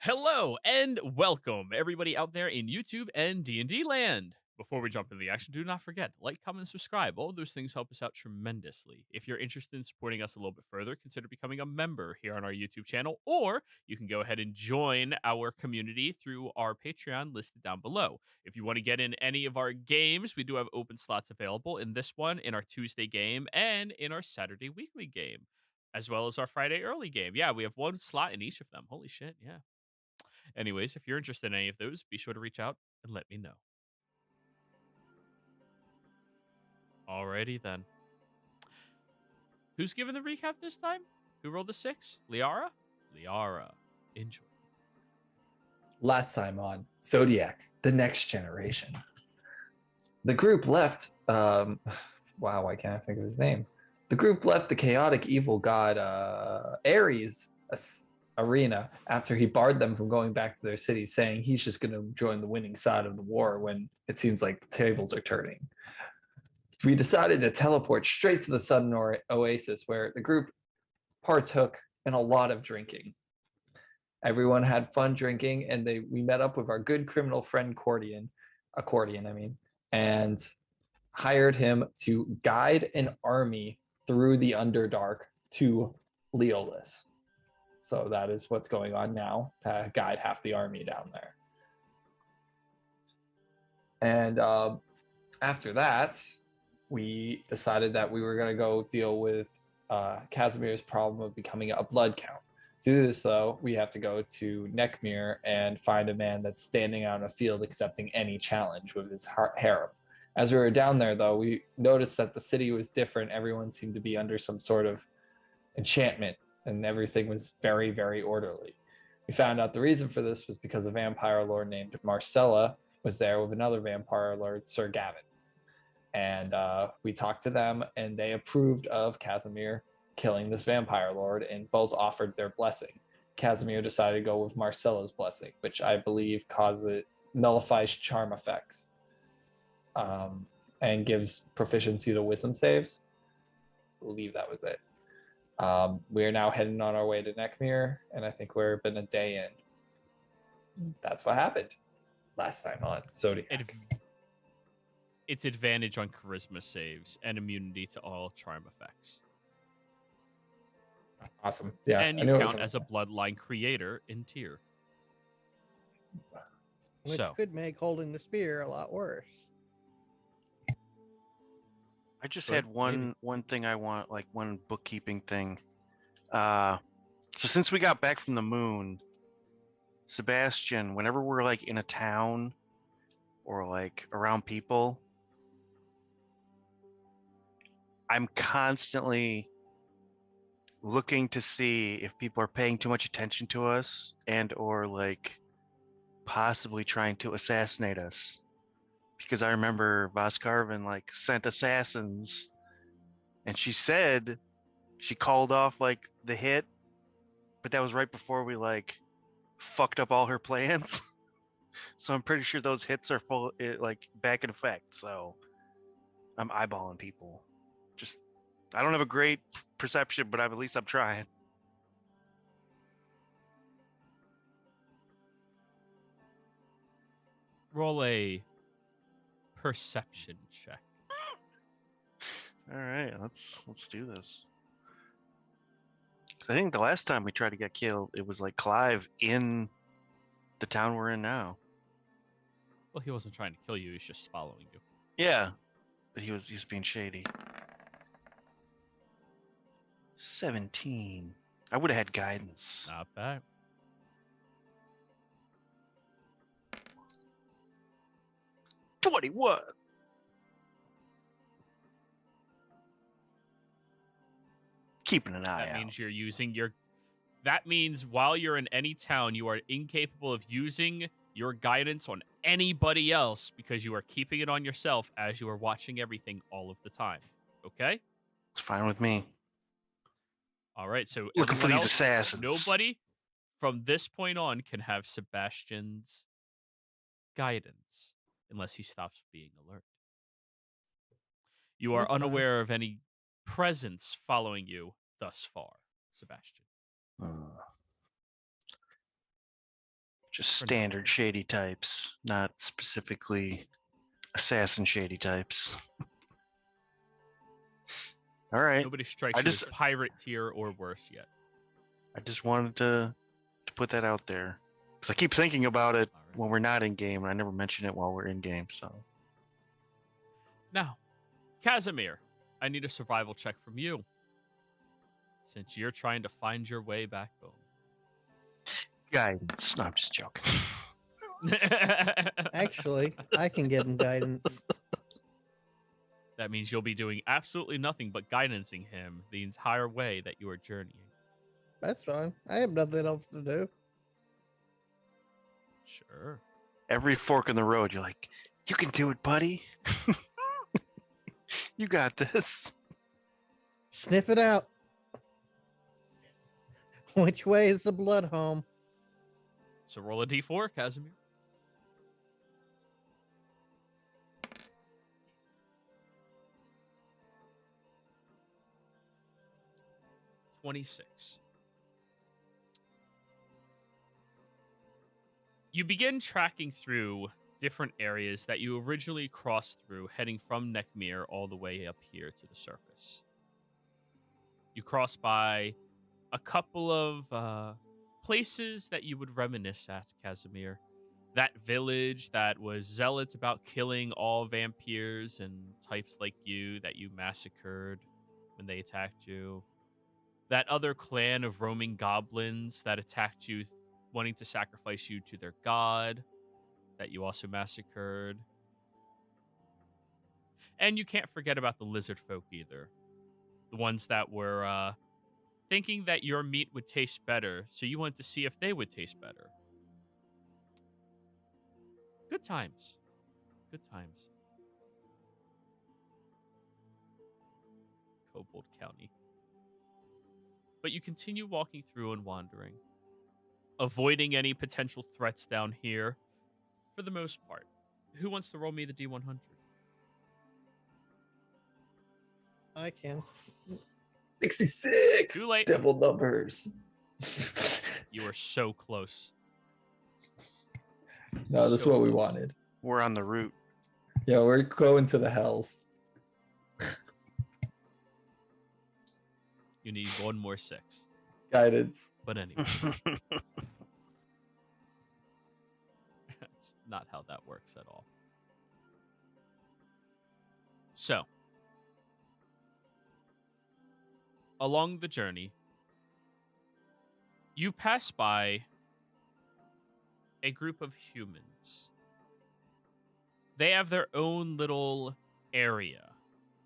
Hello and welcome, everybody out there in YouTube and D&D land. Before we jump into the action, do not forget, like, comment, and subscribe. All of those things help us out tremendously. If you're interested in supporting us a little bit further, consider becoming a member here on our YouTube channel, or you can go ahead and join our community through our Patreon listed down below. If you want to get in any of our games, we do have open slots available in this one, in our Tuesday game, and in our Saturday weekly game, as well as our Friday early game. Yeah, we have one slot in each of them. Holy shit, yeah. Anyways, if you're interested in any of those, be sure to reach out and let me know. Alrighty then. Who's giving the recap this time? Who rolled the 6? Liara? Liara. Enjoy. Last time on Zodiac, the next generation. The group left, wow, why can't I think of his name? The group left the chaotic evil god Ares' arena after he barred them from going back to their city, saying he's just going to join the winning side of the war when it seems like the tables are turning. We decided to teleport straight to the Southern Oasis, where the group partook in a lot of drinking. Everyone had fun drinking, and we met up with our good criminal friend Accordion, and hired him to guide an army through the Underdark to Leolis. So that is what's going on now, to guide half the army down there. And after that, we decided that we were going to go deal with Casimir's problem of becoming a blood count. To do this, though, we have to go to Neckmere and find a man that's standing out in a field accepting any challenge with his harem. As we were down there, though, we noticed that the city was different. Everyone seemed to be under some sort of enchantment, and everything was very, very orderly. We found out the reason for this was because a vampire lord named Marcella was there with another vampire lord, Sir Gavin. And we talked to them, and they approved of Casimir killing this vampire lord, and both offered their blessing. Casimir decided to go with Marcella's blessing, which I believe nullifies charm effects, and gives proficiency to wisdom saves. I believe that was it. We are now heading on our way to Neckmere, and I think we're been a day in. That's what happened last time on Zodiac. Its advantage on charisma saves and immunity to all charm effects. Awesome. Yeah. And you count as a bloodline creator in tier. Which could make holding the spear a lot worse. I just had one thing I want, like one bookkeeping thing. So since we got back from the moon, Sebastian, whenever we're like in a town or like around people, I'm constantly looking to see if people are paying too much attention to us and or like possibly trying to assassinate us. Because I remember Voskarvin like sent assassins, and she said she called off like the hit, but that was right before we like fucked up all her plans. So I'm pretty sure those hits are like back in effect. So I'm eyeballing people. Just I don't have a great perception, but at least I'm trying. Roll a perception check. All right, let's do this. Because I think the last time we tried to get killed, it was like Clive in the town we're in now. Well, he wasn't trying to kill you; he was just following you. Yeah, but he was being shady. 17. I would have had guidance. Not bad. $21. Keeping an eye out. That means you're using your. That means while you're in any town, you are incapable of using your guidance on anybody else because you are keeping it on yourself as you are watching everything all of the time. Okay? It's fine with me. All right, so looking for these assassins. Nobody from this point on can have Sebastian's guidance unless he stops being alert. You are unaware of any presence following you thus far, Sebastian. Just For now. standard shady types, not specifically assassin shady types. All right. Nobody strikes I you just- as pirate tier or worse yet. I just wanted to put that out there because I keep thinking about it All right. when we're not in game, and I never mention it while we're in game. So Now, Casimir, I need a survival check from you. Since you're trying to find your way back home. guidance. No, I'm just joking. Actually, I can give him guidance. That means you'll be doing absolutely nothing but guidancing him the entire way that you are journeying. That's fine. I have nothing else to do. Sure. Every fork in the road, you're like, "You can do it, buddy. You got this." Sniff it out. Which way is the blood home? So roll a d4, Casimir. $26. You begin tracking through different areas that you originally crossed through, heading from Neckmere all the way up here to the surface. You cross by a couple of places that you would reminisce at, Casimir. That village that was zealots about killing all vampires and types like you that you massacred when they attacked you. That other clan of roaming goblins that attacked you, wanting to sacrifice you to their god, that you also massacred. And you can't forget about the lizard folk either. The ones that were thinking that your meat would taste better, so you wanted to see if they would taste better. Good times. Good times. Kobold County. But you continue walking through and wandering, avoiding any potential threats down here for the most part. Who wants to roll me the D100? I can. 66. Too late. Devil numbers. You are so close. No, that's So what we close. wanted. We're on the route. Yeah, we're going to the hells. You need one more 6. Guidance. But anyway, that's not how that works at all. So, along the journey, you pass by a group of humans. They have their own little area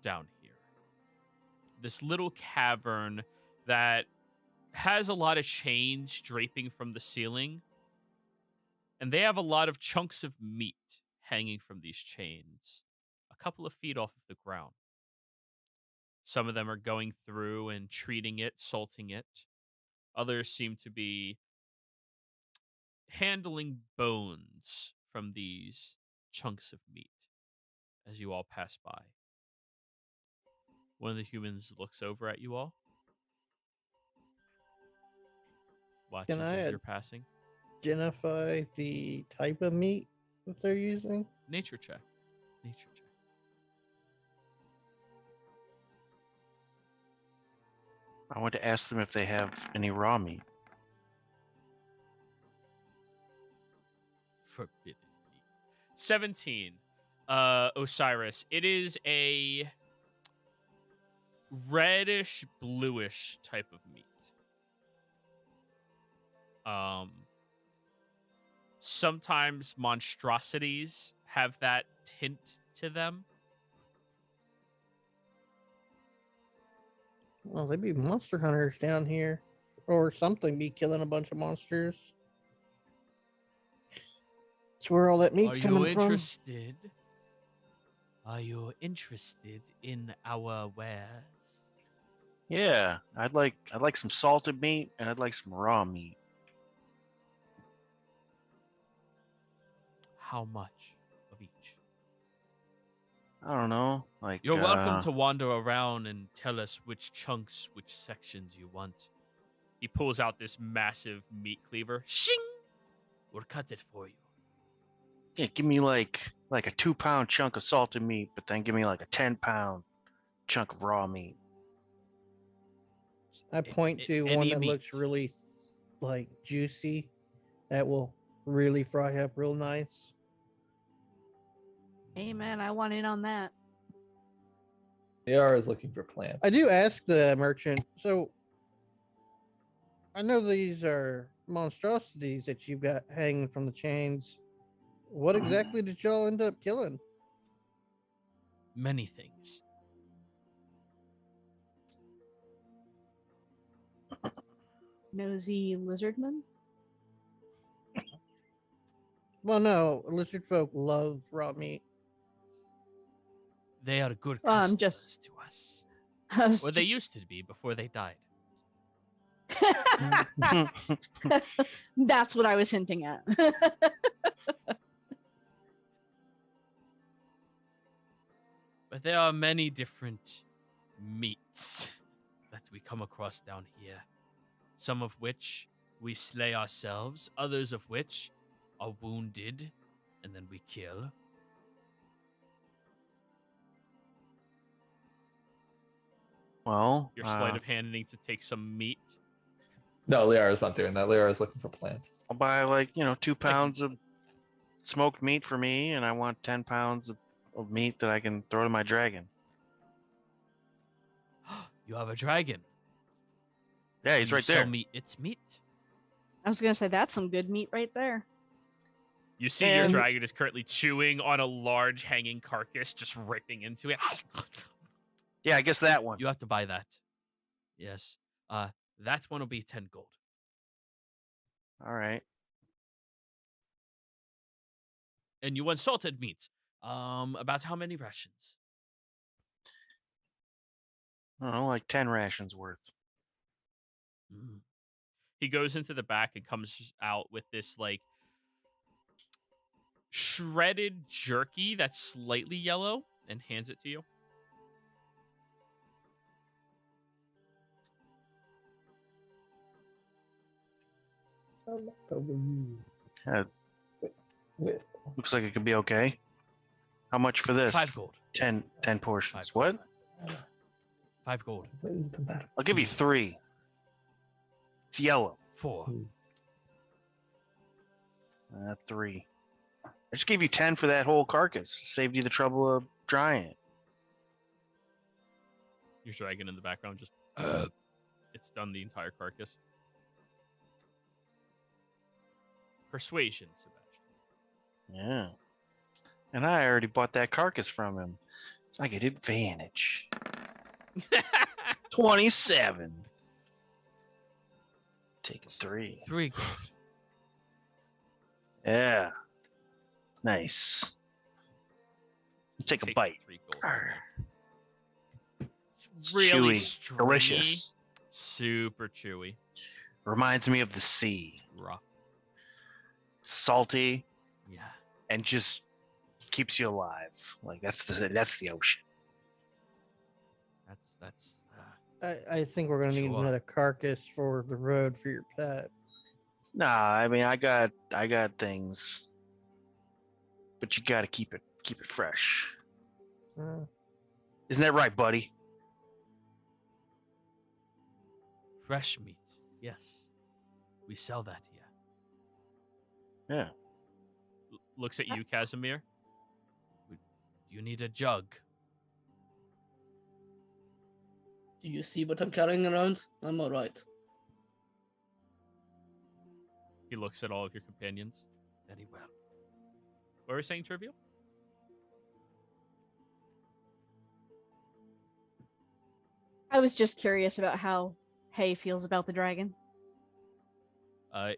down here. This little cavern that has a lot of chains draping from the ceiling. And they have a lot of chunks of meat hanging from these chains, a couple of feet off of the ground. Some of them are going through and treating it, salting it. Others seem to be handling bones from these chunks of meat as you all pass by. One of the humans looks over at you all, watches Can I as you're passing. Identify the type of meat that they're using? Nature check. Nature check. I want to ask them if they have any raw meat. Forbidden meat. 17. Osiris. It is a reddish, bluish type of meat. Sometimes monstrosities have that tint to them. Well, they'd be monster hunters down here. Or something, be killing a bunch of monsters. That's where all that meat's Are you coming from. interested? Are you interested in our wares? Yeah, I'd like some salted meat and I'd like some raw meat. How much of each? I don't know, like You're welcome to wander around and tell us which chunks, which sections you want. He pulls out this massive meat cleaver. Shing! We'll cut it for you. Yeah, give me like a 2-pound chunk of salted meat, but then give me like a 10-pound chunk of raw meat. I point to one Any that looks meat. really like juicy, that will really fry up real nice. Hey man, I want in on that. Liara is looking for plants. I do ask the merchant, so I know these are monstrosities that you've got hanging from the chains. What exactly did y'all end up killing? Many things. Nosy lizardman? Well, no, lizard folk love raw meat. They are good Well, I'm customers just- to us. I was Or they just- used to be before they died. That's what I was hinting at. But there are many different meats that we come across down here. Some of which we slay ourselves, others of which are wounded, and then we kill. Well, Your sleight of hand needing to take some meat. No, Liara's not doing that. Liara's looking for plants. I'll buy like 2 pounds of smoked meat for me, and I want 10 pounds of meat that I can throw to my dragon. You have a dragon. Yeah, he's You right sell there. meat. It's meat. I was gonna say that's some good meat right there. You see your And- dragon is currently chewing on a large hanging carcass, just ripping into it. Yeah, I guess that one. You have to buy that. Yes. That one will be 10 gold. All right. And you want salted meat. About how many rations? I don't know, like 10 rations worth. Mm. He goes into the back and comes out with this like shredded jerky that's slightly yellow and hands it to you. Yeah, With looks like it could be okay. How much for this? 5 gold. 10 portions. 5 gold. What? 5 gold. what is the matter? I'll give you 3. It's yellow. 4. 3. I just gave you 10 for that whole carcass. Saved you the trouble of drying it. Your dragon in the background just it's done the entire carcass. Persuasion, Sebastian. Yeah. And I already bought that carcass from him. I get advantage. 27. Take 3. 3 gold. Yeah. Nice. Take a bite. 3 gold. Arr. It's really Chewy. stringy, Delicious. super chewy, Reminds me of the sea. rough. Salty Yeah. and just keeps you alive. Like that's the ocean. That's I think we're gonna need Sure. another carcass for the road for your pet. Nah, I mean I got things. But you gotta keep it fresh. Uh, Isn't that right, buddy? fresh meat. Yes, we sell that here. Yeah. Looks at you, Casimir. Do you need a jug? Do you see what I'm carrying around? I'm alright. He looks at all of your companions. Very well. What were you saying, Trivial? I was just curious about how Hay feels about the dragon.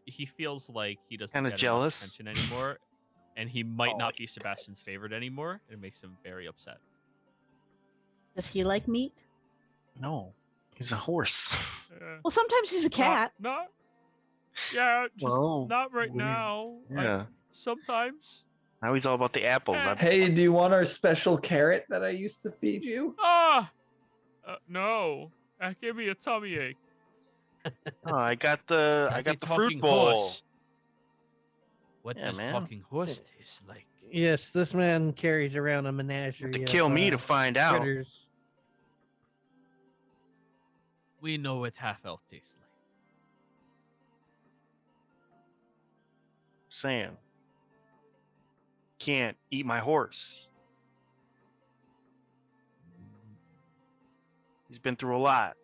He feels like he doesn't Kinda get enough jealous. attention anymore, and he might Oh, not be Sebastian's favorite anymore. It makes him very upset. Does he like meat? No. He's a horse. Well, sometimes he's a cat. Not yeah, just Well, not right he's- now. Yeah. Sometimes. Now he's all about the apples. Eh. Hey, do you want our special carrot that I used to feed you? No. Give me a tummy ache. Oh, I got the Is that a fruit talking bowl. horse? What Yeah, does man. talking horse taste like? Yes, this man carries around a menagerie. To of, kill me to find out. critters. We know what half elf tastes like. Saying, can't eat my horse. He's been through a lot.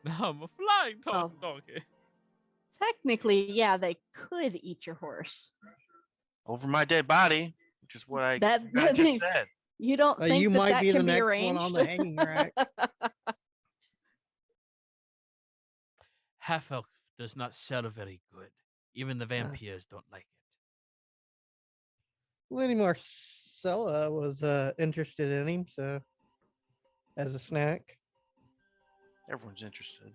Now I'm a flying talking Well, donkey. Technically, yeah, they could eat your horse. Over my dead body, which is what I That just said. you don't think You that might that be the can be next arranged? one on the hanging rack. Half elf does not sell very good. Even the vampires don't like it. Lady Marcella was interested in him, so as a snack. Everyone's interested.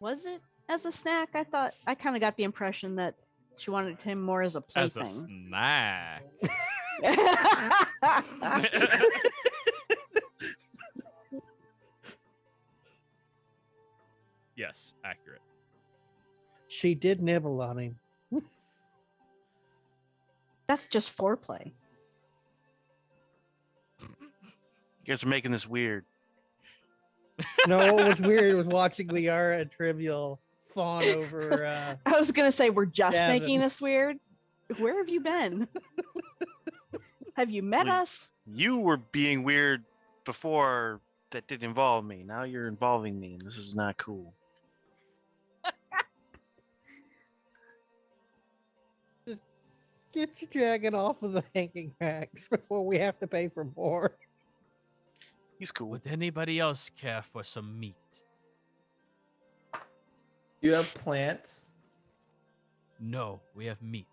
Was it as a snack? I kind of got the impression that she wanted him more as a As a plaything. snack. Yes, accurate. She did nibble on him. That's just foreplay. You guys are making this weird. No, what was weird was watching Liara and Trivial fawn over. I was gonna say we're just Gavin. making this weird. Where have you been? Have you met Like- us? You were being weird before that didn't involve me. Now you're involving me, and this is not cool. Get your dragon off of the hanging racks before we have to pay for more. He's cool. Would anybody else care for some meat? You have plants. No, we have meat.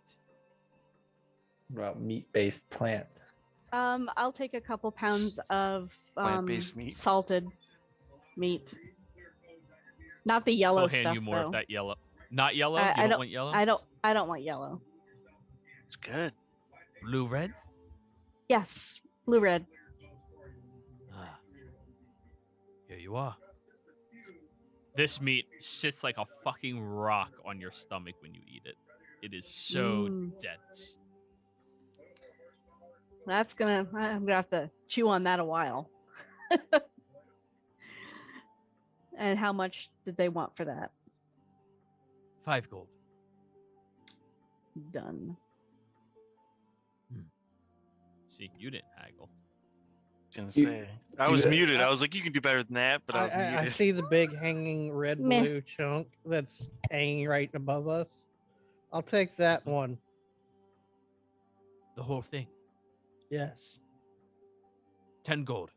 About meat-based plants. I'll take a couple pounds of Plant-based meat? salted meat. Not the yellow We'll hand stuff you more though. of that yellow. Not yellow? I- You I don't don't- want yellow? I don't want yellow. It's good. Blue red? Yes, blue red. Ah. Here you are. This meat sits like a fucking rock on your stomach when you eat it. It is so dense. I'm gonna have to chew on that a while. And how much did they want for that? 5 gold. Done. See, you didn't haggle. Gonna You- say. I was you- muted. I was like, you can do better than that, but I was I muted. see the big hanging red Meh. blue chunk that's hanging right above us. I'll take that one. The whole thing. Yes. 10 gold.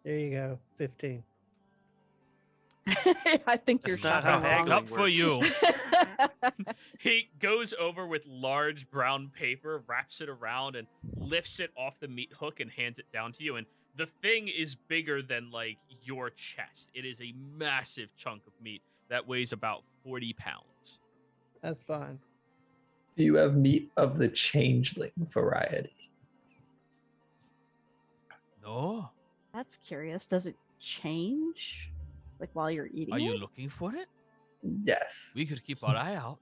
There you go. 15. I think you're That's not shopping how wrong. It's haggling up for works. you. He goes over with large brown paper, wraps it around, and lifts it off the meat hook and hands it down to you. And the thing is bigger than like your chest. It is a massive chunk of meat that weighs about 40 pounds. That's fine. Do you have meat of the changeling variety? No? That's curious. Does it change? Like while you're eating Are you it? looking for it? Yes. We could keep our eye out.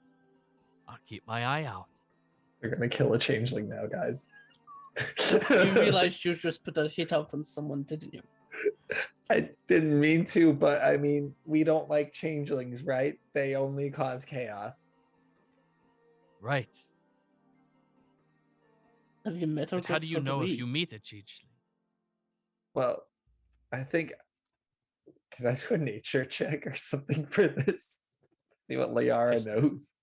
I'll keep my eye out. We're gonna kill a changeling now, guys. You realized you just put a hit out on someone, didn't you? I didn't mean to, but I mean, we don't like changelings, right? They only cause chaos. Right. Have you met her? But how do you know if you meet a changeling? Well, I think. Can I do a nature check or something for this? See what Liara History. knows.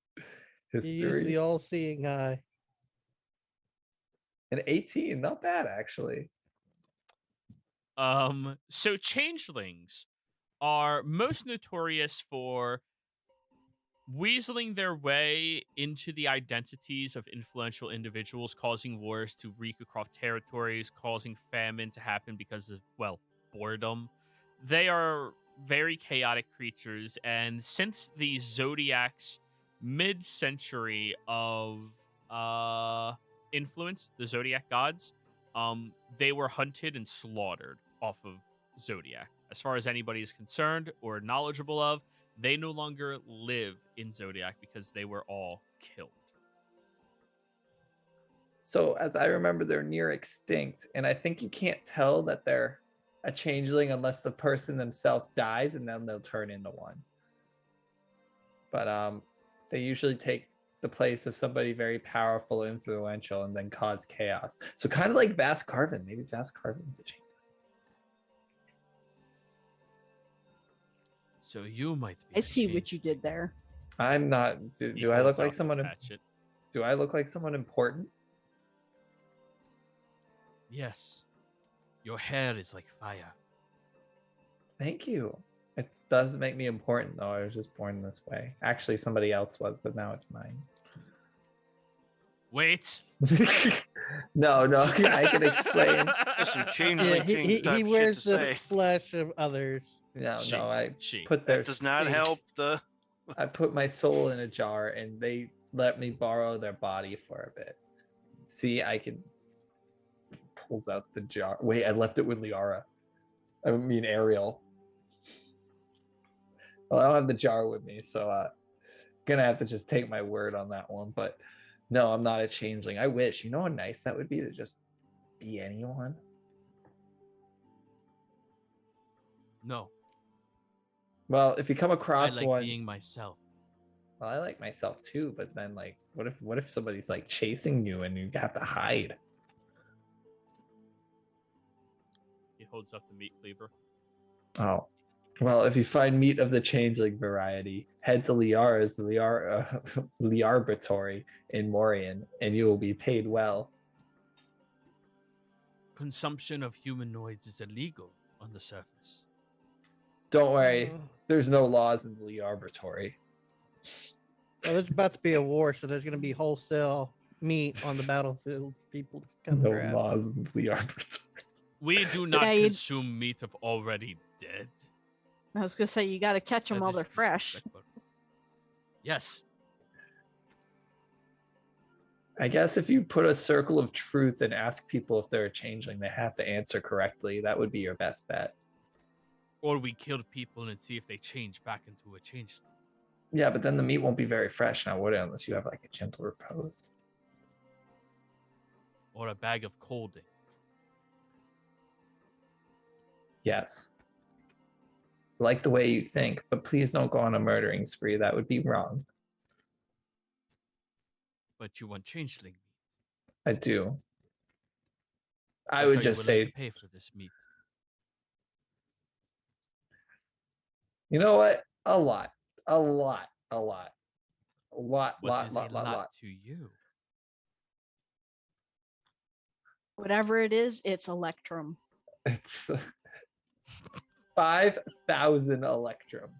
You use History. the all-seeing eye. An 18, not bad actually. So changelings are most notorious for weaseling their way into the identities of influential individuals, causing wars to wreak across territories, causing famine to happen because of, well, boredom. They are very chaotic creatures, and since the Zodiac's mid-century of influence, the Zodiac gods, they were hunted and slaughtered off of Zodiac. As far as anybody is concerned or knowledgeable of, They no longer live in Zodiac because they were all killed. So as I remember, they're near extinct, and I think you can't tell that they're a changeling unless the person themselves dies, and then they'll turn into one. But they usually take the place of somebody very powerful, influential, and then cause chaos. So kind of like Vas Carvin. Maybe Vas Carvin's a changeling. So you might be. I see what you did there. I'm not. Do I look like someone? Hatchet. Do I look like someone important? Yes. Your hair is like fire. Thank you. It does make me important, though. I was just born this way. Actually, somebody else was, but now it's mine. Wait. No, I can explain. There's some Yeah, changeling things he wears the say. flesh of others. No, She- I she. put their That does not spirit- help the. I put my soul in a jar, and they let me borrow their body for a bit. See, I can pulls out the jar. Wait, I left it with Liara. I mean Ariel. Well, I don't have the jar with me, so gonna have to just take my word on that one. But no, I'm not a changeling. I wish. You know how nice that would be to just be anyone. No. Well, if you come I across like one, being myself. well, I like myself too. But then, like, what if somebody's like chasing you and you have to hide? He holds up the meat cleaver. Oh, well, if you find meat of the changeling variety, head to Liara's Liarbratory in Morian, and you will be paid well. Consumption of humanoids is illegal on the surface. Don't worry, there's no laws in the Liarbratory. Well, there's about to be a war, so there's going to be wholesale meat on the battlefield. People come No grab. laws in the Liarbratory. We do not Yeah, you- consume meat of already dead. I was gonna say you got to catch them That while is they're fresh. disrespectful. Yes. I guess if you put a circle of truth and ask people if they're a changeling, they have to answer correctly. That would be your best bet. Or we killed people and see if they change back into a changeling. Yeah, but then the meat won't be very fresh now, would it? Unless you have like a gentle repose. Or a bag of colding. Yes. Like the way you think, but please don't go on a murdering spree. That would be wrong. But you want changeling meat. I do. I What would are you just willing say, to pay for this meat. you know what? A lot. A lot. A lot. A lot, What is a lot to you? Whatever it is, it's Electrum. It's 5,000 Electrum.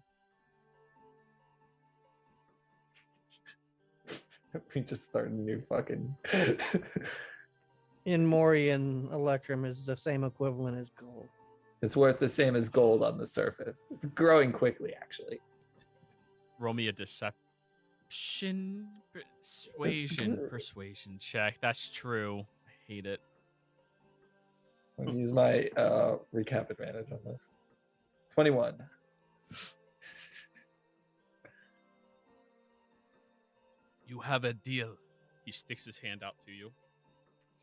We just started a new fucking. In Morian, Electrum is the same equivalent as gold. It's worth the same as gold on the surface. It's growing quickly, actually. Roll me a deception, persuasion check. That's true. I hate it. I'm gonna use my recap advantage on this. 21. You have a deal. He sticks his hand out to you.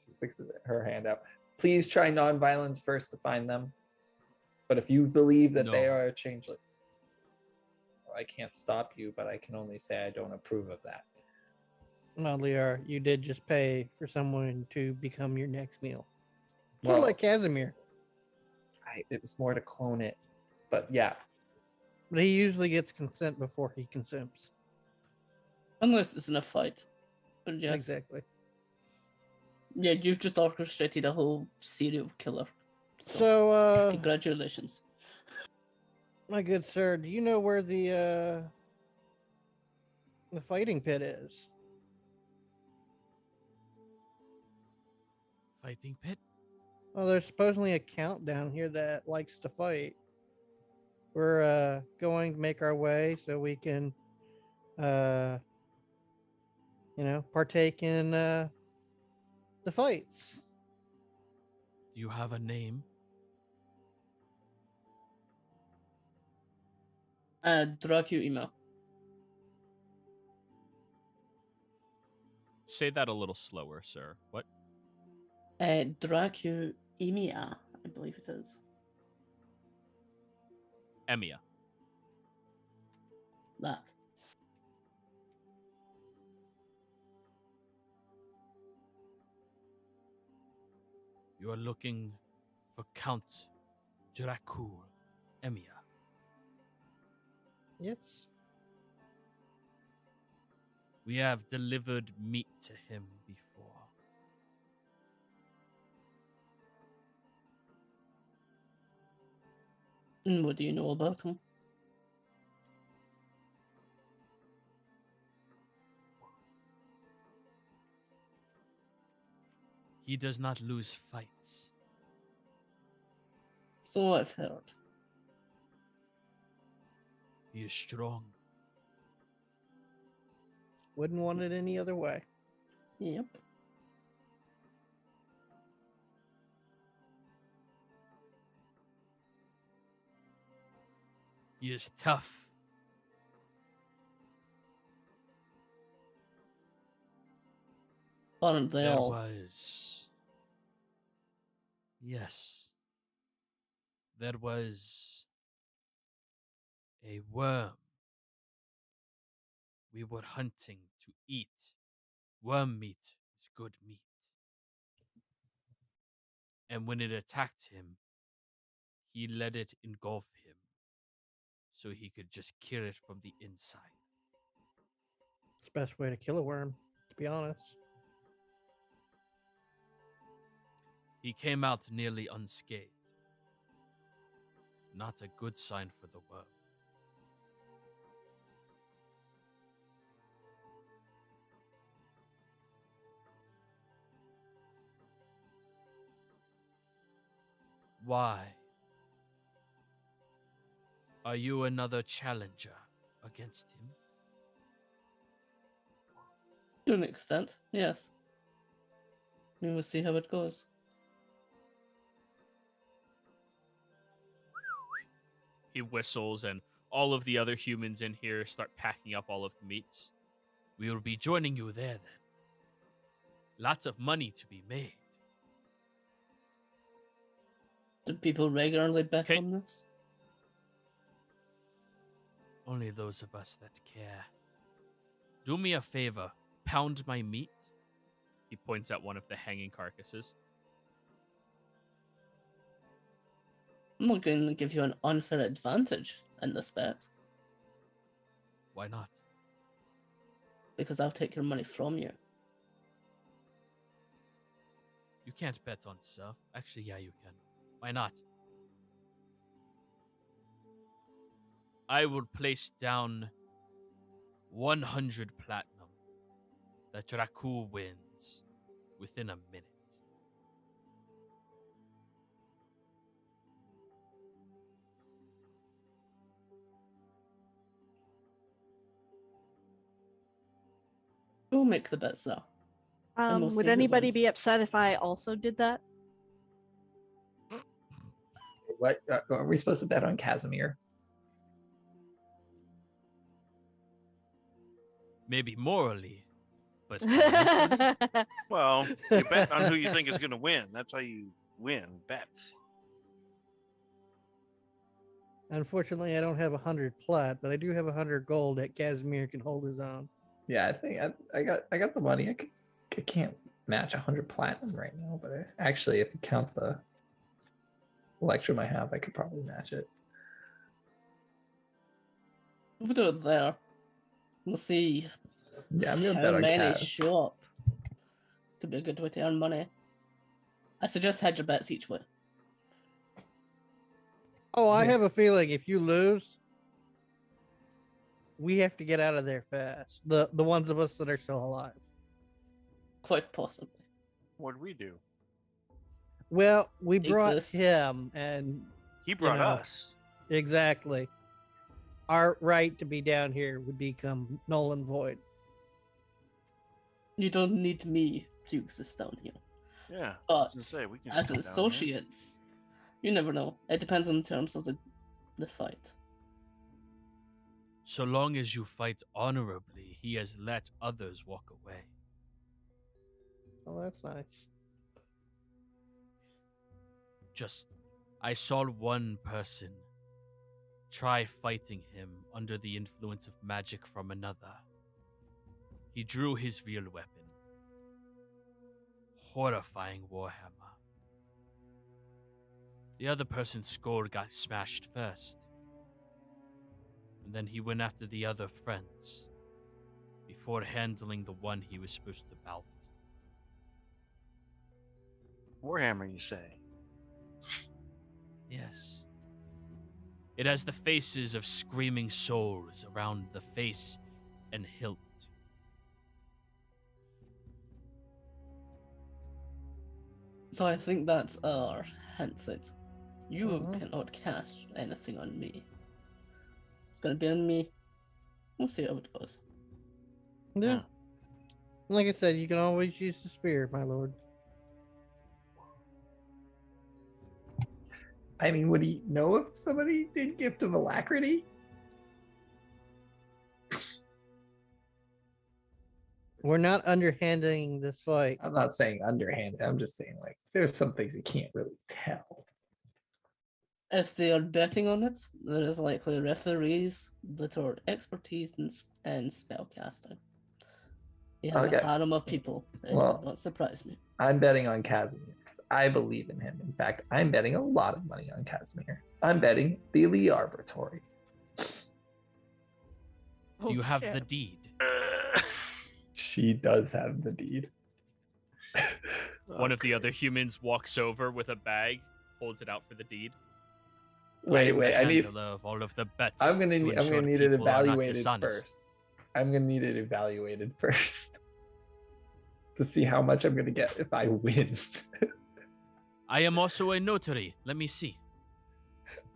She sticks her hand out. Please try non-violence first to find them. But if you believe that they No. are a changeling, well, I can't stop you, but I can only say I don't approve of that. Well, Liar, you did just pay for someone to become your next meal. Sort Well, of like Casimir. it was more to clone it, but yeah. But he usually gets consent before he consumes. Unless it's in a fight. But yes, Exactly. yeah, you've just orchestrated a whole serial killer. So, Congratulations. my good sir, do you know where the fighting pit is? Fighting pit? Well, there's supposedly a count down here that likes to fight. We're going to make our way so we can, partake in the fights. Do you have a name? Dracu email. Say that a little slower, sir. What? Dracu Emia, I believe it is. Emia. That. You are looking for Count Dracul Emia. Yes. We have delivered meat to him before. And what do you know about him? He does not lose fights. So I've heard. He is strong. Wouldn't want it any other way. Yep. He is tough. Aren't they There all? was. Yes. There was a worm. We were hunting to eat. Worm meat is good meat. And when it attacked him, he let it engulf him so he could just kill it from the inside. It's the best way to kill a worm, to be honest. He came out nearly unscathed. Not a good sign for the worm. Why? Are you another challenger against him? To an extent, yes. We will see how it goes. He whistles, and all of the other humans in here start packing up all of the meats. We will be joining you there then. Lots of money to be made. Do people regularly bet Okay. on this? Only those of us that care. Do me a favor. Pound my meat. He points at one of the hanging carcasses. I'm not going to give you an unfair advantage in this bet, Why not? because I'll take your money from you. You can't bet on stuff. Actually, yeah, you can. Why not? I will place down 100 platinum that Dracul wins within a minute. We'll make the bets though. And we'll see Would who anybody wins. be upset if I also did that? What are we supposed to bet on Casimir? Maybe morally, but Well, you bet on who you think is going to win. That's how you win bets. Unfortunately, I don't have 100 plat, but I do have 100 gold that Casimir can hold his own. Yeah, I think I got the money. I can't match 100 platinum right now, but actually, if you count the electrum I have, I could probably match it. We'll do it there. We'll see Yeah, I'm gonna how bet on many Kaz. show up. This could be a good way to earn money. I suggest hedge your bets each way. Oh, I Yeah. have a feeling if you lose, we have to get out of there fast. The ones of us that are still alive. Quite possibly. What did we do? Well, we brought Exist. him, and He brought know. us. exactly, our right to be down here would become null and void. You don't need me to exist down here. Yeah. I But was gonna say, we can as sit down here. associates, you never know. It depends on terms of the fight. So long as you fight honorably, he has let others walk away. Oh, that's nice. I saw one person try fighting him under the influence of magic from another. He drew his real weapon. Horrifying warhammer. The other person's skull got smashed first. And then he went after the other friends before handling the one he was supposed to bout. Warhammer, you say? Yes. It has the faces of screaming souls around the face and hilt. So I think that's our handset. You Mhm. cannot cast anything on me. It's gonna be on me. We'll see how it goes. Yeah. Like I said, you can always use the spear, my lord. I mean, would he know if somebody did gift of alacrity? We're not underhanding this fight. I'm not saying underhanded. I'm just saying like there's some things you can't really tell. If they are betting on it, there is likely referees that are expertise and spellcasting. He has Okay. a harem of people. It Well- would not surprise me. I'm betting on Casimir because I believe in him. In fact, I'm betting a lot of money on Casimir. I'm betting the Arbitrary. Oh, You have shit. the deed. She does have the deed. One of the other humans walks over with a bag, holds it out for the deed. Wait, am the I need. handler of all of the bets. I'm gonna ensure need it people are not evaluated dishonest. first. I'm gonna need it evaluated first to see how much I'm gonna get if I win. I am also a notary. Let me see.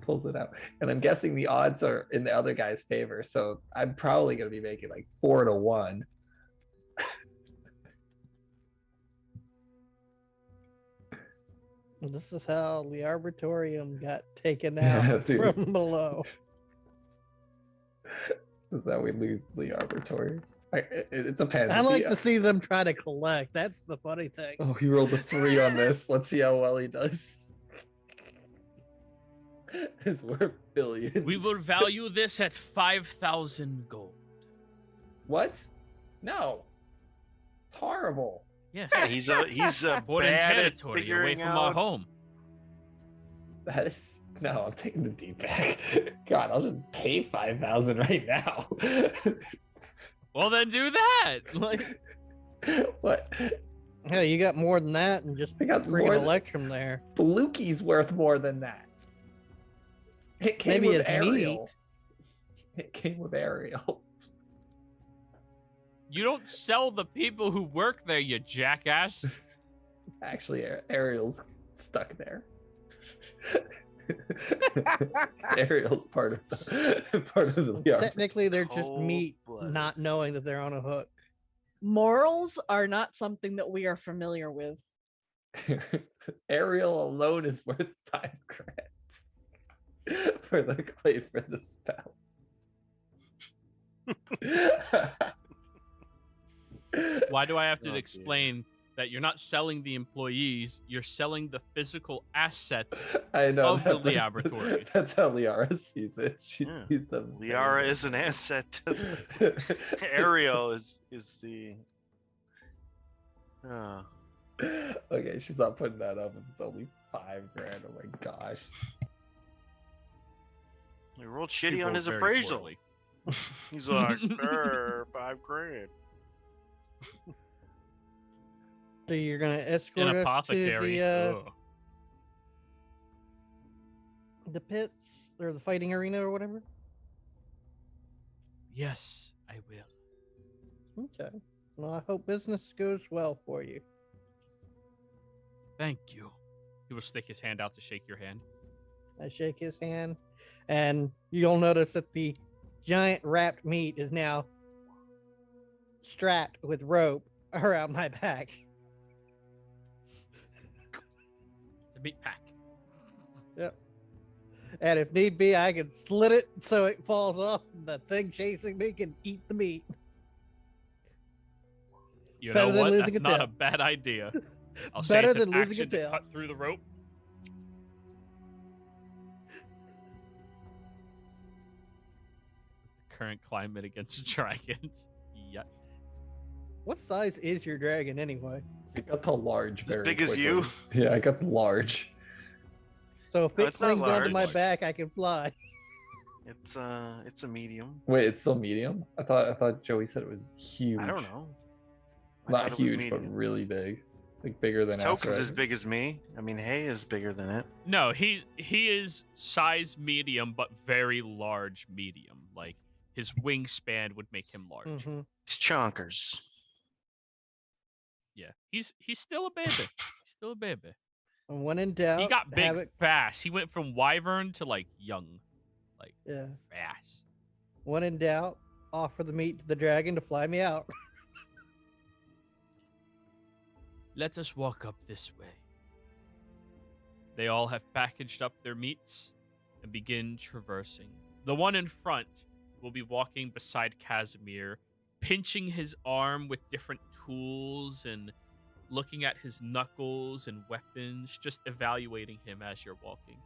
Pulls it out, and I'm guessing the odds are in the other guy's favor. So I'm probably gonna be making like 4-1. This is how the Arbitorium got taken Yeah, out dude. from below. Is that we lose the Arbitrary? It depends. I If like he- to see them try to collect. That's the funny thing. Oh, he rolled a 3 on this. Let's see how well he does. It's worth billions. We will value this at 5,000 gold. What? No. It's horrible. Yes. He's a Foreign bad at territory away figuring from our out. home. That is no. I'm taking the deed back. God, I'll just pay 5,000 right now. Well, then do that. Like, What? Hey, you got more than that, and just I got freaking more than- Electrum there. Baluki's worth more than that. It came Maybe with it's Ariel. It came with Ariel. you don't sell the people who work there, you jackass. Actually, Ariel's stuck there. Ariel's part of the Technically, they're just Cold meat, blooded. not knowing that they're on a hook. Morals are not something that we are familiar with. Ariel alone is worth 5 grand for the clay for the spell. Why do I have to Oh, dear. explain that you're not selling the employees, you're selling the physical assets? I know Of the Liabratory. That's how Liara sees it. She Yeah. sees them. as Liara their- is an asset to the Ariel is the oh. Okay, she's not putting that up if it's only 5 grand. Oh my gosh. He rolled shitty You on rolled his very appraisal. poorly. He's like, 5 grand. So you're gonna An escort us to apothecary. the pits or the fighting arena or whatever. Yes, I will. Okay. Well, I hope business goes well for you. Thank you. He will stick his hand out to shake your hand. I shake his hand, and you'll notice that the giant wrapped meat is now strapped with rope around my back. It's a meat pack. Yep. And if need be, I can slit it so it falls off. And the thing chasing me can eat the meat. You Better know than what? losing That's a not tail. a bad idea. I'll say Better it's than an losing a action to tail. cut through the rope. The current climate against dragons. Yet. What size is your dragon anyway? It got to large As very big as quickly. you? Yeah, I got large. So if No, it it's not clings onto my large. back, I can fly. It's a medium. Wait, it's still medium? I thought Joey said it was huge. I don't know. I Not thought it was huge, but medium. really big. Like bigger than Token's as Asteroid. big as me. I mean, Hay is bigger than it. No, he is size medium, but very large medium. Like his wingspan would make him large. Mhm. It's chonkers. Yeah, he's still a baby. He's still a baby. And when in doubt, He got big have it. fast. He went from wyvern to like young, like Yeah. fast. When in doubt, offer the meat to the dragon to fly me out. Let us walk up this way. They all have packaged up their meats and begin traversing. The one in front will be walking beside Casimir, pinching his arm with different tools and looking at his knuckles and weapons, just evaluating him as you're walking.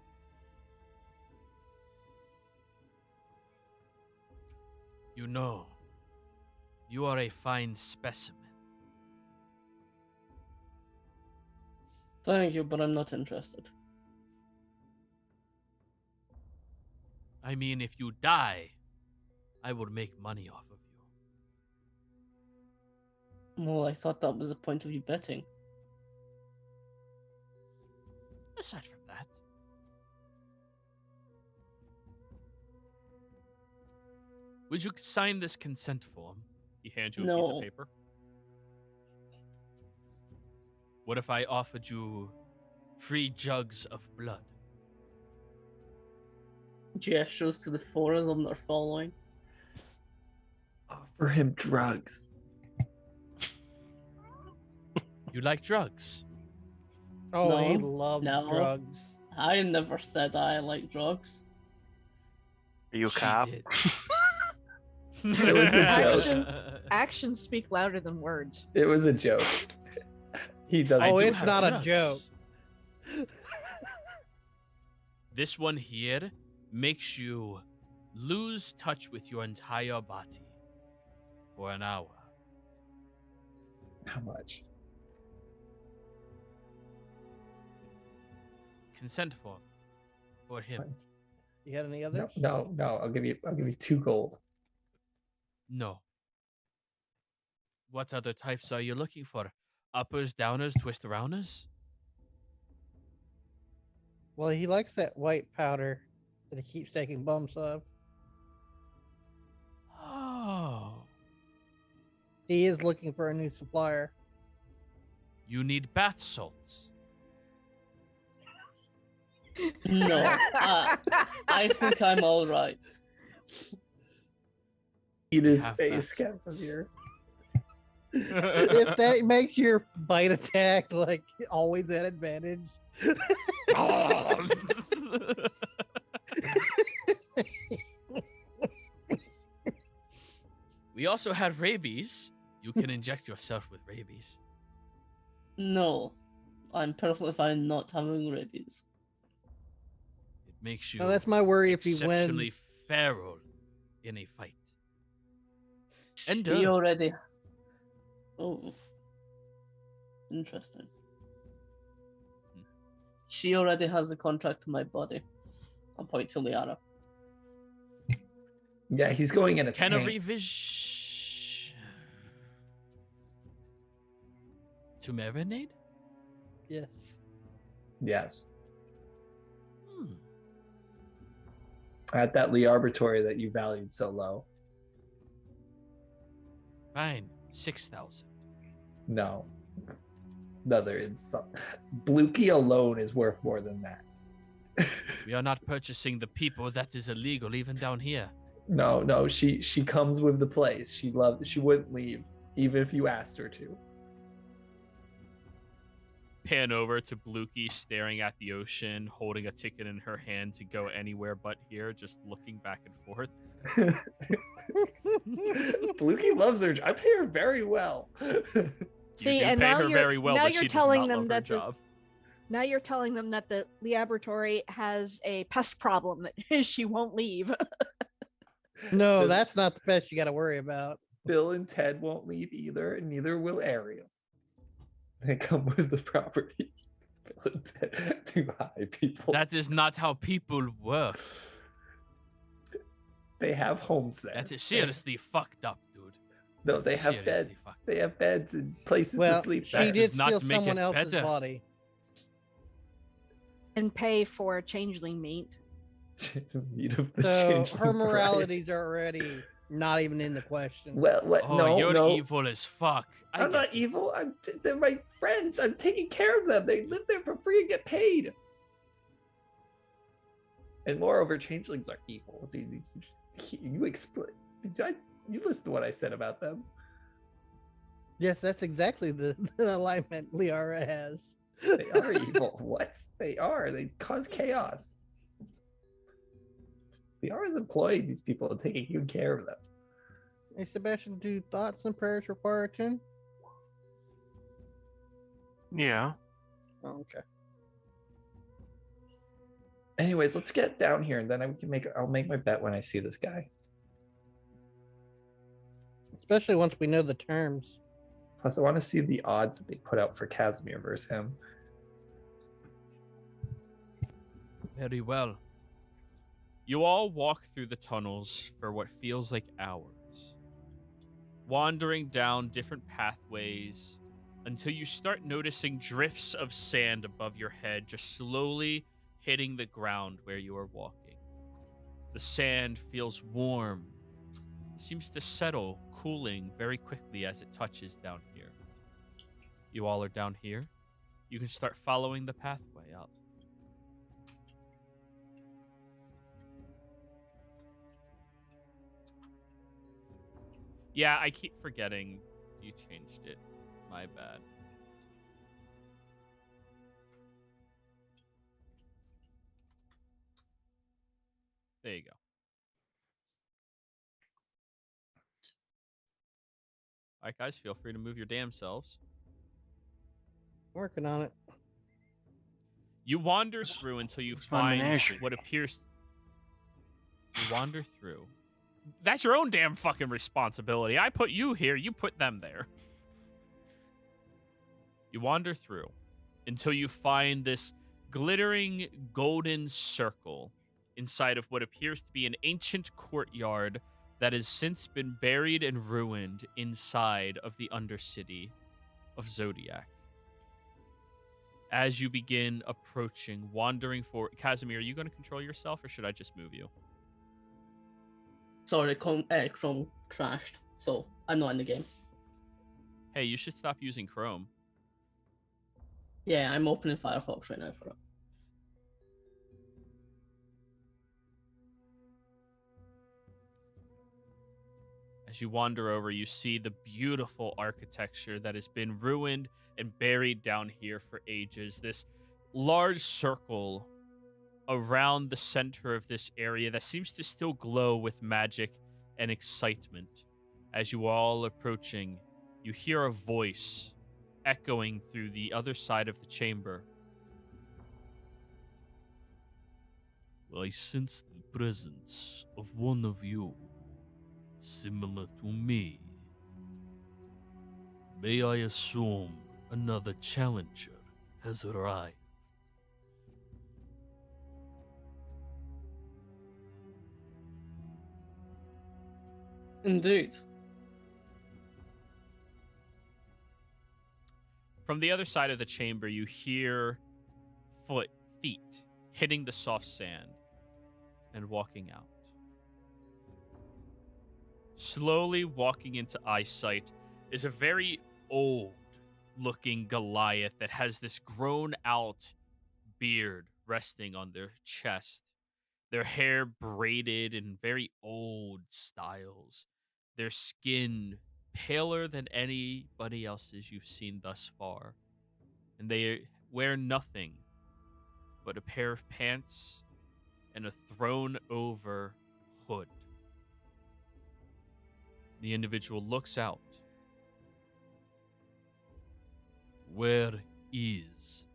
You know, you are a fine specimen. Thank you, but I'm not interested. I mean, if you die, I will make money off of you. Well, I thought that was the point of you betting. Aside from that, would you sign this consent form? He hands you a piece No. of paper. What if I offered you 3 jugs of blood? Gestures to the 4 of them that are following. Offer him drugs. You like drugs? Oh, he No, loves no. drugs. I never said I like drugs. Are you a She cop? did. It was a joke. Actions speak louder than words. It was a joke. He doesn't. I Oh, do it's have not a drugs. This one here makes you lose touch with your entire body for an hour. How much? Consent form for him. Fine. You got any others? No. I'll give you 2 gold. No. What other types are you looking for? Uppers, downers, twist-arounders? Well, he likes that white powder that he keeps taking bumps of. Oh. He is looking for a new supplier. You need bath salts. No, I think I'm all right. Eat his have face, bath Casimir. If that makes your bite attack like always at advantage. We also have rabies. You can inject yourself with rabies. No, I'm perfectly fine not having rabies. It makes you Well, that's my worry if he exceptionally wins. feral in a fight. And She already. Oh, interesting. She already has the contract to my body. I'll point to Liara. Yeah, he's going in a can a tank. revision to marinade? Yes. Yes. Hmm. At that Lee Arbitrary that you valued so low. Fine, 6,000. No. No, there is some. Blue key alone is worth more than that. We are not purchasing the people. That is illegal, even down here. No, she comes with the place. She wouldn't leave, even if you asked her to. pan over to Blukey staring at the ocean, holding a ticket in her hand to go anywhere but here, just looking back and forth. Blukey loves her. I pay her very well. See, You do and pay now her you're very well, now but you're she does telling not them love her that job. now you're telling them that the laboratory has a pest problem that she won't leave. No, Does- that's not the best you got to worry about. Bill and Ted won't leave either, and neither will Ariel. They come with the property. Bill and Ted do high people. That is not how people work. They have homes there. That is seriously fucked up, dude. No, they have seriously beds. fucked. They have beds and places Well, to sleep. she That did does not steal make someone it else's better. body. And pay for changeling meat. Need of the So changeling her bride. moralities are already not even in the question. Well, what? Oh, no, you're no. evil as fuck. I'm not get it. evil. They're my friends. I'm taking care of them. They live there for free and get paid. And moreover, changelings are evil. You explain. You listen to what I said about them. Yes, that's exactly the alignment Liara has. They are evil. What? They are. They cause chaos. Liara's employing these people and taking good care of them. Hey, Sebastian, do thoughts and prayers require a tune? Yeah. Oh, okay. Anyways, let's get down here, and then I'll make my bet when I see this guy. Especially once we know the terms. Plus, I want to see the odds that they put out for Casimir versus him. Very well. You all walk through the tunnels for what feels like hours, wandering down different pathways until you start noticing drifts of sand above your head just slowly hitting the ground where you are walking. The sand feels warm, seems to settle, cooling very quickly as it touches down here. You all are down here. You can start following the pathway up. Yeah, I keep forgetting you changed it. My bad. There you go. All right, guys, feel free to move your damn selves. Working on it. You wander through until you It's my find menagerie. what appears. You wander through. That's your own damn fucking responsibility. I put you here, you put them there. You wander through until you find this glittering golden circle inside of what appears to be an ancient courtyard that has since been buried and ruined inside of the Undercity of Zodiac. As you begin approaching, wandering forward, Casimir, are you going to control yourself, or should I just move you? Sorry, Chrome crashed, so I'm not in the game. Hey, you should stop using Chrome. Yeah, I'm opening Firefox right now for it. As you wander over, you see the beautiful architecture that has been ruined and buried down here for ages. This large circle around the center of this area that seems to still glow with magic and excitement. As you all approaching, you hear a voice echoing through the other side of the chamber. I sense the presence of one of you, similar to me. May I assume another challenger has arrived? Indeed. From the other side of the chamber, you hear feet hitting the soft sand and walking out. Slowly walking into eyesight is a very old-looking Goliath that has this grown-out beard resting on their chest. Their hair braided in very old styles. Their skin paler than anybody else's you've seen thus far. And they wear nothing but a pair of pants and a thrown-over hood. The individual looks out. Where is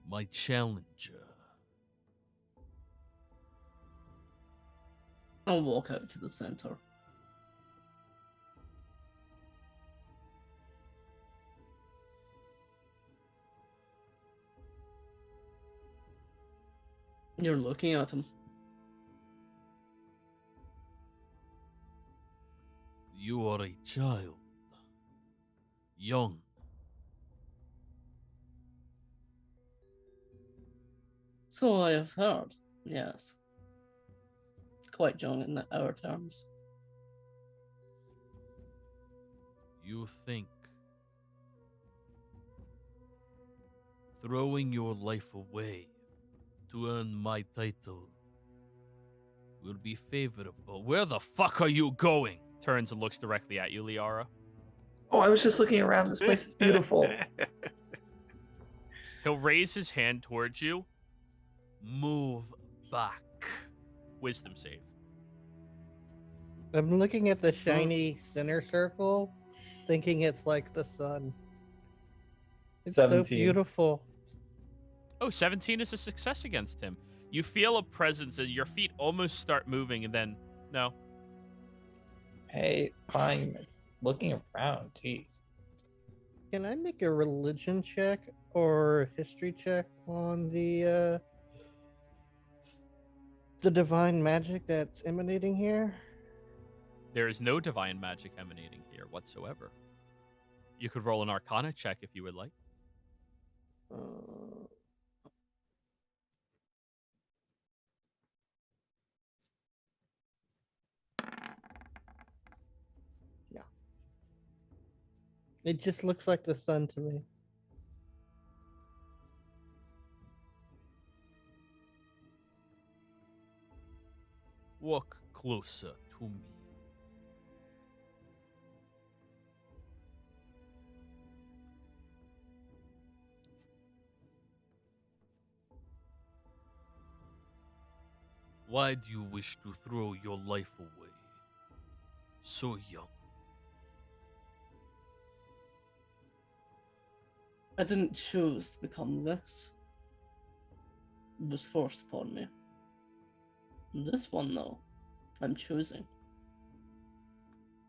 my challenger? I'll walk out to the center. You're looking at him. You are a child. Young. So I have heard, yes. Quite young in our terms. You think throwing your life away to earn my title will be favorable. Where the fuck are you going? Turns and looks directly at you, Liara. Oh, I was just looking around. This place is beautiful. He'll raise his hand towards you. Move back. Wisdom save. I'm looking at the shiny center circle, thinking it's like the sun. It's 17. so beautiful. Oh, 17 is a success against him. You feel a presence and your feet almost start moving and then, no. Hey, fine. Looking around, jeez. Can I make a religion check or history check on the divine magic that's emanating here? There is no divine magic emanating here whatsoever. You could roll an Arcana check if you would like. Yeah. It just looks like the sun to me. Walk closer to me. Why do you wish to throw your life away? So young. I didn't choose to become this. It was forced upon me. This one, though, I'm choosing.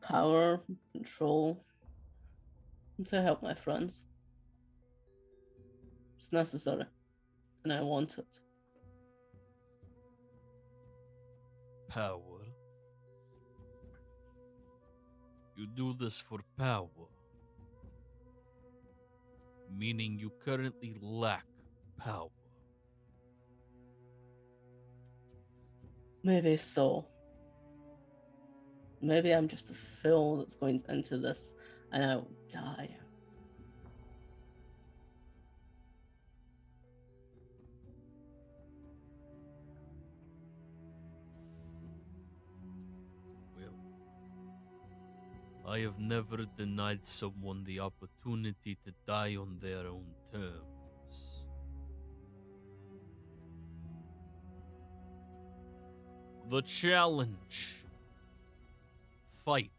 Power, control, and to help my friends. It's necessary, and I want it. Power. You do this for power. Meaning you currently lack power. Maybe so. Maybe I'm just a fool that's going into this, and I will die. I have never denied someone the opportunity to die on their own terms. The challenge. Fight.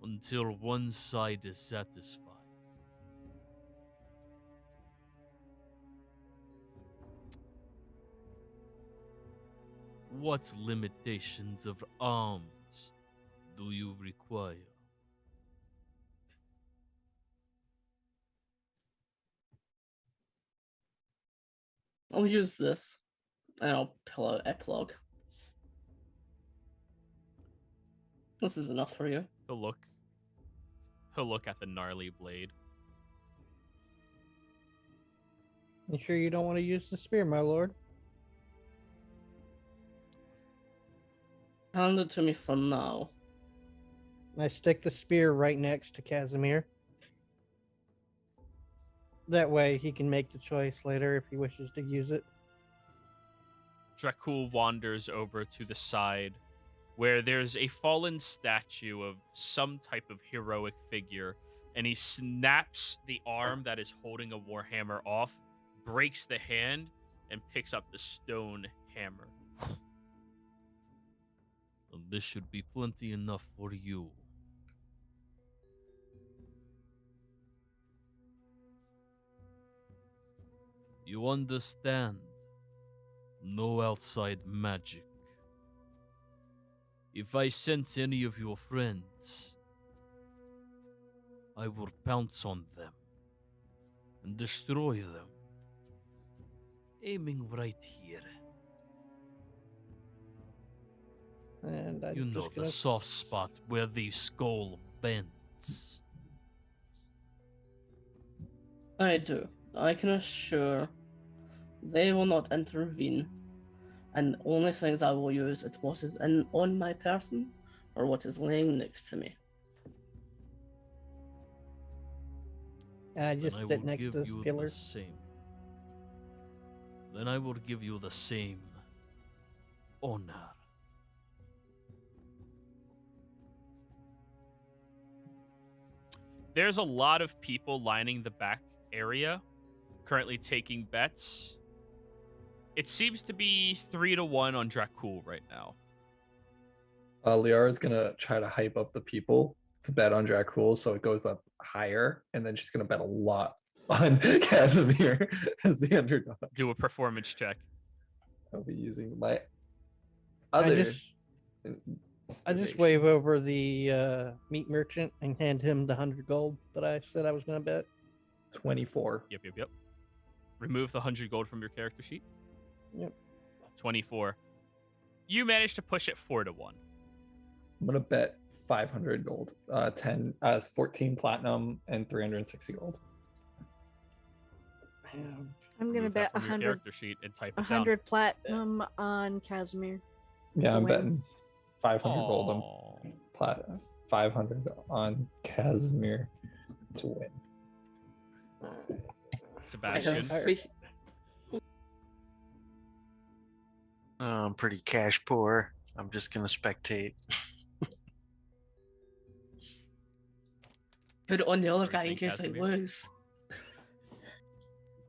Until one side is satisfied. What limitations of arms do you require? I'll use this, and I'll pull out epilogue. This is enough for you. He'll look at the gnarly blade. You sure you don't want to use the spear, my lord? Hand it to me for now. I stick the spear right next to Casimir. That way he can make the choice later if he wishes to use it. Dracul wanders over to the side where there's a fallen statue of some type of heroic figure, and he snaps the arm that is holding a warhammer off, breaks the hand, and picks up the stone hammer. Well, this should be plenty enough for you. You understand? No outside magic. If I sense any of your friends, I will pounce on them and destroy them, aiming right here. And I'm You know just the gonna soft spot where the skull bends. I do. I can assure they will not intervene, and the only things I will use is what is on my person or what is laying next to me. And I Then just I sit will next give to this you pillar. the same. Then I will give you the same honor. There's a lot of people lining the back area, currently taking bets. It seems to be 3-1 on Dracul right now. Liara's gonna try to hype up the people to bet on Dracul so it goes up higher, and then she's gonna bet a lot on Casimir as the underdog. Do a performance check. I'll be using my I other. just wave over the meat merchant and hand him the 100 gold that I said I was going to bet. 24. Yep. Remove the 100 gold from your character sheet. Yep. 24. You managed to push it 4-1. I'm gonna bet 500 gold, 14 platinum, and 360 gold. I'm gonna Remove that bet from your 100, character sheet and type it down. 100 platinum on Casimir. Yeah, To I'm win. betting 500 gold and Aw. platinum, 500 on Casimir to win. I Sebastian. have free- I'm pretty cash poor. I'm just gonna spectate. put it on the other Or guy in Saint case I Casimir. lose.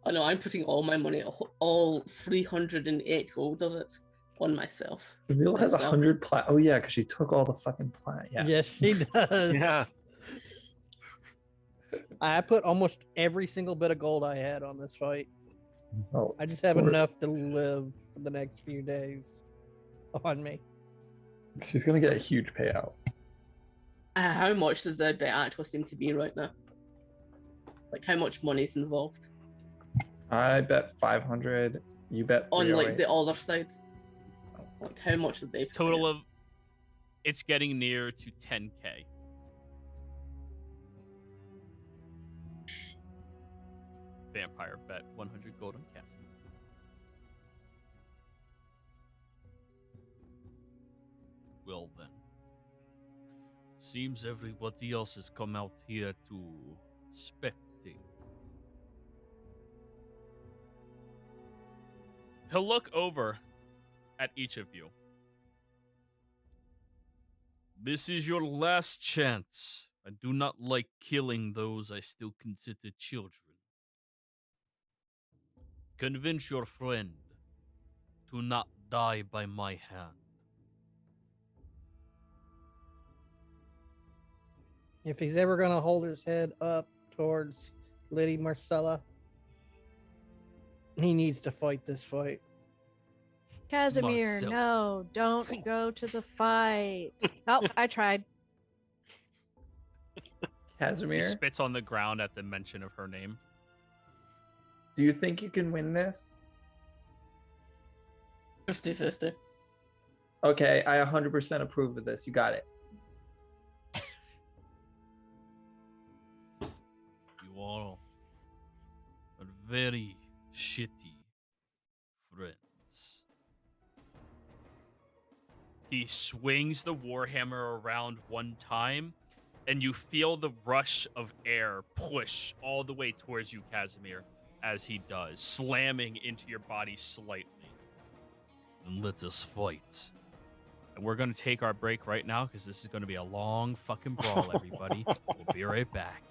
Oh no, I'm putting all my money, all 308 gold of it, on myself. Reveal has As well. 100 plat. Oh yeah, because she took all the fucking plat. Yeah. Yes, she does. Yeah. I put almost every single bit of gold I had on this fight. Oh, I just have poor- enough to live for the next few days on me. She's gonna get a huge payout. How much does the bet actually seem to be right now? Like how much money's involved I bet 500. You bet on like 308. the other side? Like how much did they put Total in? of, it's getting near to 10k. Vampire bet 100 gold on Casimir. Well then. Seems everybody else has come out here to spectate. He'll look over at each of you. This is your last chance. I do not like killing those I still consider children. Convince your friend to not die by my hand. If he's ever going to hold his head up towards Lady Marcella, he needs to fight this fight. Casimir, Marcel. no, don't go to the fight. Oh, I tried. He Casimir, spits on the ground at the mention of her name. do you think you can win this? 50-50. Okay, I 100% approve of this. You got it. You all are very shitty friends. He swings the warhammer around one time, and you feel the rush of air push all the way towards you, Casimir, as he does, slamming into your body slightly. Then let us fight. And we're going to take our break right now because this is going to be a long fucking brawl, everybody. We'll be right back.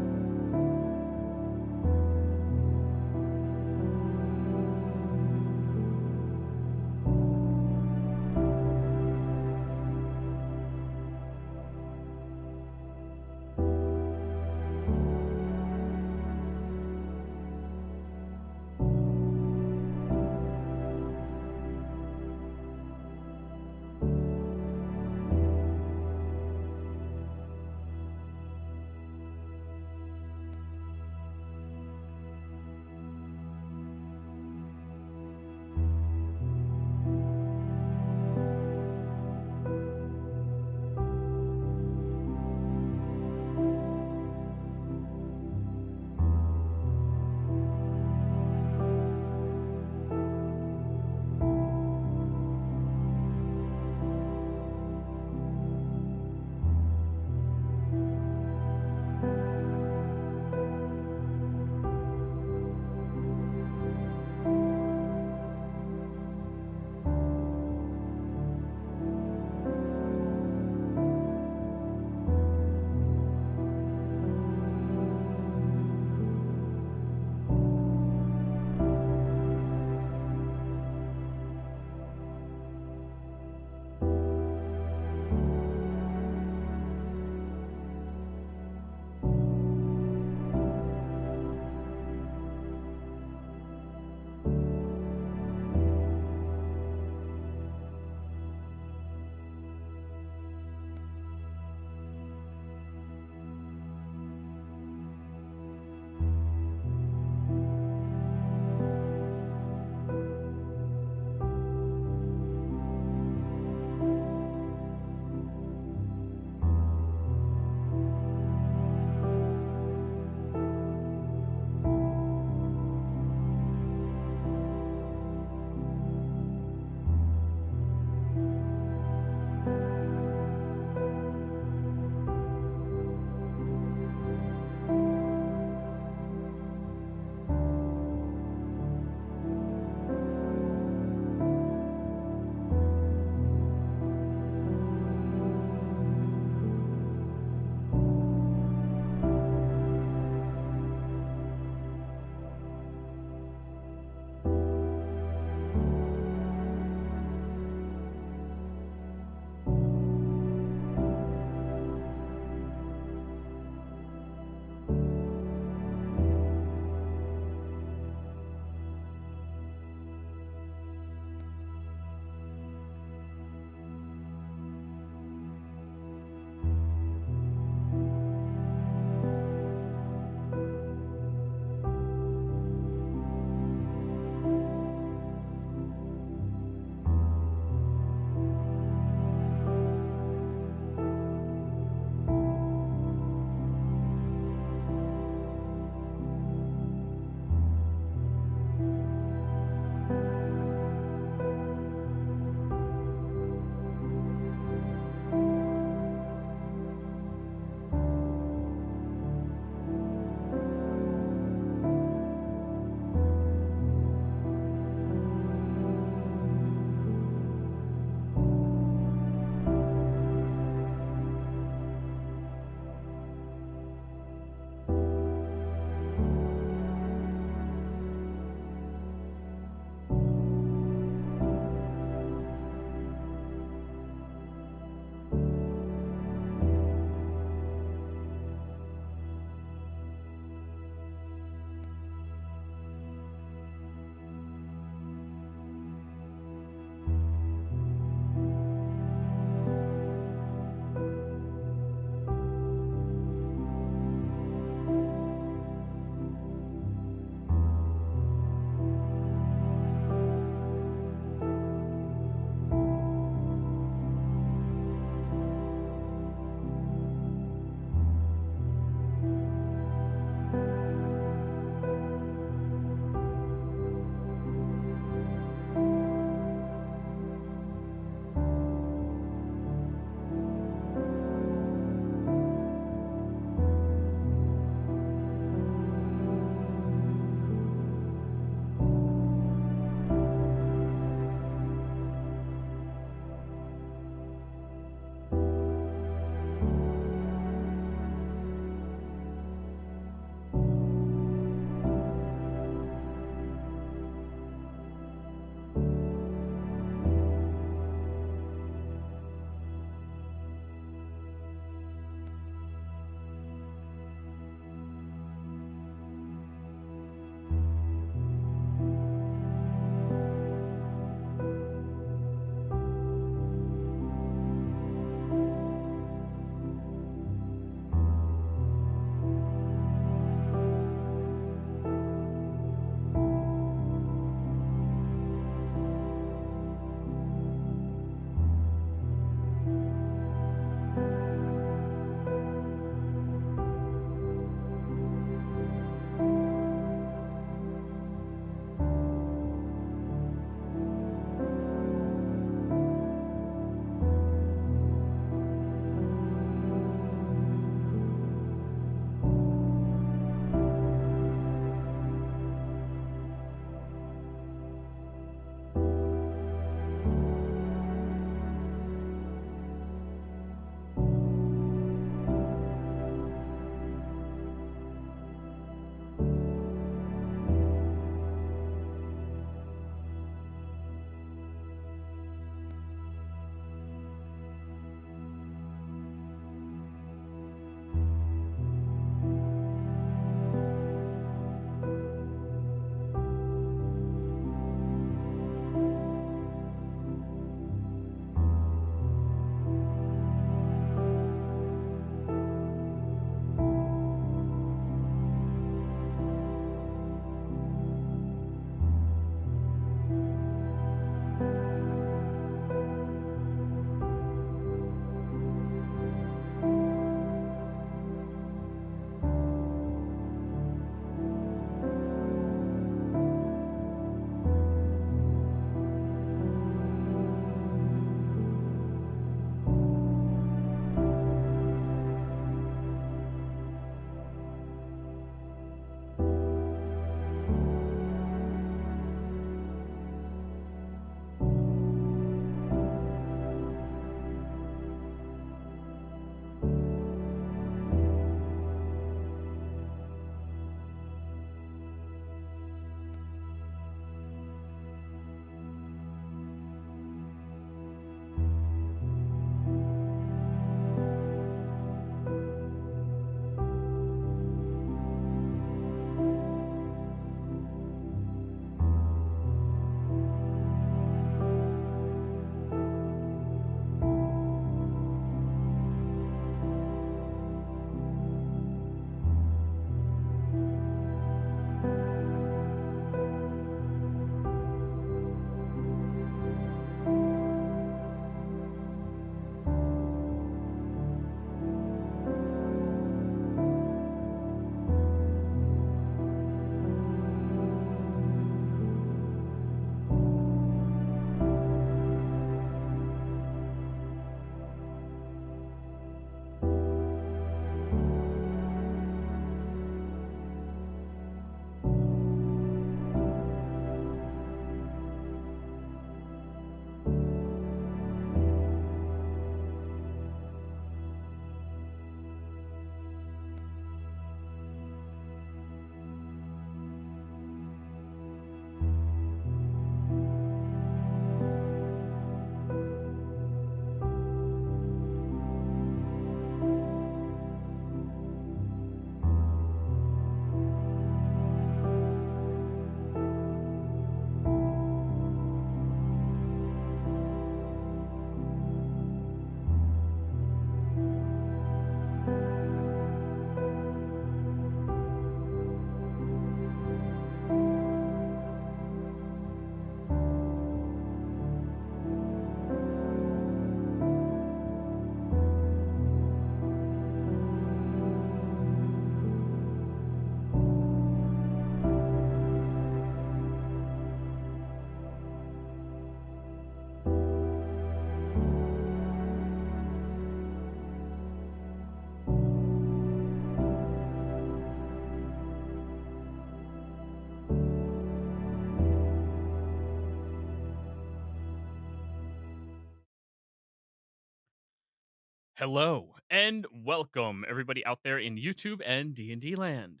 Hello and welcome everybody out there in YouTube and D&D land.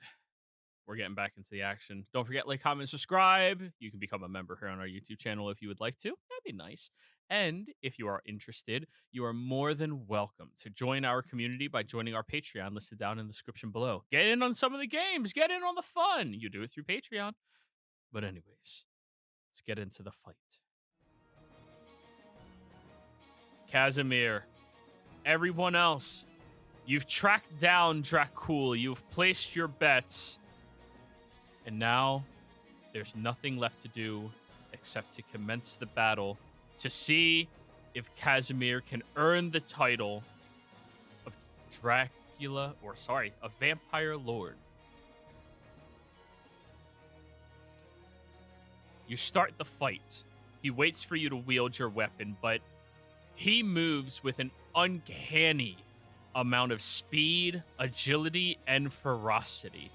We're getting back into the action. Don't forget, like, comment, subscribe. You can become a member here on our YouTube channel if you would like to. That'd be nice. And if you are interested, you are more than welcome to join our community by joining our Patreon listed down in the description below. Get in on some of the games. Get in on the fun. You do it through Patreon. But anyways, let's get into the fight. Casimir, everyone else, you've tracked down Dracul. You've placed your bets. And now, there's nothing left to do except to commence the battle to see if Casimir can earn the title of a Vampire Lord. You start the fight. He waits for you to wield your weapon, but he moves with an uncanny amount of speed, agility, and ferocity.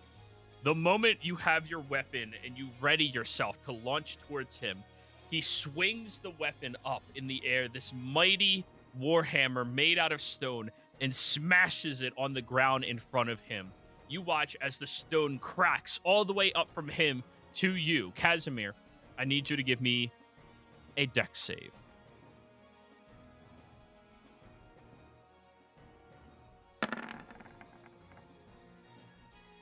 The moment you have your weapon and you ready yourself to launch towards him, he swings the weapon up in the air, this mighty warhammer made out of stone, and smashes it on the ground in front of him. You watch as the stone cracks all the way up from him to you. Casimir, I need you to give me a dex save.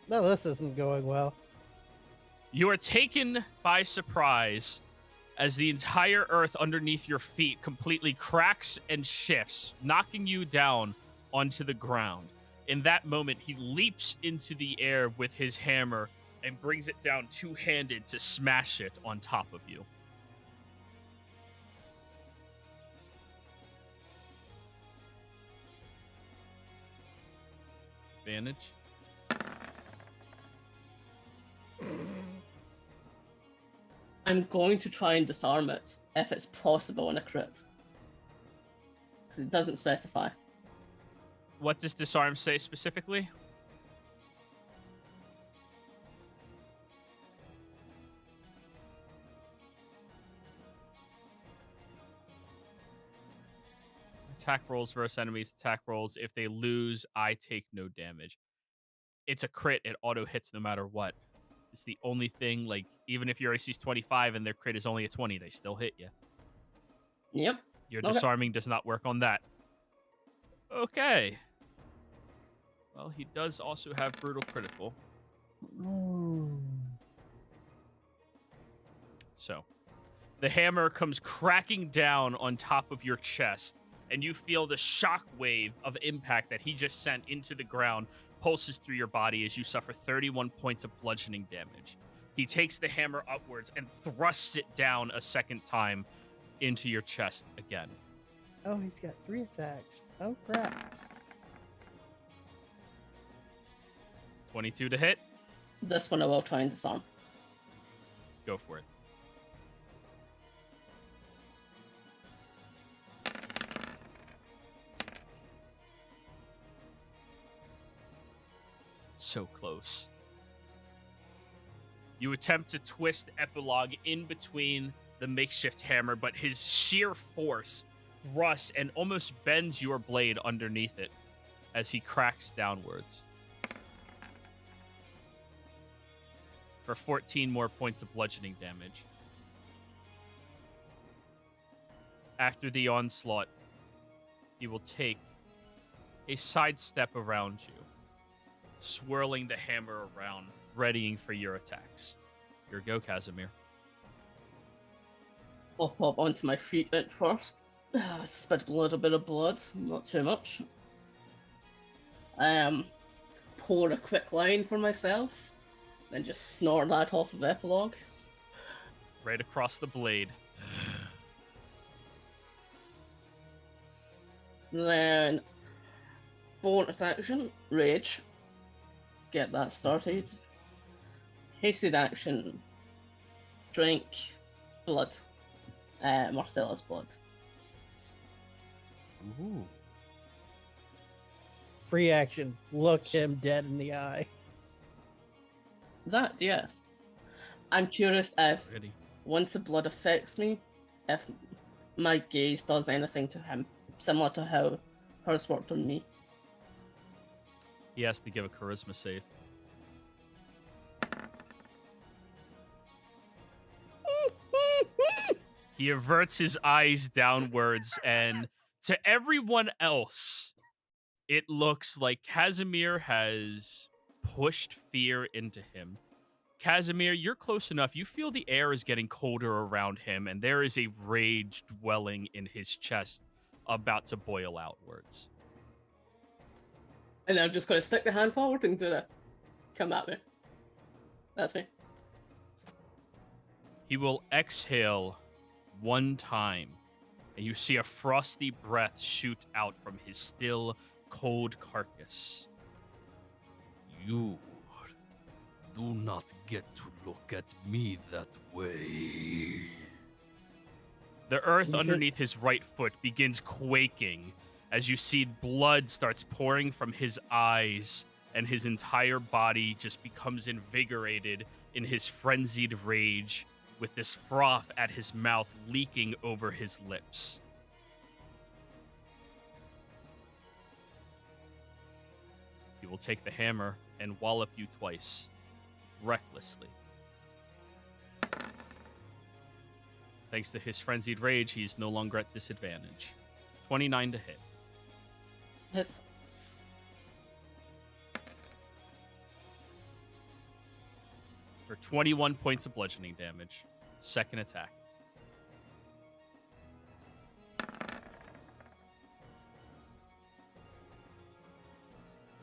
No, this isn't going well. You are taken by surprise as the entire earth underneath your feet completely cracks and shifts, knocking you down onto the ground. In that moment, he leaps into the air with his hammer and brings it down two-handed to smash it on top of you. Advantage. I'm going to try and disarm it if it's possible in a crit. Because it doesn't specify. What does disarm say specifically? Attack rolls versus enemies. Attack rolls. If they lose, I take no damage. It's a crit. It auto hits no matter what. It's the only thing, like, even if your AC is 25 and their crit is only a 20, they still hit you. Yep. Your Okay. disarming does not work on that. Okay. Well, he does also have brutal critical. So, the hammer comes cracking down on top of your chest, and you feel the shock wave of impact that he just sent into the ground pulses through your body as you suffer 31 points of bludgeoning damage. He takes the hammer upwards and thrusts it down a second time into your chest again. Oh, he's got 3 attacks. Oh, crap. 22 to hit. This one I will try and disarm. Go for it. So close. You attempt to twist Epilogue in between the makeshift hammer, but his sheer force thrusts and almost bends your blade underneath it as he cracks downwards. For 14 more points of bludgeoning damage. After the onslaught, he will take a sidestep around you, swirling the hammer around, readying for your attacks. Your go, Casimir. I'll pop onto my feet at first. Spit a little bit of blood, not too much. Pour a quick line for myself, then just snort that off of Epilogue. Right across the blade. Then, bonus action, Rage. Get that started. Hasted action, drink blood. Marcella's blood. Ooh. Free action. Look him dead in the eye. That, yes. I'm curious if, Ready. once the blood affects me, if my gaze does anything to him, similar to how has worked on me. He has to give a charisma save. He averts his eyes downwards, and to everyone else, it looks like Casimir has pushed fear into him. Casimir, you're close enough. You feel the air is getting colder around him, and there is a rage dwelling in his chest about to boil outwards. And I'm just going to stick the hand forward and do that. Come at me. That's me. He will exhale one time, and you see a frosty breath shoot out from his still cold carcass. You do not get to look at me that way. The earth You should- underneath his right foot begins quaking as you see blood starts pouring from his eyes, and his entire body just becomes invigorated in his frenzied rage, with this froth at his mouth leaking over his lips. He will take the hammer and wallop you twice, recklessly. Thanks to his frenzied rage, he's no longer at disadvantage. 29 to hit. Hits. For 21 points of bludgeoning damage. Second attack.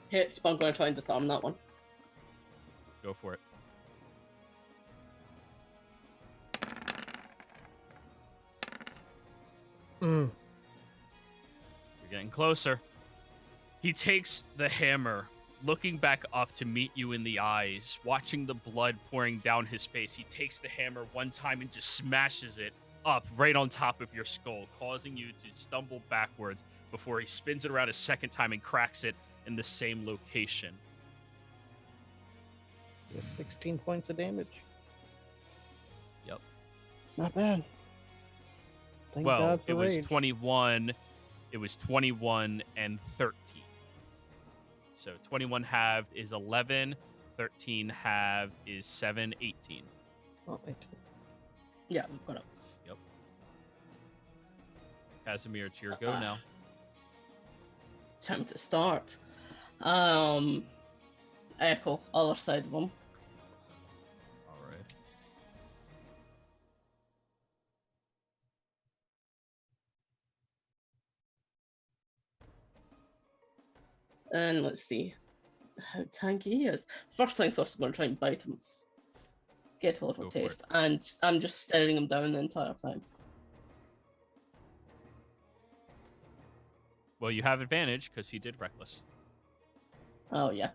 Hits, but I'm going to try and disarm that one. Go for it. Mm. You're getting closer. He takes the hammer, looking back up to meet you in the eyes, watching the blood pouring down his face. He takes the hammer one time and just smashes it up right on top of your skull, causing you to stumble backwards before he spins it around a second time and cracks it in the same location. So 16 points of damage. Yep. Not bad. Thank Well, God for it was rage. 21. It was 21 and 13. So 21 halved is 11. 13 halved is 7, 18. Oh, 18. Yeah, we've got it. Yep. Casimir, it's your go now. Time to start. Echo, other side of him. All right. And let's see how tanky he is. First things first, I'm going to try and bite him. Get a little Go for it. taste. And I'm just staring him down the entire time. Well, you have advantage because he did reckless. Oh, yeah.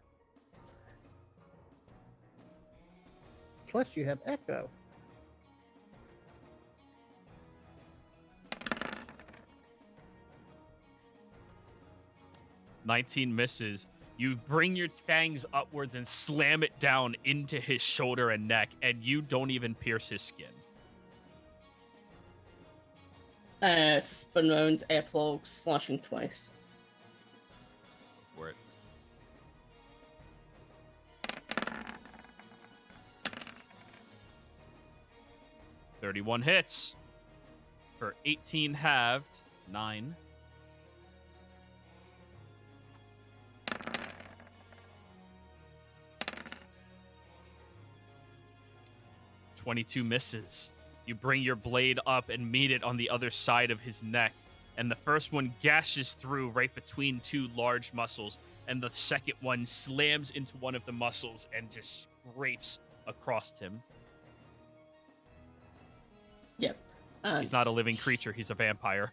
Plus, you have Echo. "19 misses. You bring your fangs upwards and slam it down into his shoulder and neck, and you don't even pierce his skin. Spin round, epilogue, slashing twice. For it. "31 hits. For 18 halved, 9. "22 misses. You bring your blade up and meet it on the other side of his neck, and the first one gashes through right between two large muscles, and the second one slams into one of the muscles and just scrapes across him. Yep. And He's not a living creature, he's a vampire.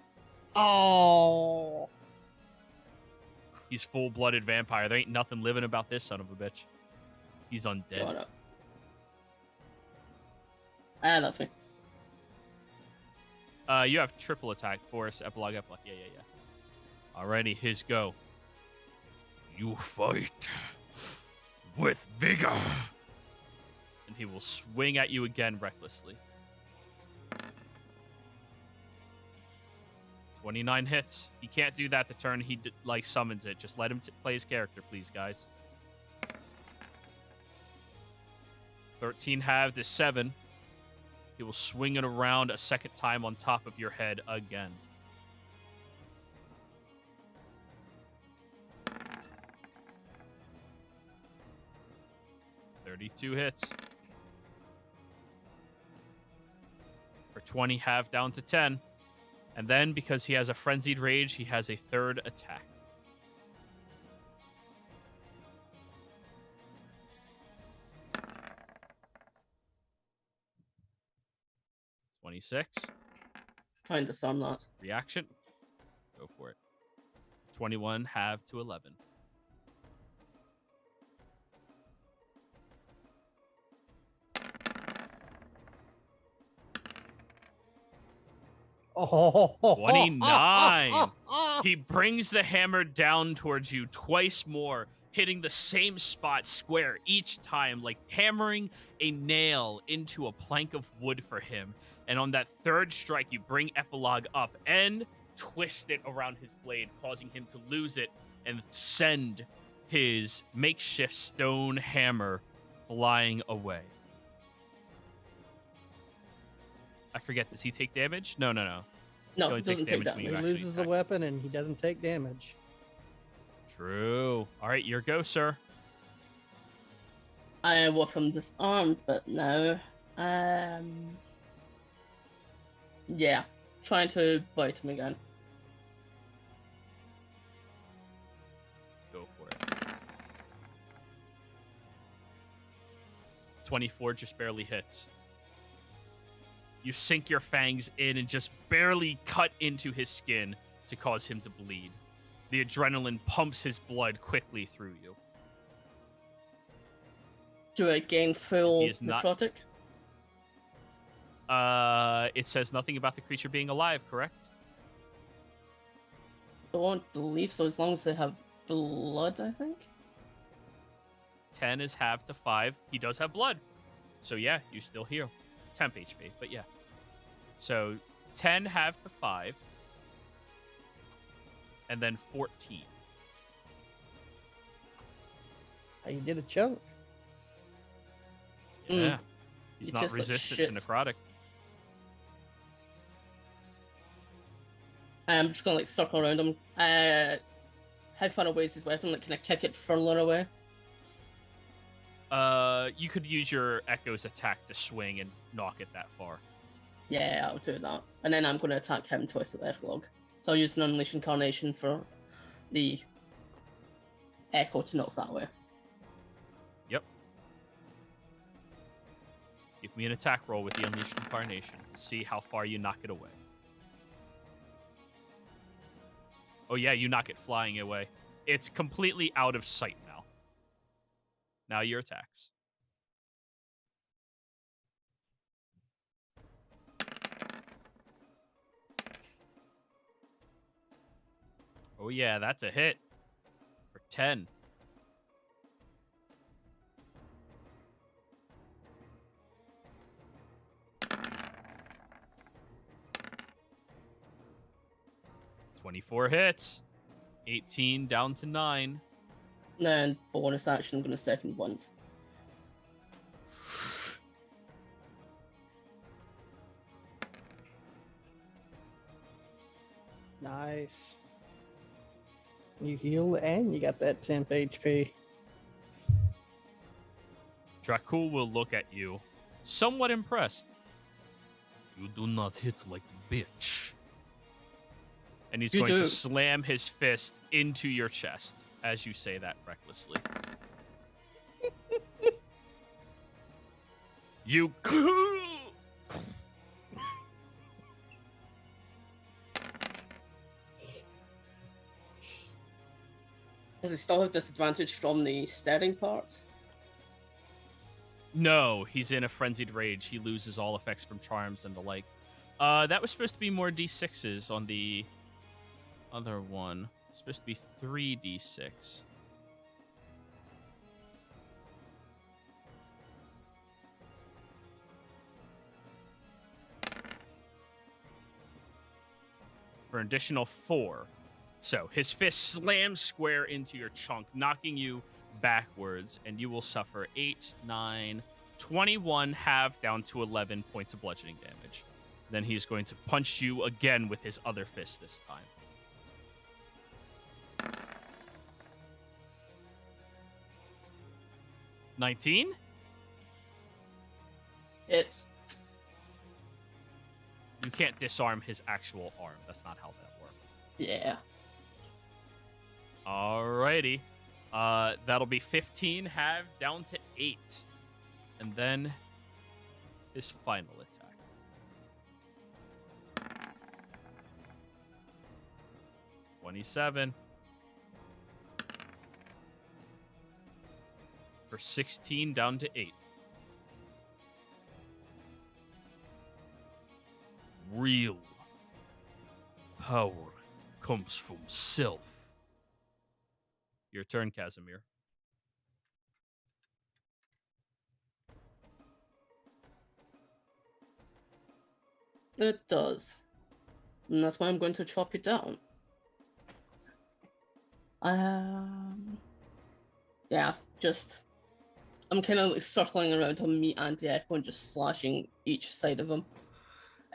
Oh. He's full-blooded vampire. There ain't nothing living about this son of a bitch. He's undead. Got it. That's me. You have triple attack, force, epilogue. Yeah. Alrighty, his go. You fight with vigor. And he will swing at you again recklessly. 29 hits. He can't do that the turn he summons it. Just let him play his character, please, guys. 13 halved is 7. He will swing it around a second time on top of your head again. "32 hits. For 20, halved down to 10. And then, because he has a Frenzied Rage, he has a third attack. "26. Trying to disarm that. Reaction. Go for it. 21, halved to 11. Oh, 29. He brings the hammer down towards you twice more, hitting the same spot square each time, like hammering a nail into a plank of wood for him. And on that third strike, you bring Epilogue up and twist it around his blade, causing him to lose it and send his makeshift stone hammer flying away. I forget, does he take damage? No. No, He it only takes doesn't take damage when you he damage. actually loses the attack. weapon and he doesn't take damage. True. All right, your go, sir. I was him disarmed, but no. Yeah, trying to bite him again. Go for it. 24 just barely hits. You sink your fangs in and just barely cut into his skin to cause him to bleed. The adrenaline pumps his blood quickly through you. Do I gain full He is not- necrotic? It says nothing about the creature being alive, correct? I don't believe so, as long as they have blood, I think. 10 is halved to 5. He does have blood. So yeah, you still heal. Temp HP, but yeah. So 10 halved to 5. And then 14. You did a chunk. Yeah. He's You not taste like resistant shit. to necrotic. I'm just gonna circle around him. How far away is his weapon? Like, can I kick it further away? You could use your Echo's attack to swing and knock it that far. Yeah, I'll do that. And then I'm gonna attack him twice with Epilogue. So I'll use an Unleash Incarnation for the Echo to knock that away. Yep. Give me an attack roll with the Unleashed Incarnation to see how far you knock it away. Oh yeah, you knock it flying away. It's completely out of sight now. Now your attacks. Oh yeah, that's a hit. For 10. "24 hits. 18 down to 9. Then bonus action, I'm gonna second once. Nice. You heal and you got that temp HP. Dracul will look at you, somewhat impressed. You do not hit like bitch. And he's You going do. to slam his fist into your chest as you say that recklessly. You. Does he still have disadvantage from the staring part? No, he's in a frenzied rage. He loses all effects from charms and the like. That was supposed to be more d6s on the other one. It's supposed to be 3d6. for an additional 4. So his fist slams square into your chunk, knocking you backwards, and you will suffer 8, 9, 21, half down to 11 points of bludgeoning damage. Then he's going to punch you again with his other fist this time. 19? It's You can't disarm his actual arm. That's not how that works. yeah. Alrighty. That'll be 15, half down to 8. And then his final attack. $27. For 16 down to 8. Real power comes from self. Your turn, Casimir. It does. And that's why I'm going to chop it down. Yeah, just I'm kind of like circling around on me and the Echo and just slashing each side of him.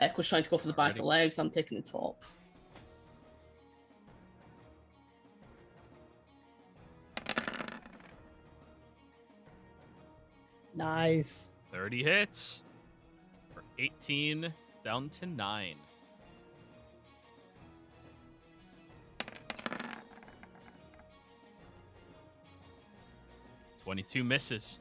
Echo's trying to go for the back of the legs, I'm taking the top. Nice. 30 hits. For 18 down to 9. $22 misses.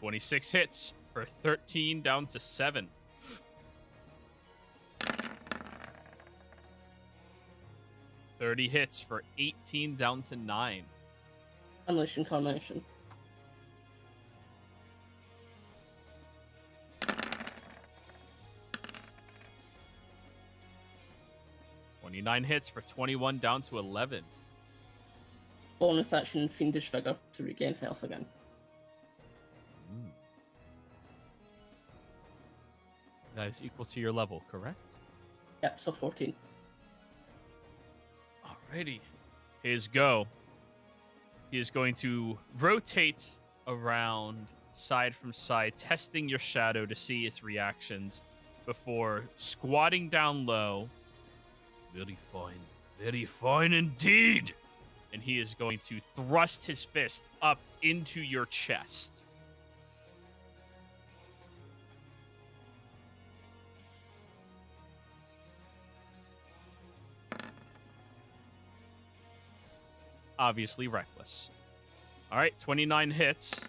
$26 hits for 13 down to 7. $30 hits for 18 down to 9. Unleash Incarnation. $29 hits for 21 down to 11. Bonus action Fiendish Vigor to regain health again. That is equal to your level, correct? Yep, so 14. Alrighty. His go. He is going to rotate around side from side, testing your shadow to see its reactions before squatting down low. Very fine indeed. And he is going to thrust his fist up into your chest. Obviously reckless. All right, 29 hits.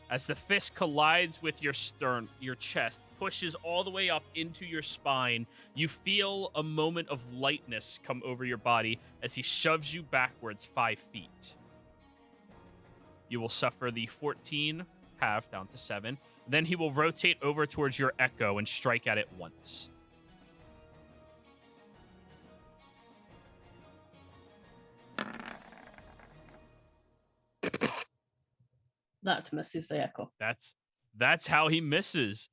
As the fist collides with your stern, your chest pushes all the way up into your spine, you feel a moment of lightness come over your body as he shoves you backwards 5 feet. You will suffer the 14, half down to 7. Then he will rotate over towards your Echo and strike at it once. That misses the Echo. That's how he misses.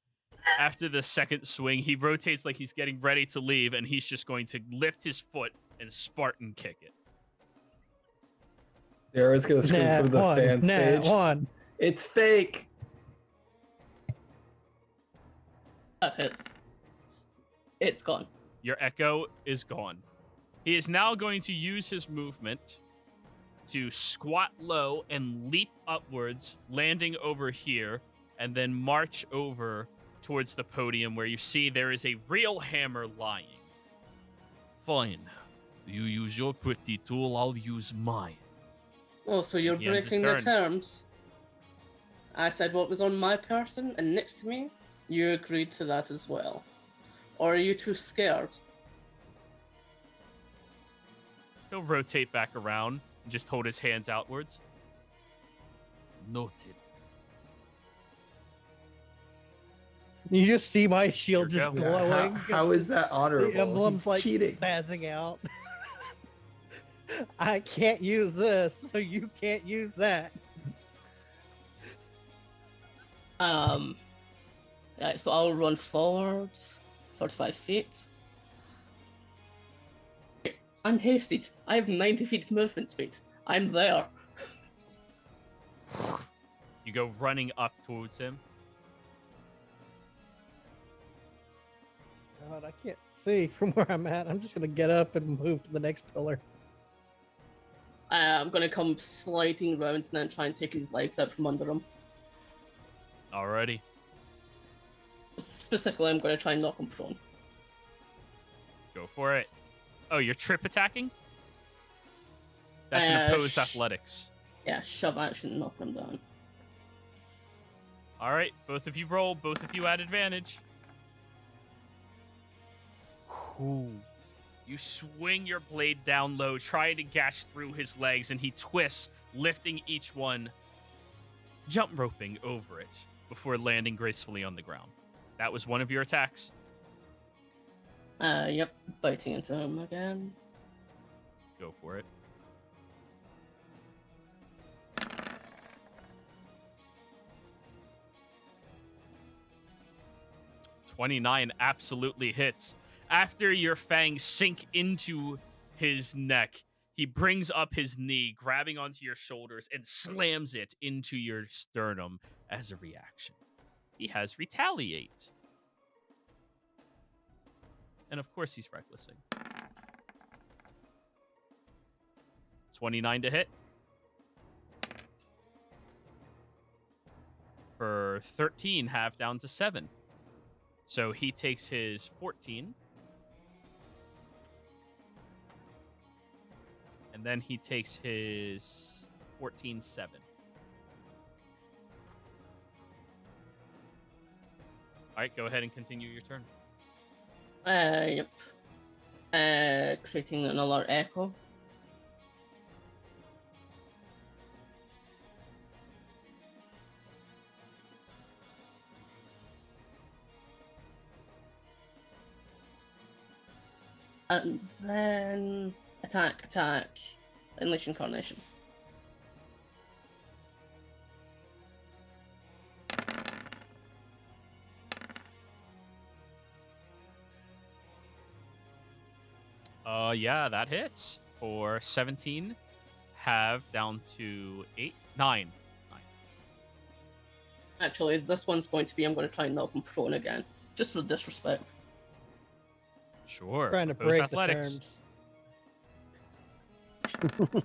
After the second swing, he rotates like he's getting ready to leave, and he's just going to lift his foot and Spartan kick it. Darrow's gonna scream from the fan stage. One. It's fake. That hits. It's gone. Your Echo is gone. He is now going to use his movement to squat low and leap upwards, landing over here, and then march over towards the podium where you see there is a real hammer lying. Fine. You use your pretty tool, I'll use mine. Oh, so you're Begins his breaking the turn. terms. I said what was on my person, and next to me, you agreed to that as well. Or are you too scared? He'll rotate back around and just hold his hands outwards. Noted. You just see my shield Here just we Yeah, glowing. how is that honorable? The emblem's He's like cheating. spazzing out. I can't use this, so you can't use that. Right, so I'll run forward 45 feet. I'm hasted. I have 90 feet movement speed. I'm there. You go running up towards him. God, I can't see from where I'm at. I'm just gonna get up and move to the next pillar. I'm gonna come sliding round and then try and take his legs out from under him. Alrighty. Specifically, I'm gonna try and knock him prone. Go for it. Oh, you're trip attacking? That's an opposed athletics. Yeah, shove action, knock him down. All right, both of you roll. Both of you at advantage. Ooh. You swing your blade down low, trying to gash through his legs, and he twists, lifting each one, jump roping over it before landing gracefully on the ground. That was one of your attacks. Yep, biting into him again. Go for it. $29 absolutely hits. After your fangs sink into his neck, he brings up his knee, grabbing onto your shoulders, and slams it into your sternum as a reaction. He has retaliate. And of course he's recklessing. 29 to hit. For 13, half down to 7. So he takes his 14. And then he takes his 14-7. All right, go ahead and continue your turn. Yep. Creating another echo. And then attack, Unleash Incarnation. Yeah, that hits for 17, half down to 8, 9. Actually, this one's going to be, I'm going to try and knock him prone again, just for disrespect. Sure. Trying to Opposed break athletics. the terms.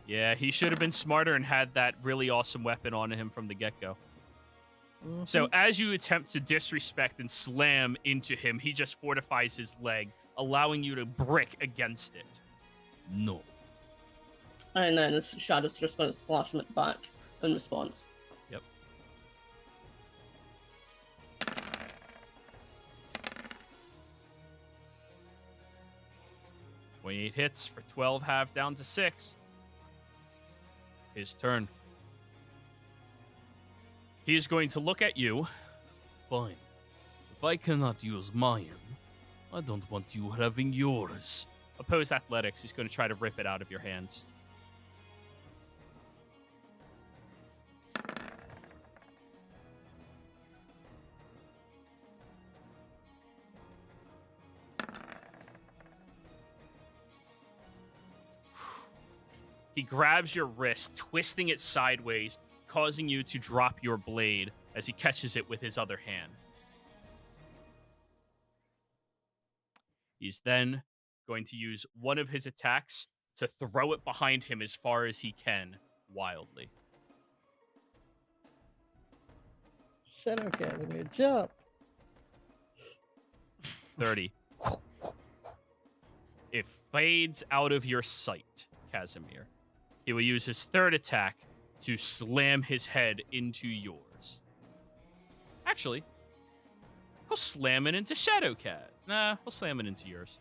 Yeah, he should have been smarter and had that really awesome weapon on him from the get-go. So as you attempt to disrespect and slam into him, he just fortifies his leg, allowing you to brick against it. No. And then his Shadow's just going to slash him at back in response. Yep. $28 hits for 12, half down to 6. His turn. He is going to look at you. Fine. If I cannot use mine, I don't want you having yours. Opposed athletics. He's going to try to rip it out of your hands. He grabs your wrist, twisting it sideways, causing you to drop your blade as he catches it with his other hand. He's then going to use one of his attacks to throw it behind him as far as he can, wildly. Shadow Casimir, jump. 30. It fades out of your sight, Casimir. He will use his third attack to slam his head into yours. Actually, he'll slam it into Shadowcat. Nah, he'll slam it into yours.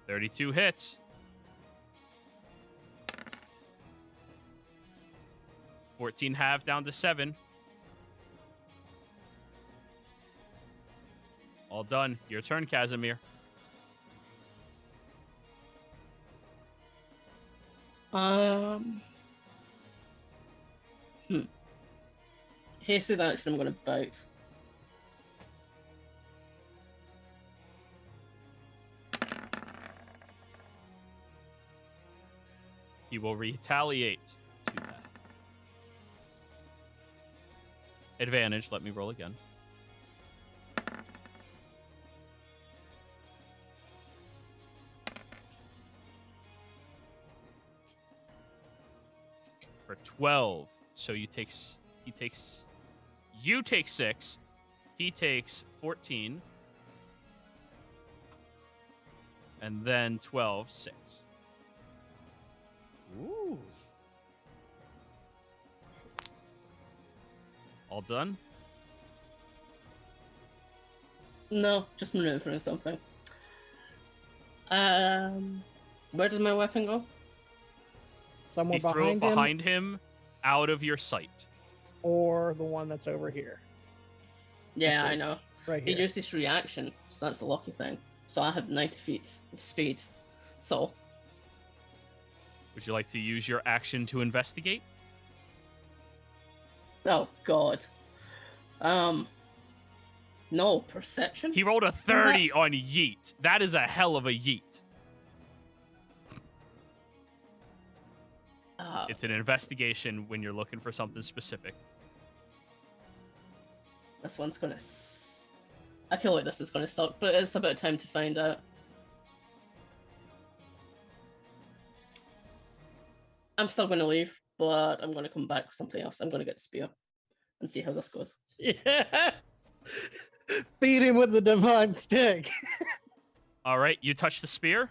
$32 hits. 14 half down to 7. All done. Your turn, Casimir. Hasted action, I'm gonna bite. He will retaliate to that. Advantage. Let me roll again. For 12. So you take. He takes. You take 6. He takes 14. And then 12, 6. Ooh. All done? No, just maneuvering something. Where does my weapon go? Somewhere You throw it behind him, behind him, out of your sight. or the one that's over here, Yeah, I course. know. right He here. used his reaction, so that's the lucky thing. So I have 90 feet of speed. So, Would you like to use your action to investigate? oh god. No, perception? He rolled a 30 Perhaps. on yeet. That is a hell of a yeet. It's an investigation when you're looking for something specific. This one's gonna. I feel like this is gonna suck, but it's about time to find out. I'm still gonna leave, but I'm gonna come back with something else. I'm gonna get the spear and see how this goes. Yes. Beat him with the divine stick. All right, you touch the spear.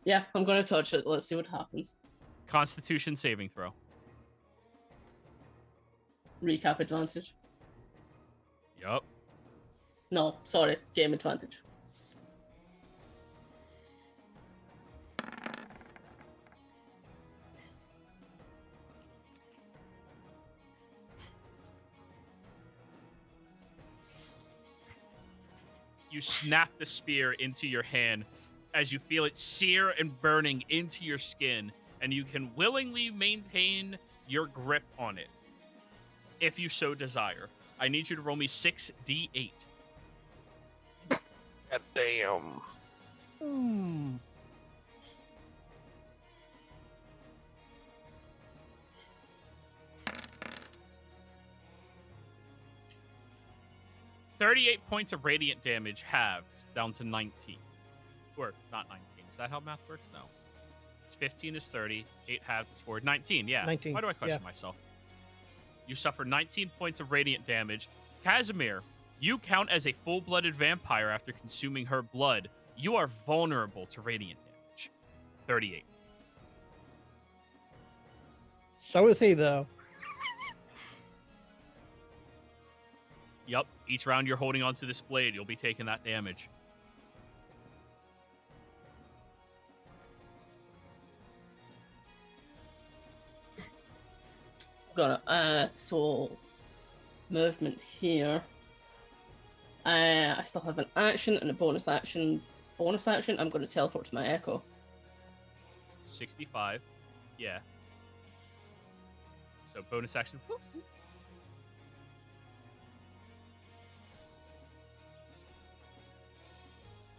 Yeah, I'm gonna touch it. Let's see what happens. Constitution saving throw. Recap advantage. Yup. No, sorry, game advantage. You snap the spear into your hand as you feel it sear and burning into your skin, and you can willingly maintain your grip on it if you so desire. I need you to roll me 6d8. God damn. Hmm. $38 points of radiant damage halved down to 19. Or not 19. Is that how math works? No. It's 15 is 30. 8 halved is 4. 19, yeah. 19, Why do I question yeah. myself? You suffer 19 points of radiant damage. Casimir, you count as a full-blooded vampire after consuming her blood. You are vulnerable to radiant damage. 38. So is he, though. Yep. Each round you're holding onto this blade, you'll be taking that damage. Got it. So movement here. I still have an action and a bonus action. Bonus action, I'm going to teleport to my echo. 65. Yeah. So bonus action. Whoop, whoop.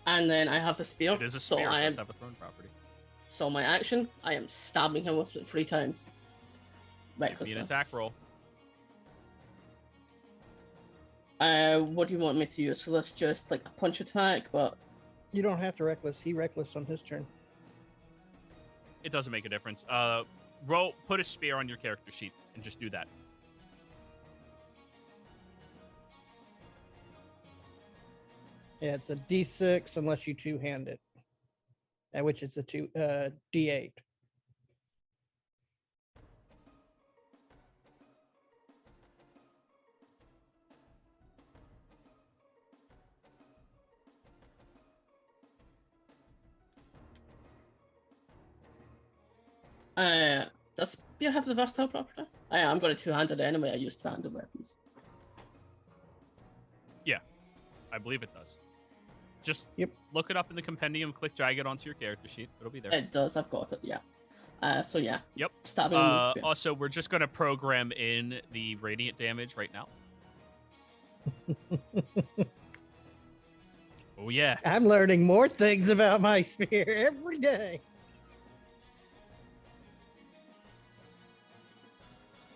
And then I have the spear. It is a so spear. I It am. does have a thrown property. So my action, I am stabbing him with it 3 times. Give me Recklessly. an attack roll. What do you want me to use for this? Just like a punch attack, but You don't have to reckless. He reckless on his turn. It doesn't make a difference. Put a spear on your character sheet and just do that. Yeah, it's a D6 unless you two-hand it. At which it's a D8. does spear have the versatile property? I'm going to two-handed anyway. I use two-handed weapons. I believe it does. Just Yep. look it up in the compendium, click drag it onto your character sheet. It'll be there. It does. I've got it. Yeah. So yeah. Yep. Stabbing him with the spear. Also, we're just going to program in the radiant damage right now. Oh, yeah. I'm learning more things about my spear every day.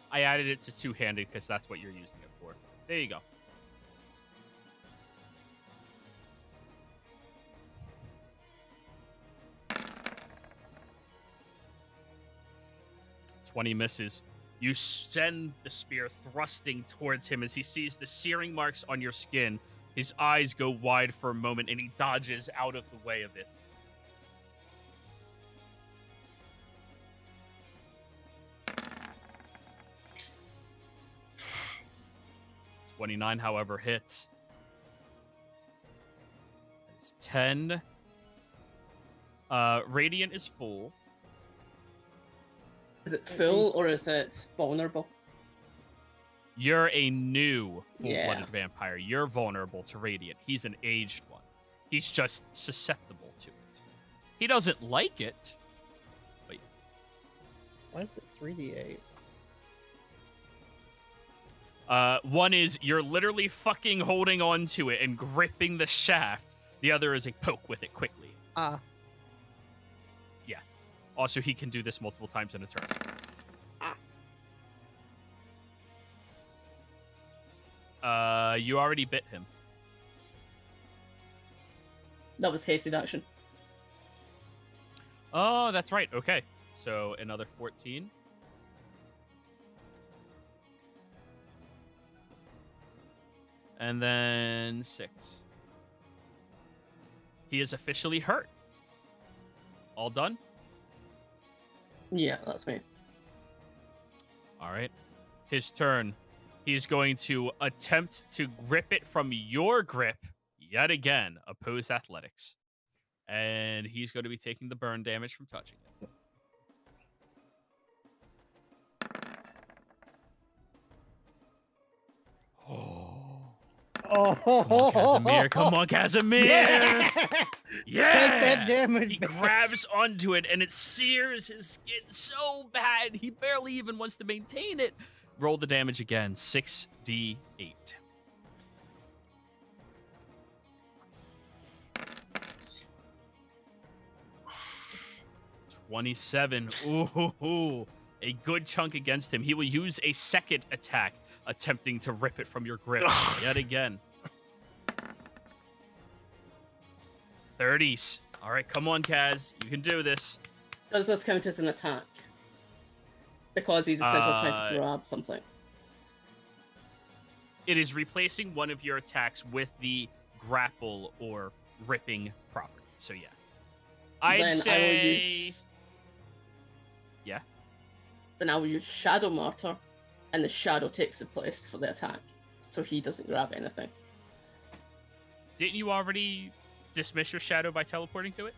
I added it to two-handed because that's what you're using it for. There you go. "20 misses. You send the spear thrusting towards him as he sees the searing marks on your skin. His eyes go wide for a moment, and he dodges out of the way of it. "29, however, hits. It's 10. Radiant is full. Is it full or is it vulnerable? You're a new full-blooded Yeah. vampire. You're vulnerable to Radiant. He's an aged one. He's just susceptible to it. He doesn't like it. But Why is it 3d8? one is you're literally fucking holding on to it and gripping the shaft. The other is a poke with it quickly. Ah. Yeah. Also, he can do this multiple times in a turn. You already bit him. That was hasted action. Oh, that's right. Okay. So another 14. And then 6. He is officially hurt. All done? Yeah, that's me. All right. His turn. He's going to attempt to grip it from your grip yet again. Opposed athletics. And he's going to be taking the burn damage from touching it. Oh, Come on, Casimir. Come on, Casimir. Yeah! Yeah. Take that damage. He bitch. grabs onto it and it sears his skin so bad he barely even wants to maintain it. Roll the damage again. 6d8. 27. Ooh, a good chunk against him. He will use a second attack, attempting to rip it from your grip yet again. 30s. All right, come on, Kaz. You can do this. Does this count as an attack? Because he's essentially trying to grab something. It is replacing one of your attacks with the grapple or ripping property. So, yeah. I'd Then say... I will use... Yeah? Then I will use Shadow Martyr, and the shadow takes the place for the attack. So he doesn't grab anything. Didn't you already dismiss your shadow by teleporting to it?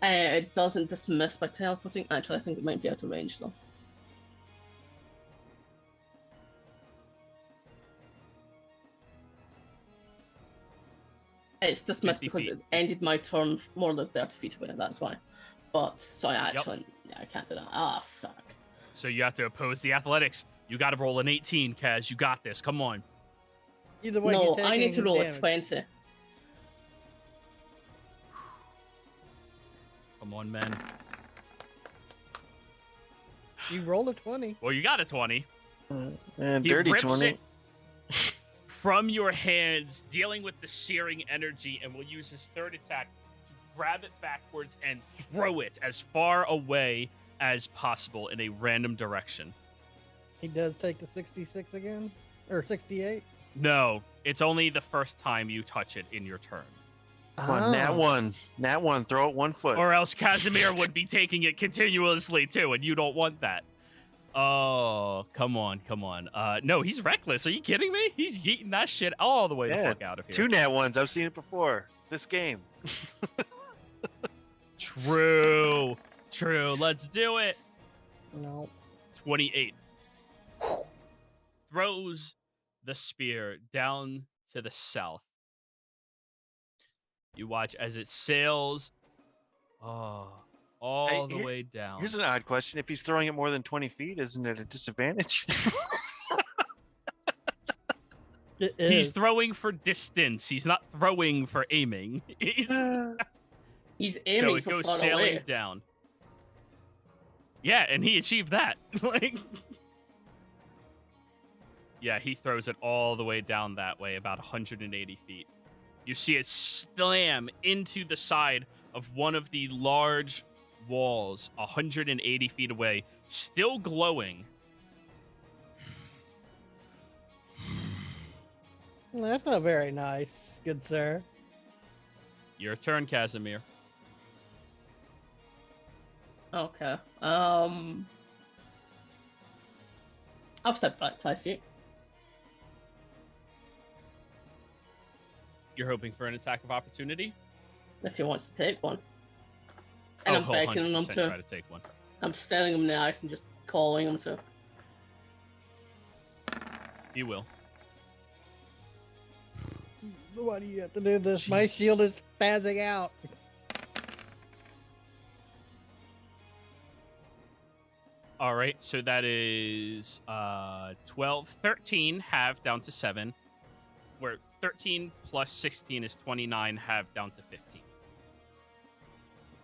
It doesn't dismiss by teleporting. Actually, I think it might be out of range, though. It's dismissed 50 because feet. it ended my turn more than 30 feet away, that's why. But, so I actually, yeah, I can't do that. Ah, fuck. So you have to oppose the athletics. You got to roll an 18, Kaz. You got this. Come on. Either way, No, he's I need to taking roll a damage. 20. Come on, man. You rolled a 20. Well, you got a 20. And He dirty rips 20. it from your hands, dealing with the searing energy, and will use his third attack to grab it backwards and throw it as far away as possible in a random direction. He does take the 66 again? Or 68? No, it's only the first time you touch it in your turn. Come on, nat Oh. one. Nat one. Throw it 1 foot. Or else Casimir would be taking it continuously too, and you don't want that. Oh, come on, come on. No, he's reckless. Are you kidding me? He's yeeting that shit all the way the Yeah, fuck out of here. 2 nat ones. I've seen it before. This game. True. True. Let's do it. No. 28. Throws the spear down to the south. You watch as it sails all the way down. Here's an odd question. If he's throwing it more than 20 feet, isn't it a disadvantage? It He's is. throwing for distance. He's not throwing for aiming. He's So aiming it for goes far sailing away. down. Yeah, and he achieved that. Like, yeah, he throws it all the way down that way, about 180 feet. You see it slam into the side of one of the large walls, 180 feet away, still glowing. That's not very nice, good sir. Your turn, Casimir. Okay. I'll step back 5 feet. You're hoping for an attack of opportunity? If he wants to take one. And I'm he'll beckoning him 100% to. try to take one. I'm staring him in the eyes and just calling him to. He will. Why do you have to do this? My shield is spazzing out. All right, so that is 12, 13, half down to 7. Where 13 plus 16 is 29, half down to 15.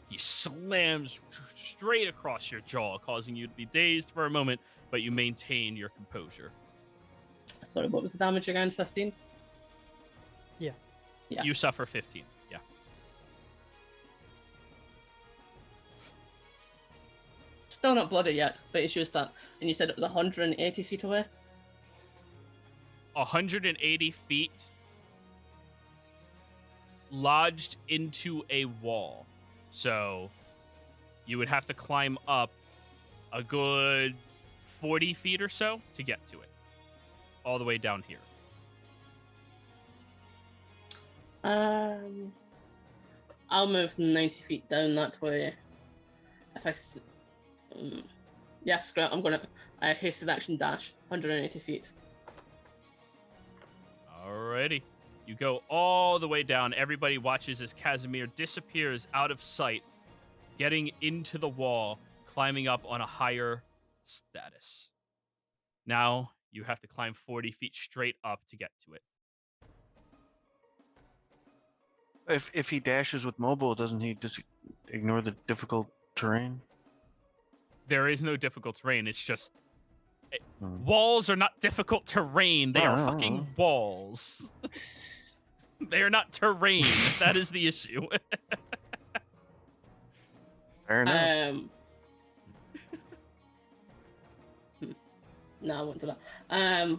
He slams straight across your jaw, causing you to be dazed for a moment, but you maintain your composure. Sorry, what was the damage again? 15? Yeah. You suffer 15, yeah. Still not bloody yet, but it's just that. And you said it was 180 feet away? 180 feet lodged into a wall. So you would have to climb up a good 40 feet or so to get to it. All the way down here. I'll move 90 feet down that way. If yeah, screw it. I'm gonna hasted action dash 180 feet. Alrighty. You go all the way down. Everybody watches as Casimir disappears out of sight, getting into the wall, climbing up on a higher status. Now you have to climb 40 feet straight up to get to it. If he dashes with mobile, doesn't he just ignore the difficult terrain? There is no difficult terrain. It's just walls are not difficult terrain. They are fucking walls. They are not terrain. That is the issue. Fair enough. No, I won't do that. I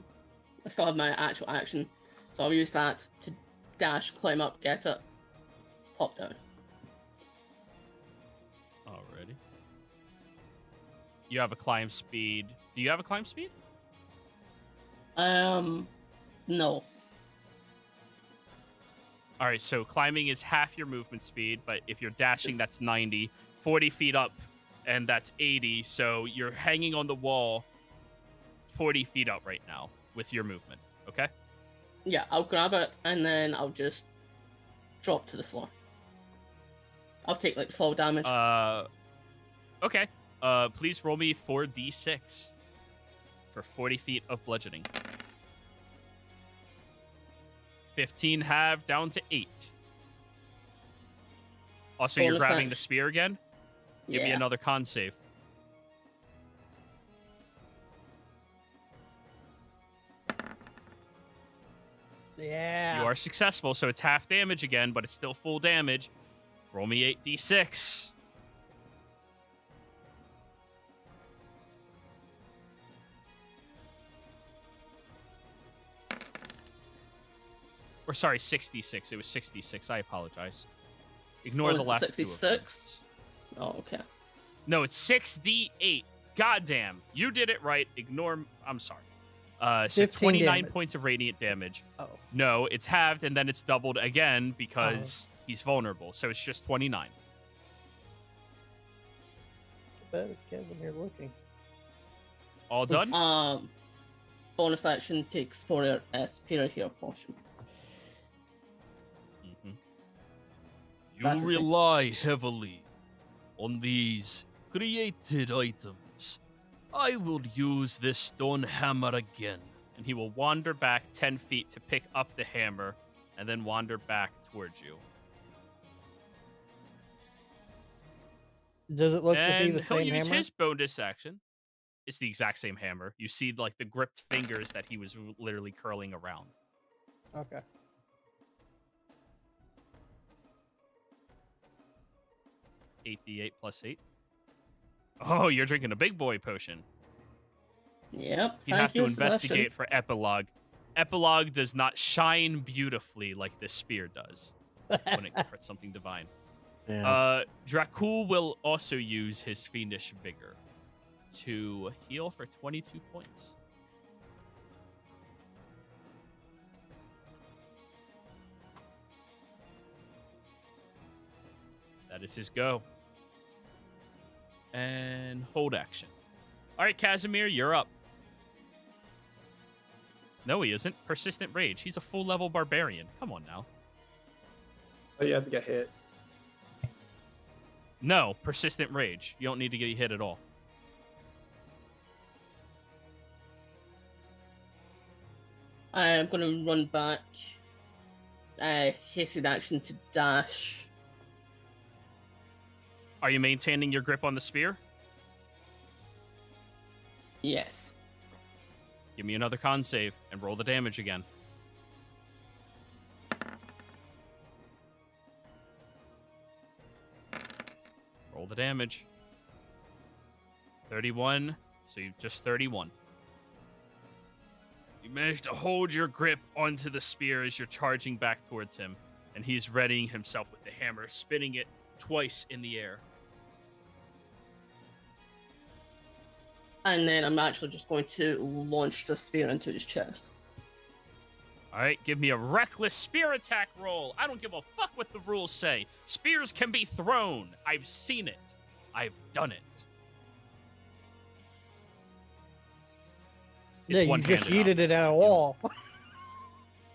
still have my actual action, so I'll use that to dash, climb up, get it, pop down. Alrighty. You have a climb speed. Do you have a climb speed? No. All right, so climbing is half your movement speed, but if you're dashing, that's 90. 40 feet up, and that's 80. So you're hanging on the wall 40 feet up right now with your movement, okay? Yeah, I'll grab it, and then I'll just drop to the floor. I'll take, like, fall damage. Okay. Please roll me 4d6 for 40 feet of bludgeoning. 15 half down to 8. Also, you're Bonus grabbing the action. spear again? Give me Yeah. another con save. Yeah. You are successful, so it's half damage again, but it's still full damage. Roll me 8d6. Or sorry, 66. It was 66. I apologize. Ignore Oh, the is it last 66? Oh, okay. No, it's 6d8. Goddamn. You did it right. Ignore. I'm sorry. So 15 29 damage. points of radiant damage. Oh. No, it's halved and then it's doubled again because he's vulnerable. So it's just 29. I bet it's Casimir looking. All done? Bonus action takes superior heal potion. You That's the thing. rely heavily on these created items. I will use this stone hammer again. And he will wander back 10 feet to pick up the hammer and then wander back towards you. Does it look to be And the he'll same use hammer? his bonus action. It's the exact same hammer. You see, like, the gripped fingers that he was literally curling around. Okay. Eight D8 plus 8. Oh, you're drinking a big boy potion. Yep. You have thank you, to Sebastian. investigate for epilogue. Epilogue does not shine beautifully like this spear does when it crits something divine. Yeah. Dracul will also use his fiendish vigor to heal for 22 points. That is his go. And hold action. All right, Casimir, you're up. No, he isn't. Persistent Rage. He's a full level barbarian. Come on now. But you have to get hit. No, Persistent Rage. You don't need to get hit at all. I'm going to run back. Hasted action to dash. Are you maintaining your grip on the spear? Yes. Give me another con save and roll the damage again. Roll the damage. 31. So you've just 31. You managed to hold your grip onto the spear as you're charging back towards him, and he's readying himself with the hammer, spinning it twice in the air. And then I'm actually just going to launch the spear into his chest. All right, give me a reckless spear attack roll. I don't give a fuck what the rules say. Spears can be thrown. I've seen it. I've done it. Yeah, you just yeeted it at a wall.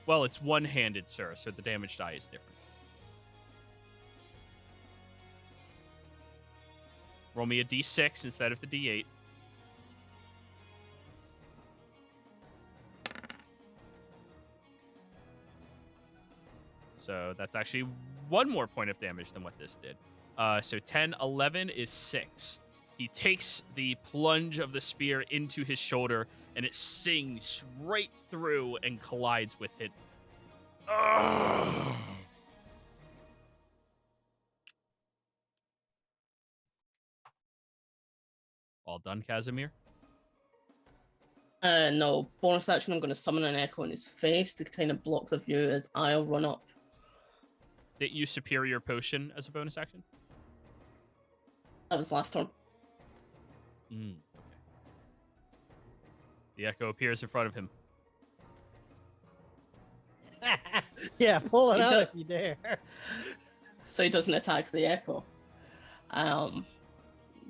Well, it's one-handed, sir, so the damage die is different. Roll me a d6 instead of the d8. So that's actually one more point of damage than what this did. So 10, 11 is 6. He takes the plunge of the spear into his shoulder, and it sings right through and collides with it. Ugh. All done, Casimir? No, bonus action, I'm going to summon an echo in his face to kind of block the view as I'll run up. Did you superior potion as a bonus action? That was last turn. Okay. The echo appears in front of him. Yeah, pull it He out do- if you dare. So he doesn't attack the echo.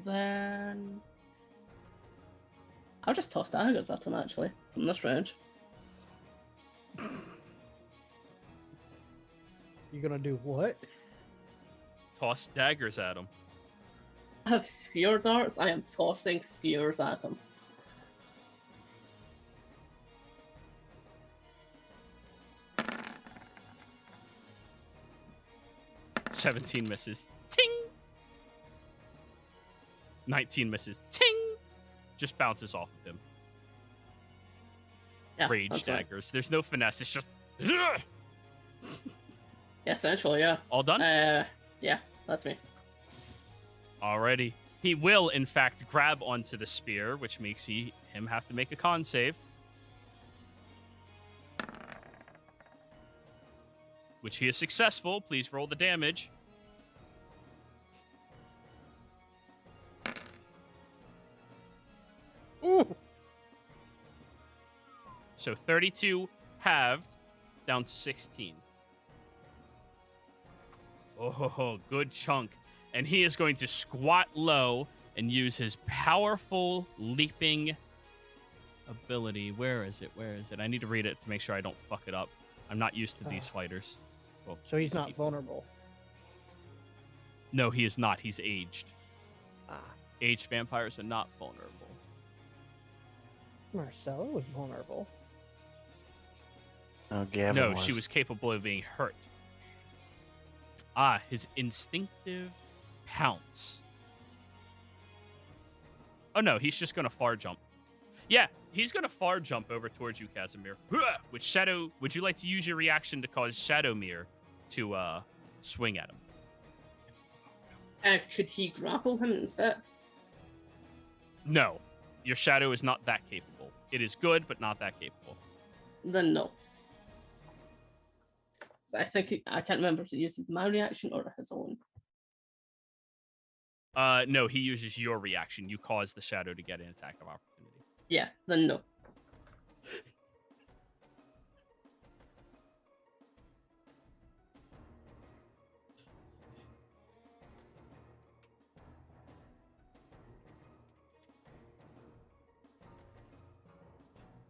Then I'll just toss daggers at him actually from this range. You're gonna do what? Toss daggers at him. I have skewer darts. I am tossing skewers at him. – 17 misses. Ting! 19 misses. Ting! Just bounces off of him. Yeah, Rage that's right. daggers. There's no finesse. It's just... Yeah, essentially, yeah. All done? Yeah, that's me. Alrighty. He will, in fact, grab onto the spear, which makes him have to make a con save. Which he is successful. Please roll the damage. Ooh. So 32 halved down to 16. Oh, good chunk. And he is going to squat low and use his powerful leaping ability. Where is it? Where is it? I need to read it to make sure I don't fuck it up. I'm not used to these fighters. Well, So he's not vulnerable. No, he is not. He's aged. Ah, Aged vampires are not vulnerable. Marcella was vulnerable. Oh, Gavin No, she was capable of being hurt. Ah, his instinctive pounce. Oh no, he's just gonna far jump. Yeah, he's gonna far jump over towards you, Casimir. With Shadow, would you like to use your reaction to cause Shadowmere to swing at him? Could he grapple him instead? No, your Shadow is not that capable. It is good, but not that capable. Then no. So I think I can't remember if he uses my reaction or his own. No, he uses your reaction. You cause the Shadow to get an attack of opportunity. Yeah, then no.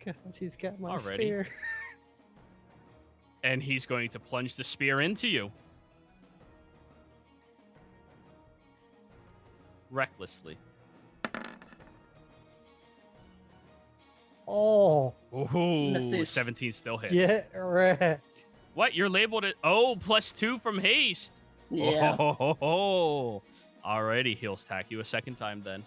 God, she's got my Alrighty. spear. And he's going to plunge the spear into you. Recklessly. Oh, Ooh, Misses. 17 still hits. get wrecked. What? You're labeled it. Oh, +2 from haste. Yeah. Oh, alrighty, he'll stack you a second time then.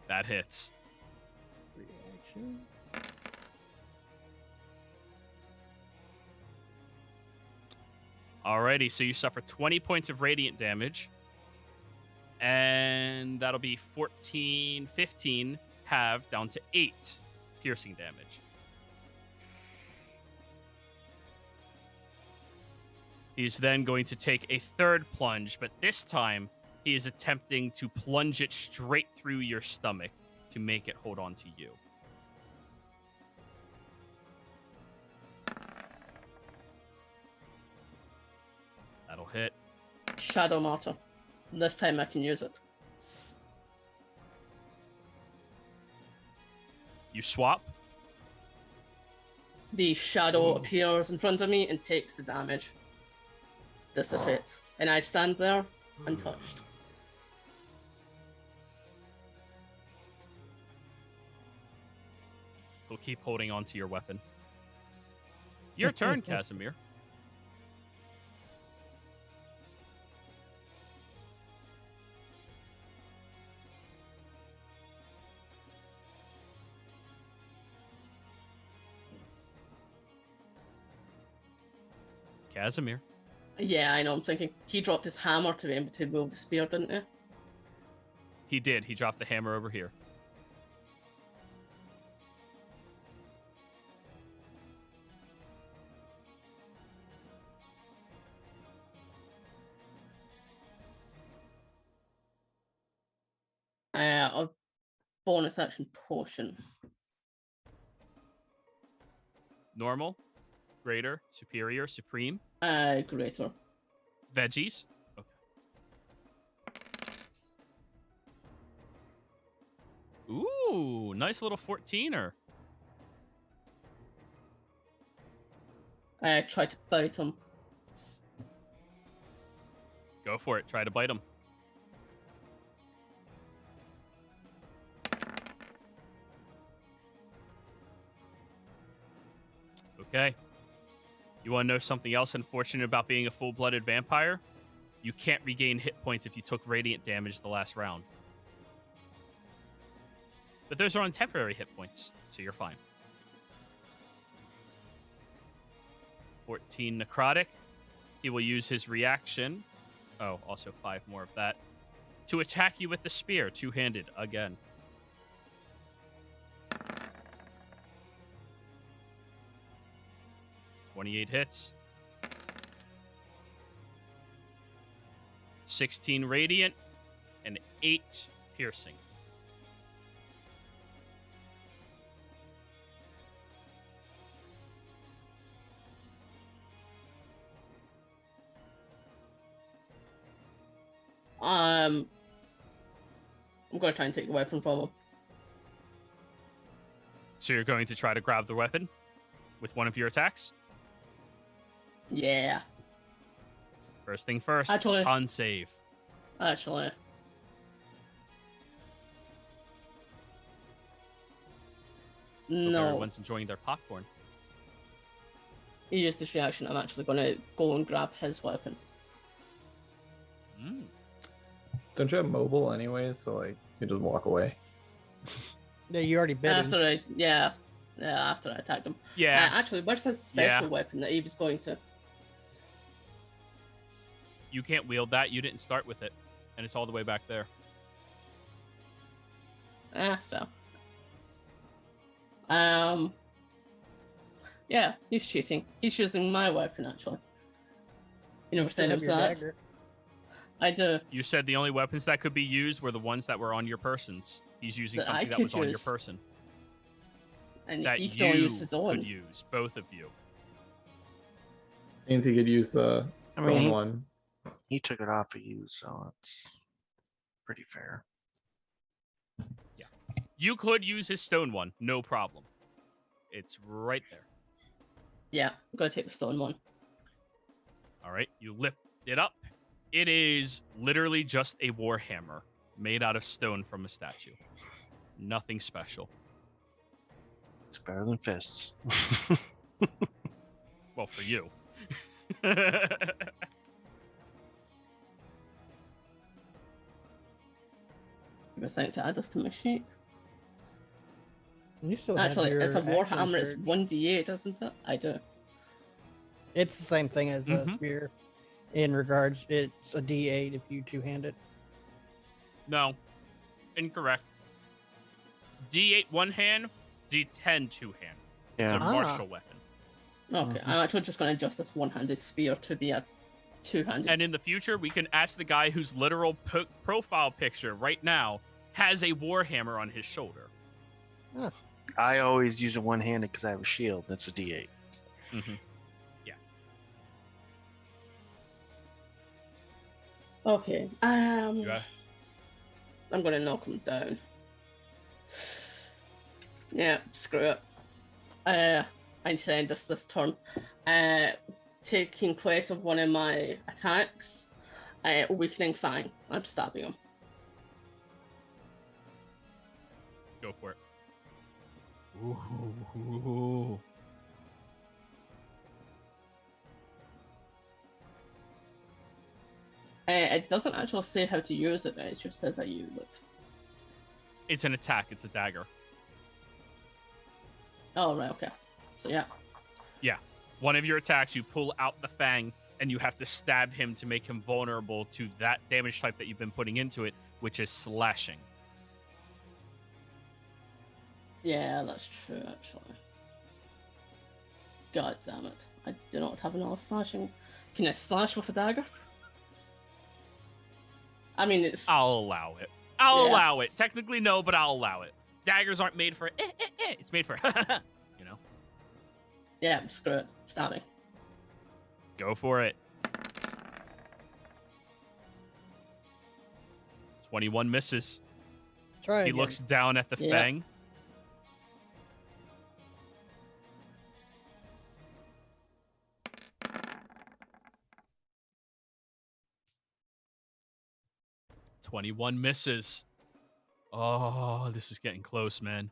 That hits. Reaction. Alrighty, so you suffer 20 points of radiant damage. And that'll be 14, 15, halved down to 8 piercing damage. He's then going to take a third plunge, but this time he is attempting to plunge it straight through your stomach to make it hold on to you. That'll hit. Shadow Martyr. This time I can use it. You swap. The shadow appears in front of me and takes the damage. Dissipates. And I stand there untouched. He'll keep holding on to your weapon. Your turn, Casimir. Casimir. Yeah, I know. I'm thinking he dropped his hammer to be able to move the spear, didn't he? He did. He dropped the hammer over here. A bonus action potion. Normal, greater, superior, supreme. Greater. Veggies. Okay. Ooh, nice little 14er. I try to bite him. Go for it. Try to bite him. Okay. You want to know something else unfortunate about being a full-blooded vampire? You can't regain hit points if you took radiant damage the last round. But those are on temporary hit points, so you're fine. 14 necrotic. He will use his reaction. Oh, also 5 more of that. To attack you with the spear, two-handed, again. $28 hits. 16 radiant and 8 piercing. I'm gonna try and take the weapon from him. So you're going to try to grab the weapon? with one of your attacks. Yeah. First thing first, Actually- con save. Actually. Hope No. everyone's enjoying their popcorn. He used this reaction. I'm actually going to go and grab his weapon. Mm. Don't you have mobile anyways? So like you just walk away. Yeah, you already bit him. After I attacked him. Yeah, Actually, where's his special weapon that he was going to? you can't wield that. You didn't start with it, and it's all the way back there. So. Yeah, he's cheating. He's using my weapon, actually. You never Still said it have was your that. dagger. I do. You said the only weapons that could be used were the ones that were on your persons. He's using That I something that could was on your use. person. And That he could you only use his could own. use, both of you. Means he could use the I stone mean- one. He took it off of you, so it's pretty fair. You could use his stone one, no problem. It's right there. Yeah, I'm going to take the stone one. All right, you lift it up. It is literally just a warhammer made out of stone from a statue. Nothing special. It's better than fists. Well, for you. I'm deciding to add this to my sheet. You still have Actually, your it's a action warhammer. It's surge. 1d8, isn't it? I do. It's the same thing as a Mhm. spear. In regards, it's a D8 if you two-hand it. No, incorrect. D8 one hand, D10 two hand. It's a Yeah. Ah. martial weapon. Okay, I'm actually just going to adjust this one-handed spear to be a two-handed. And in the future, we can ask the guy whose literal profile picture right now has a warhammer on his shoulder. I always use a one-handed because I have a shield. That's a D8. Mm-hmm. Okay. Yeah. I'm gonna knock him down. Yeah, screw it. I send this turn. Taking place of one of my attacks, weakening fang. I'm stabbing him. Go for it. Ooh. It doesn't actually say how to use it. It just says I use it. It's an attack. It's a dagger. Oh right, okay. So yeah. One of your attacks, you pull out the fang, and you have to stab him to make him vulnerable to that damage type that you've been putting into it, which is slashing. Yeah, that's true, actually. God damn it. I do not have another slashing. Can I slash with a dagger? I mean, it's... I'll allow it. I'll Yeah. allow it. Technically, no, but I'll allow it. Daggers aren't made for It's made for you know. Yeah, screw it. Stabbing. Go for it. 21 misses. Try He again. looks down at the Yeah. fang. "21 misses. Oh, this is getting close, man.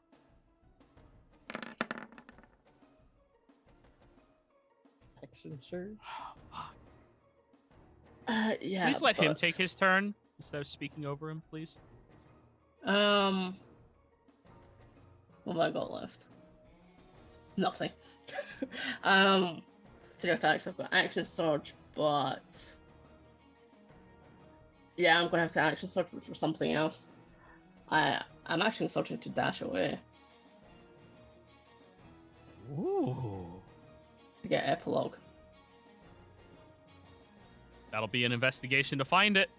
Action surge. Yeah. Please let him but, take his turn instead of speaking over him, please. What have I got left? Nothing. 3 attacks. I've got action surge, but yeah, I'm gonna have to action surge for something else. I'm action surging to dash away Ooh. to get epilogue. That'll be an investigation to find it.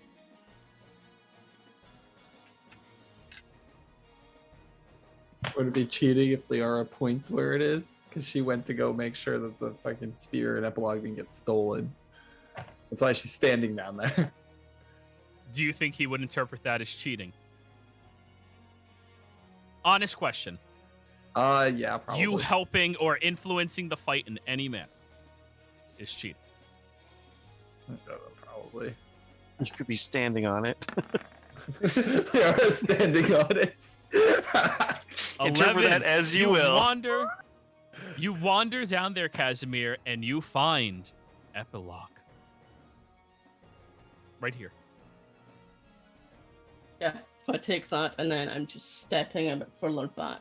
Would it be cheating if Liara points where it is? Because she went to go make sure that the fucking spear and epilogue didn't get stolen. That's why she's standing down there. Do you think he would interpret that as cheating? Honest question. Yeah, probably. You helping or influencing the fight in any manner is cheating. Probably. You could be standing on it. Yeah, standing on it. Interpret that as you will. You wander down there, Casimir, and you find Epilogue. Right here. Yeah, I take that and then I'm just stepping a bit further back,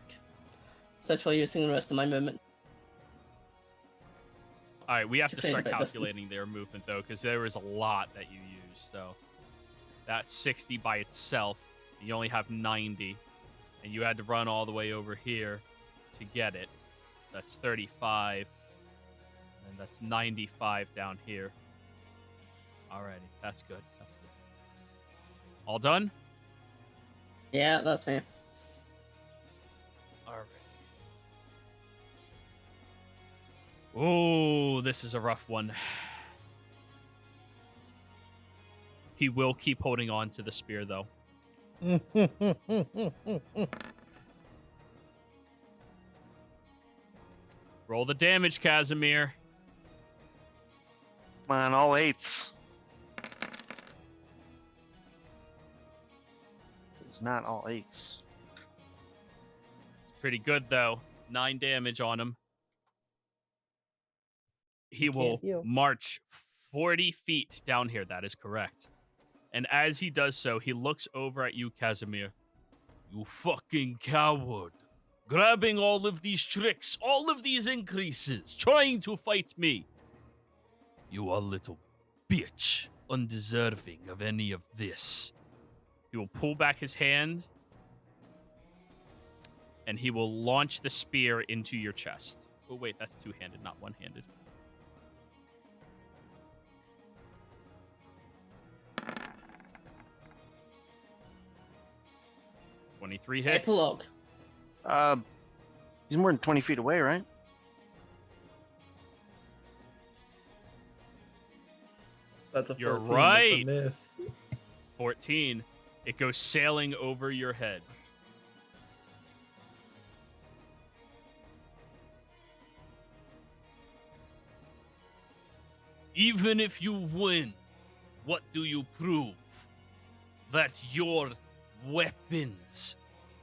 essentially using the rest of my movement. All right, we have to create a start bit of calculating their movement, though, because there was a lot that you used. So that's 60 by itself. You only have 90, and you had to run all the way over here to get it. That's 35, and that's 95 down here. Alrighty, that's good. That's good. All done? Yeah, that's me. Alright. Oh, this is a rough one. He will keep holding on to the spear, though. Roll the damage, Casimir. Come on, all 8s. It's not all 8s. It's pretty good, though. 9 damage on him. He will heal. march 40 feet down here. That is correct. And as he does so, he looks over at you, Casimir. You fucking coward. Grabbing all of these tricks, all of these increases, trying to fight me. You are a little bitch, undeserving of any of this. He will pull back his hand, and he will launch the spear into your chest. Oh, wait, that's two-handed, not one-handed. $23 hits. Epilogue. He's more than 20 feet away, right? That's a You're 14, right. That's a miss. 14. It goes sailing over your head. Even if you win, what do you prove? That your weapons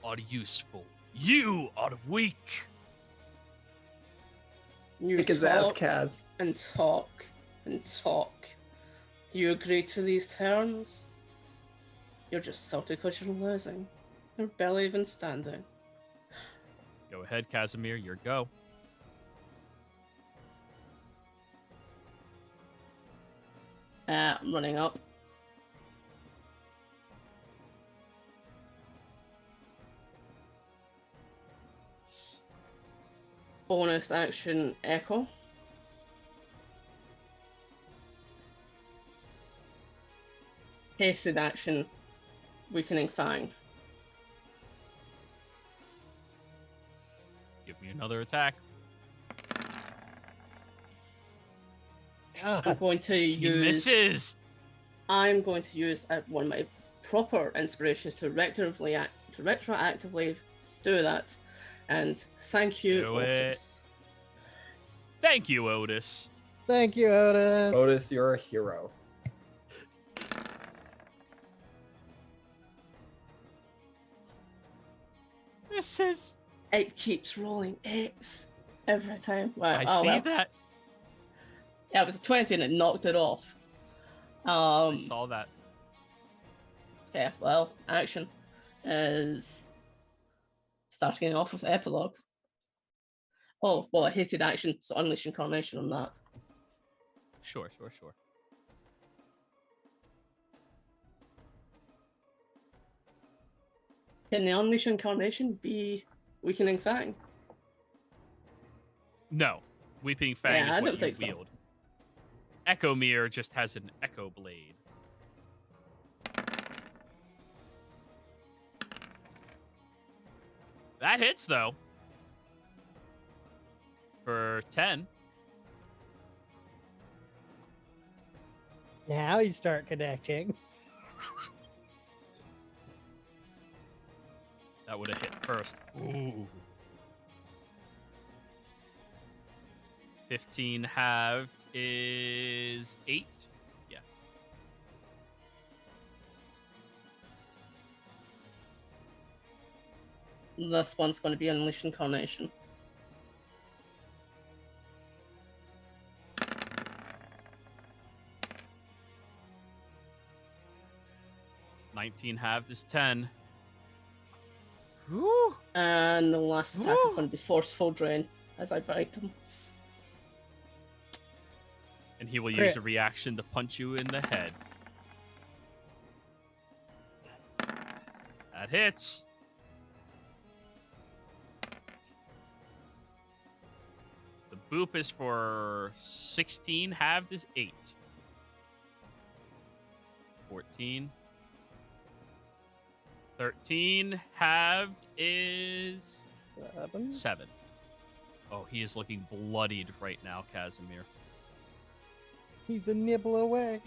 are useful. You are weak. You Kick his ass, talk Kaz. and talk and talk. You agree to these terms? You're just salty because you're losing. You're barely even standing. Go ahead, Casimir. Your go. I'm running up. Bonus action echo. Hasted action weakening fang. Give me another attack. I'm going to He use. misses. I'm going to use one of my proper inspirations to retroactively do that. And thank you, Do it. Otis. Thank you, Otis. Thank you, Otis. Otis, you're a hero. Misses. It keeps rolling 8s every time. Wow. I oh, see well. that. Yeah, it was a 20 and it knocked it off. I saw that. Okay, well, action is starting off with epilogues. Oh, well, a hated action, so unleash incarnation on that. Sure. Can the unleash incarnation be weakening fang? No. Weeping Fang Yeah, is I what don't you think so. wield. Echo Mirror just has an Echo Blade. That hits, though. For 10. Now you start connecting. That would have hit first. Ooh. 15 halved is 8. Yeah. This one's going to be Unleash Incarnation. $19 halved is 10. Whew. And the last attack is Woo! going to be Forceful Drain as I bite him. And he will Crit. use a reaction to punch you in the head. That hits. The boop is for 16. Halved is 8. 14. 13. Halved is 7. 7. Oh, he is looking bloodied right now, Casimir. He's a nibble away.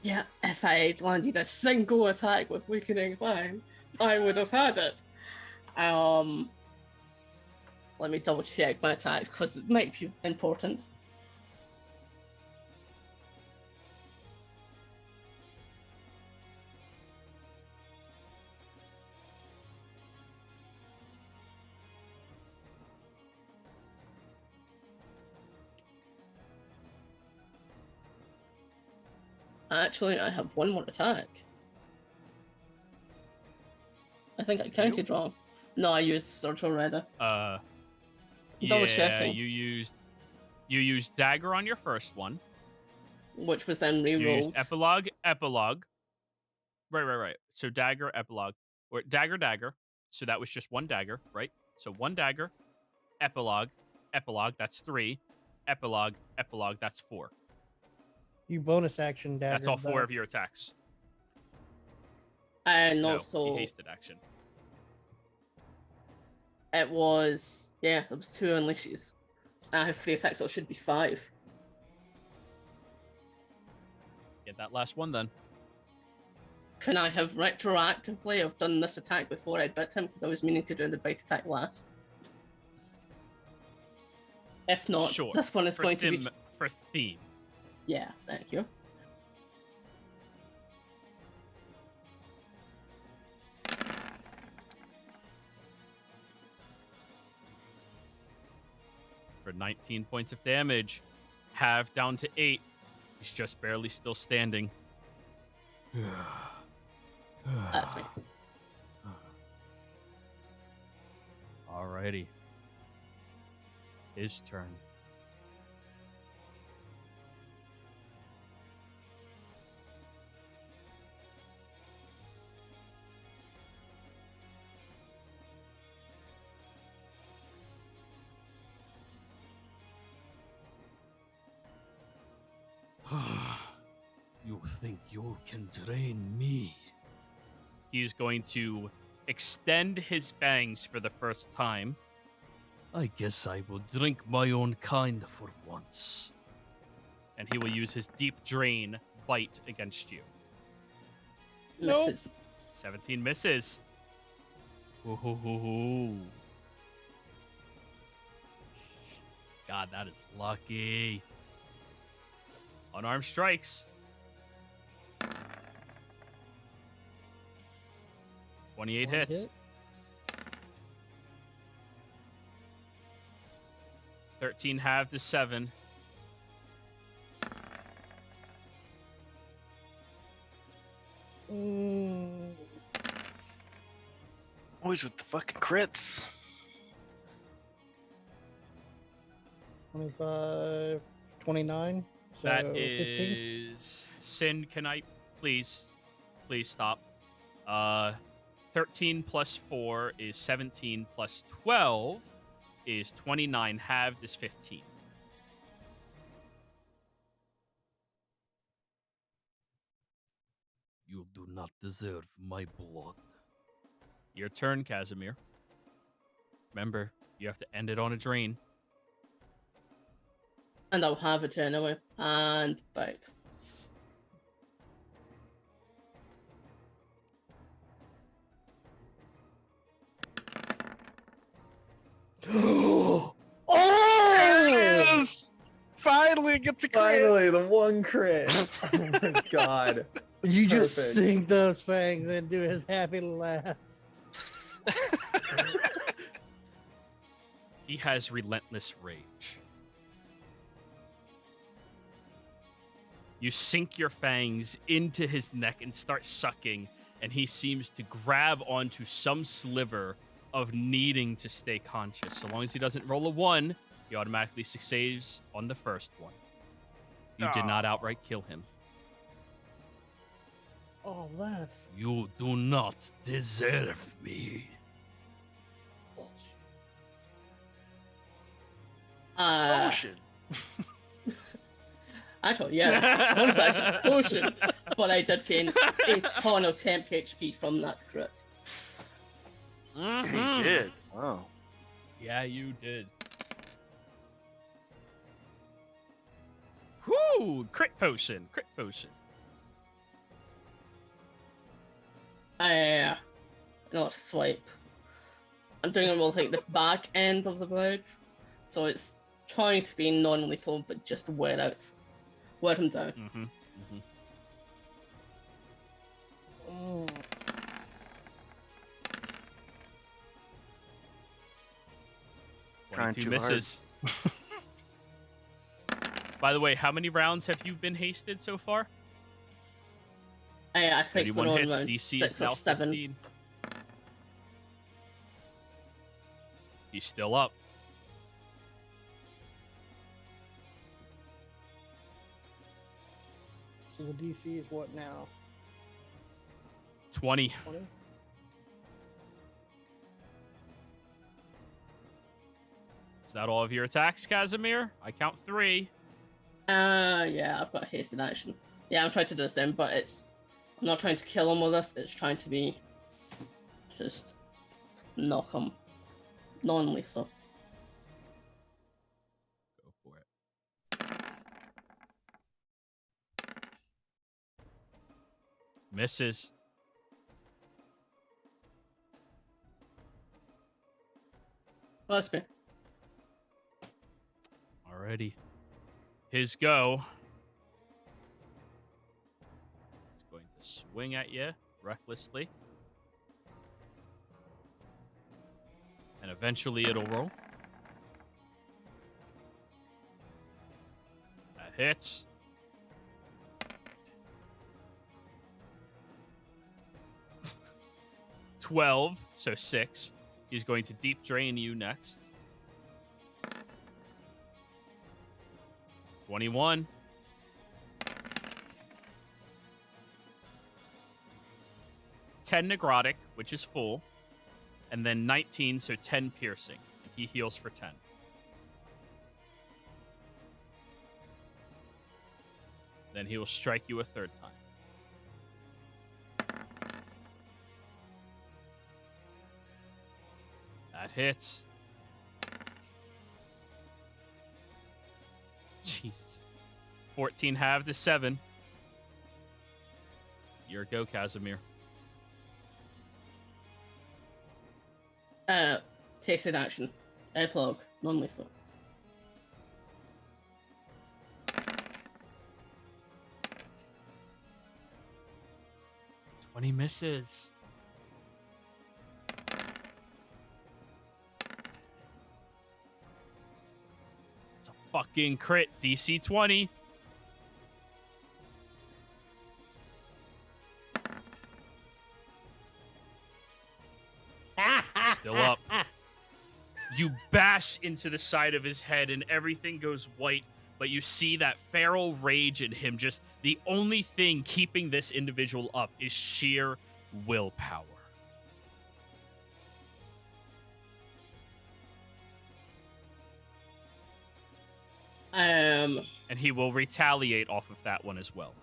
Yeah, if I had landed a single attack with Weakening Fang, I would have had it. Let me double check my attacks because it might be important. Actually, I have one more attack. I think I counted wrong. No, I used Surge already. Double Double checking. You used dagger on your first one. Which was then You used rerolled. epilogue. Right. So dagger, epilogue, or dagger. So that was just one dagger, right? So one dagger, epilogue, that's 3. Epilogue, that's 4. You bonus action dagger. That's all 4 of your attacks. And No, also, he hasted action. it was, yeah, it was 2 unleashes. I have 3 attacks, so it should be 5. Get that last one then. Can I have retroactively have done this attack before I bit him? Because I was meaning to do the bite attack last. If not, Sure. this one is For going to be... for theme. Yeah, thank you. For 19 points of damage. Half down to 8. He's just barely still standing. That's me. Alrighty. His turn. You think you can drain me? He's going to extend his fangs for the first time. I guess I will drink my own kind for once. And he will use his deep drain bite against you. Nope. Misses. 17 misses. Ooh. God, that is lucky. Unarmed strikes. 28 One hits. hit. 13 halved is 7. Always with the fucking crits. 25, 29. So That 15. is Sin. Can I please stop? 13 plus 4 is 17 plus 12 is 29. Halved is 15. You do not deserve my blood. Your turn, Casimir. Remember, you have to end it on a drain. And I'll have it anyway. And bite. finally gets a crit. Finally, the one crit. Oh my god. You just Perfect. sink those fangs into his happy laughs. He has relentless rage. You sink your fangs into his neck and start sucking, and he seems to grab onto some sliver of needing to stay conscious. So long as he doesn't roll a 1, he automatically succeeds on the first one. You did not outright kill him. Oh, left. You do not deserve me. Potion. Actually, yes, it was actually potion, but I did gain a ton of temp HP from that crit. He did. Oh. Yeah, you did. Whoo! Crit potion. Crit potion. No, swipe. I'm doing it with like the back end of the blade, so it's trying to be non-lethal, but just wear him down. Mm-hmm. Oh. 'Trying 22 too misses. By the way, how many rounds have you been hasted so far? I think we're 31 on hits. round DC 6 is now or 7. 15. He's still up. So the DC is what now? 20. 20? Is that all of your attacks, Casimir? I count 3. Yeah, I've got hasted action. Yeah, I'm trying to do the same, but I'm not trying to kill him with this, it's trying to be just knock him non-lethal. Go for it. Misses. Well, that's good. Alrighty. His go. He's going to swing at you recklessly. And eventually it'll roll. That hits. $12, so 6. He's going to deep drain you next. 21. $10 necrotic, which is full. And then 19, so 10 piercing. And he heals for 10. Then he will strike you a third time. That hits. Jesus. 14 halved to 7. Your go, Casimir. Hasted action. Epilogue. Non-lethal. 20 misses. It's a fucking crit. DC 20. Still up. You bash into the side of his head and everything goes white, but you see that feral rage in him. Just the only thing keeping this individual up is sheer willpower. And he will retaliate off of that one as well.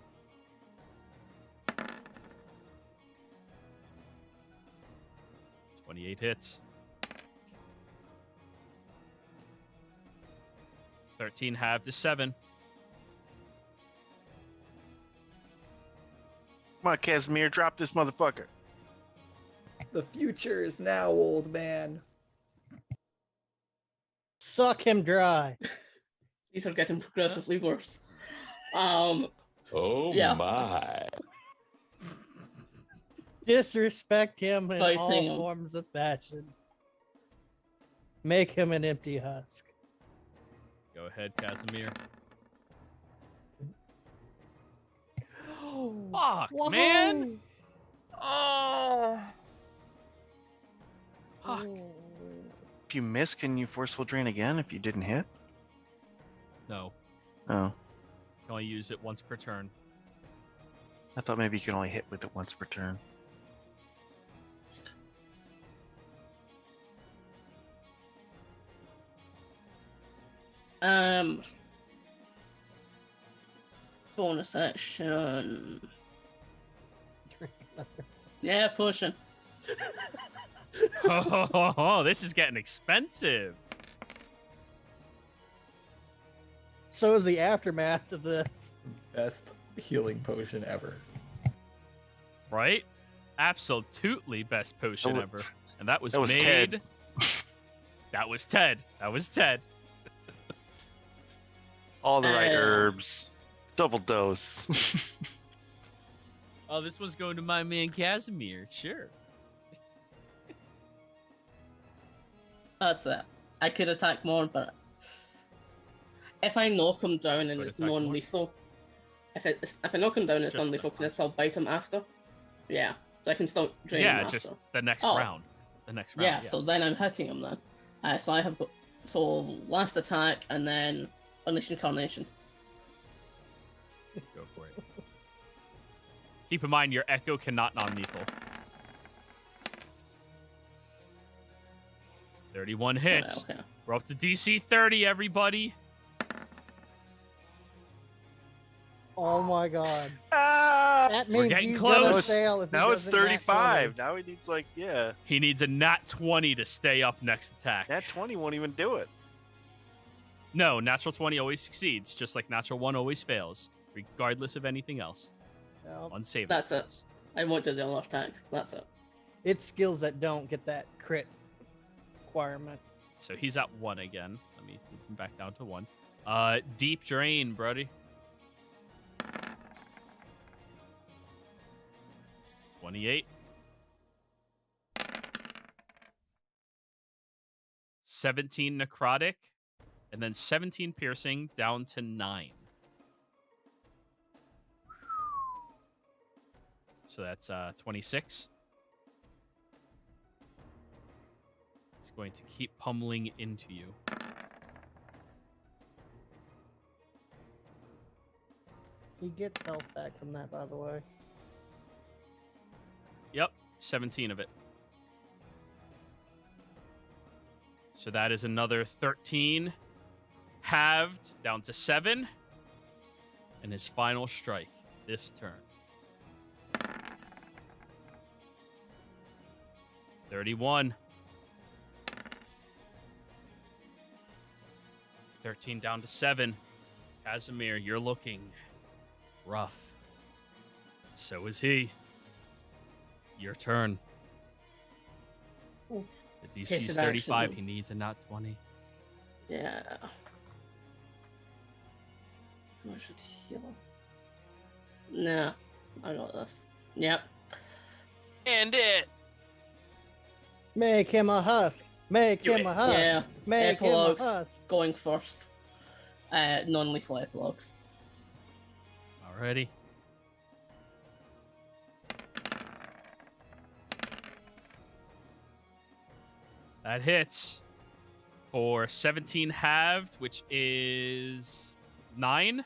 $28 hits. 13 halved to 7. Come on, Casimir, drop this motherfucker. The future is now, old man. Suck him dry. These are getting progressively worse. Oh Yeah. my. Disrespect him in Fighting all him. forms of fashion. Make him an empty husk. Go ahead, Casimir. Fuck, man. Oh. Fuck. If you miss, can you forceful drain again if you didn't hit? No, Oh, you can only use it once per turn. I thought maybe you could only hit with it once per turn. Bonus action. Yeah, pushing. Oh, this is getting expensive. So is the aftermath of this. Best healing potion ever. Right? Absolutely best potion That wa- ever. And that was that was made. Ted. That was Ted. That was Ted. All the right herbs. Double dose. Oh, this one's going to my man Casimir. Sure. That's it. I could attack more, but if I knock him down and Could it's attack more? non-lethal, if I knock him down and it's Just non-lethal, the can I still bite him after? Yeah, so I can still drain him Yeah, after. just the next Oh. round. The next round. Yeah, so then I'm hitting him then. So I have got last attack and then Unleash Incarnation. Go for it. Keep in mind, your Echo cannot non-lethal. 31 hits. Okay. We're up to DC 30, everybody. Oh my god. Ah! That We're means getting he's close. gonna fail if he Now it's doesn't nat 35. Now he needs like, yeah. He needs a nat 20 to stay up next attack. Nat 20 won't even do it. No, natural 20 always succeeds, just like natural 1 always fails, regardless of anything else. 20. No, On save. That's it. I won't do the other attack. That's it. it's skills that don't get that crit requirement. So he's at 1 again. Let me move him back down to 1. Deep drain, Brody. 28. 17 necrotic, and then 17 piercing down to 9. So that's 26. He's going to keep pummeling into you. He gets health back from that, by the way. Yep, 17 of it. So that is another 13. Halved down to 7. And his final strike this turn. 31. 13 down to 7. Casimir, you're looking rough. So is he. Your turn. Ooh. The DC Case is of 35. action. He needs a nat 20. Yeah. I should heal. Nah, I got this. Yep. And it. Make him a husk. Make him a husk. Yeah. Make him a Epilogues husk. going first. Non-lethal epilogues. Alrighty. That hits for 17 halved, which is 9.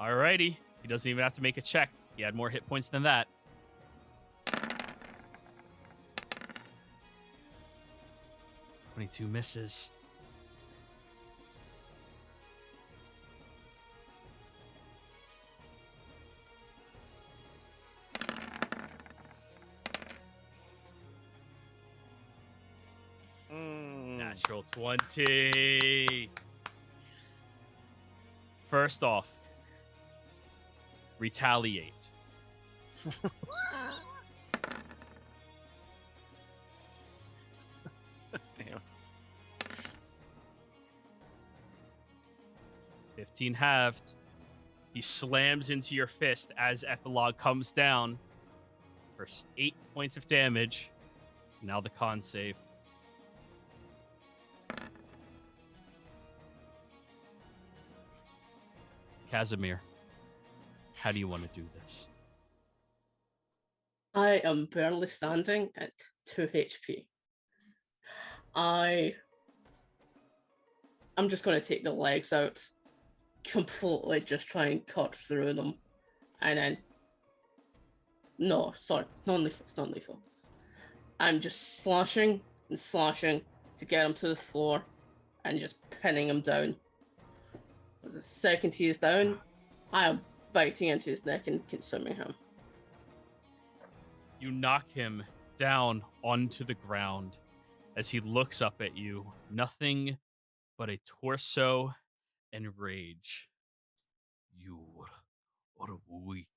Alrighty. He doesn't even have to make a check. He had more hit points than that. "22 misses. Natural 20. First off, retaliate. Damn. 15 halved. He slams into your fist as Epilogue comes down for 8 points of damage. Now the con save. Casimir, how do you want to do this? I am barely standing at 2 HP. I'm just going to take the legs out, completely just try and cut through them, and then... No, sorry, it's non-lethal, it's non-lethal. I'm just slashing and slashing to get him to the floor and just pinning him down. As the second he is down, I am biting into his neck and consuming him. You knock him down onto the ground as he looks up at you, nothing but a torso and rage. You are weak.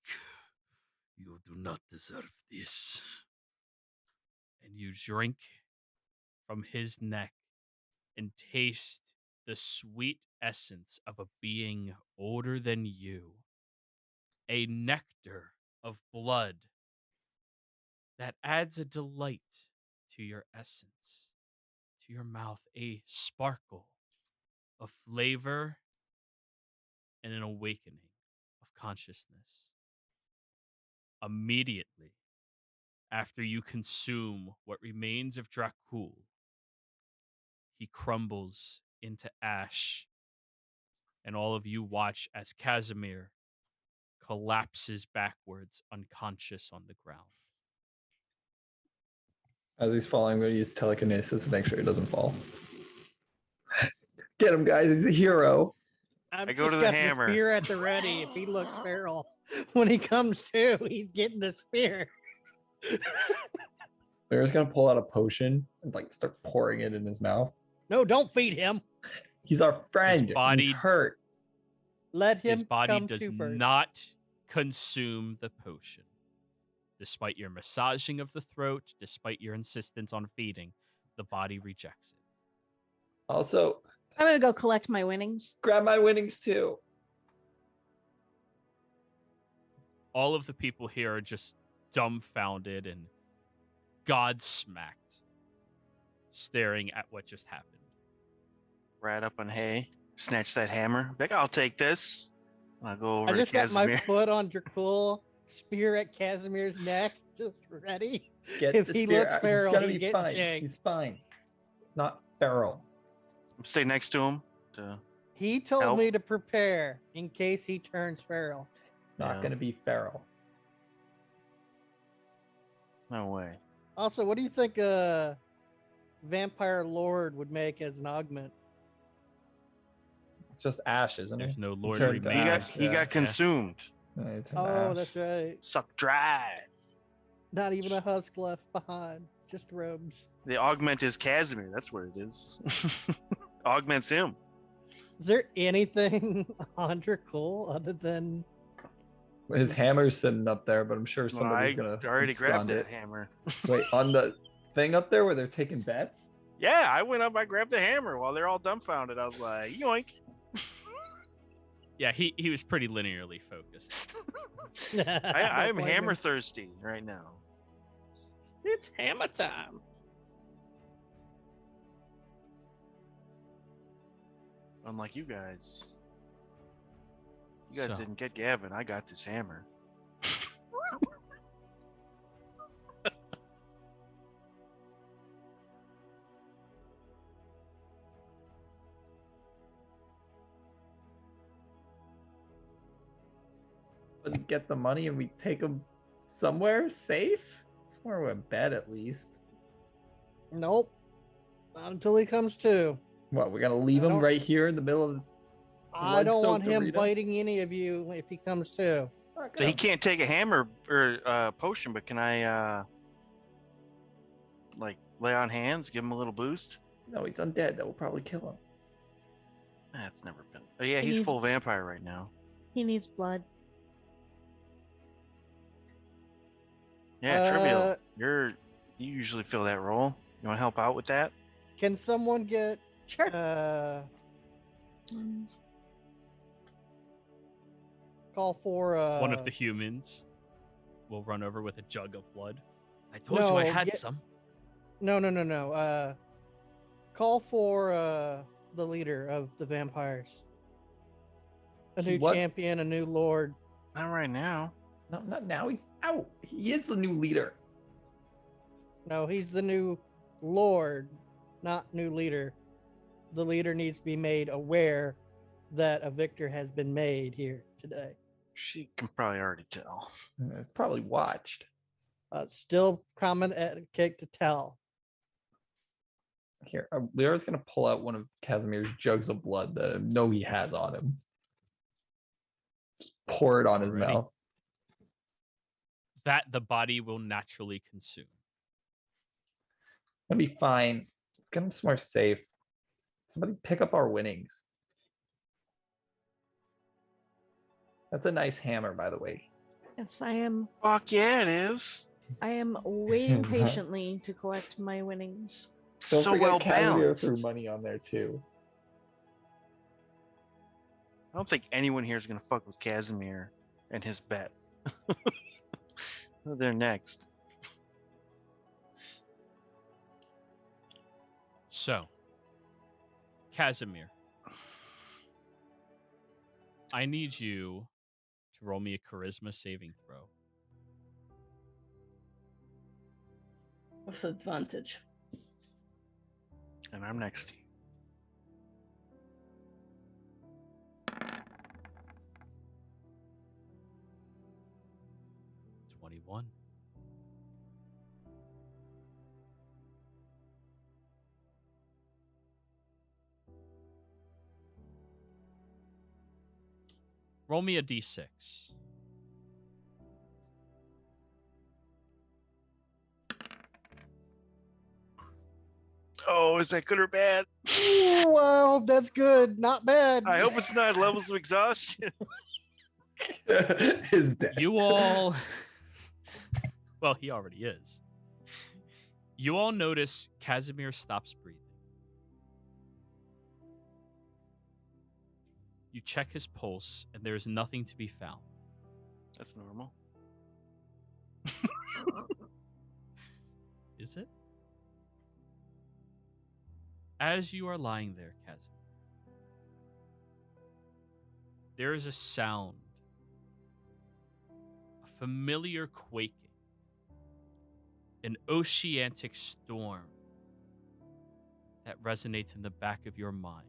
You do not deserve this. And you drink from his neck and taste the sweet essence of a being older than you. A nectar of blood that adds a delight to your essence, to your mouth, a sparkle of flavor and an awakening of consciousness. Immediately after you consume what remains of Dracul, he crumbles into ash, and all of you watch as Casimir collapses backwards, unconscious on the ground. As he's falling, I'm going to use telekinesis to make sure he doesn't fall. Get him, guys. He's a hero. I've I go just to the got hammer. spear at the ready. If he looks feral, when he comes to, he's getting the spear. Bear's going to pull out a potion and like start pouring it in his mouth. No, don't feed him. He's our friend. body- He's hurt. Let him His body come does to first. not consume the potion. Despite your massaging of the throat, despite your insistence on feeding, the body rejects it. Also, I'm gonna go collect my winnings. grab my winnings too. All of the people here are just dumbfounded and godsmacked, staring at what just happened. Right up on hay. Snatch that hammer. Like, I'll take this. I'll go over I to just got my Casimir. foot on Dracul, spear at Casimir's neck, just ready. Get If the he spear looks out. feral, he's gonna he's be getting fine. shanked. He's fine. He's not feral. Stay next to him. To... He told Help. me to prepare in case he turns feral. He's not Yeah. gonna be feral. No way. Also, what do you think a vampire lord would make as an augment? It's just ash, isn't There's it? no He lord turned to He remaining. got ash, he yeah. got consumed. Yeah, he turned to Oh, ash. that's right. Sucked dry. Not even a husk left behind, just robes. The augment is Casimir. That's what it is. Augments him. Is there anything on Dracul other than His hammer's sitting up there, but I'm sure Well, somebody's I gonna already grabbed abscond that it. hammer. Wait, on the thing up there where they're taking bets? Yeah, I went up. I grabbed the hammer while they're all dumbfounded. I was like, yoink. Yeah, he was pretty linearly focused. I'm Don't blame hammer him. thirsty right now. It's hammer time. Unlike you guys. You guys So- didn't get Gavin. I got this hammer. But get the money and we take him somewhere safe? Somewhere with bed at least. Nope. Not until he comes to. What, we're gonna leave I him don't- right here in the middle of the I don't want blood-soaked him arena? biting any of you if he comes to. So he can't take a hammer or potion, but can I like lay on hands, give him a little boost? No, he's undead. That will probably kill him. That's never been. Oh yeah, he's He's- full vampire right now. He needs blood. Yeah, Trivial. Uh, You usually fill that role. You want to help out with that? Can someone get Sure. uh Mm. call for One of the humans will run over with a jug of blood. I told you I No, had get- some. No. Call for the leader of the vampires. A new What's- champion, a new lord. Not right now. No, not now. He's out. He is the new leader. No, he's the new lord, not new leader. The leader needs to be made aware that a victor has been made here today. She can probably already tell. Probably watched. Still common etiquette to tell. Here, Lyra's gonna pull out one of Casimir's jugs of blood that I know he has on him. Just pour it on his Already. mouth. That the body will naturally consume. It'll be fine. Get him somewhere safe. Somebody pick up our winnings. That's a nice hammer, by the way. Yes, I am. Fuck yeah, it is. I am waiting patiently to collect my winnings. Don't So forget well Casimir balanced. threw money on there too. I don't think anyone here is gonna fuck with Casimir and his bet. They're next. So, Casimir, I need you to roll me a charisma saving throw. With advantage. And I'm next to you. $21. Roll me a d6. Oh, is that good or bad? Wow, that's good. Not bad. I hope it's not levels of exhaustion. His death. You all. Well, he already is. You all notice Casimir stops breathing. You check his pulse, and there is nothing to be found. That's normal. Is it? As you are lying there, Casimir, there is a sound, a familiar quaking, an oceanic storm that resonates in the back of your mind.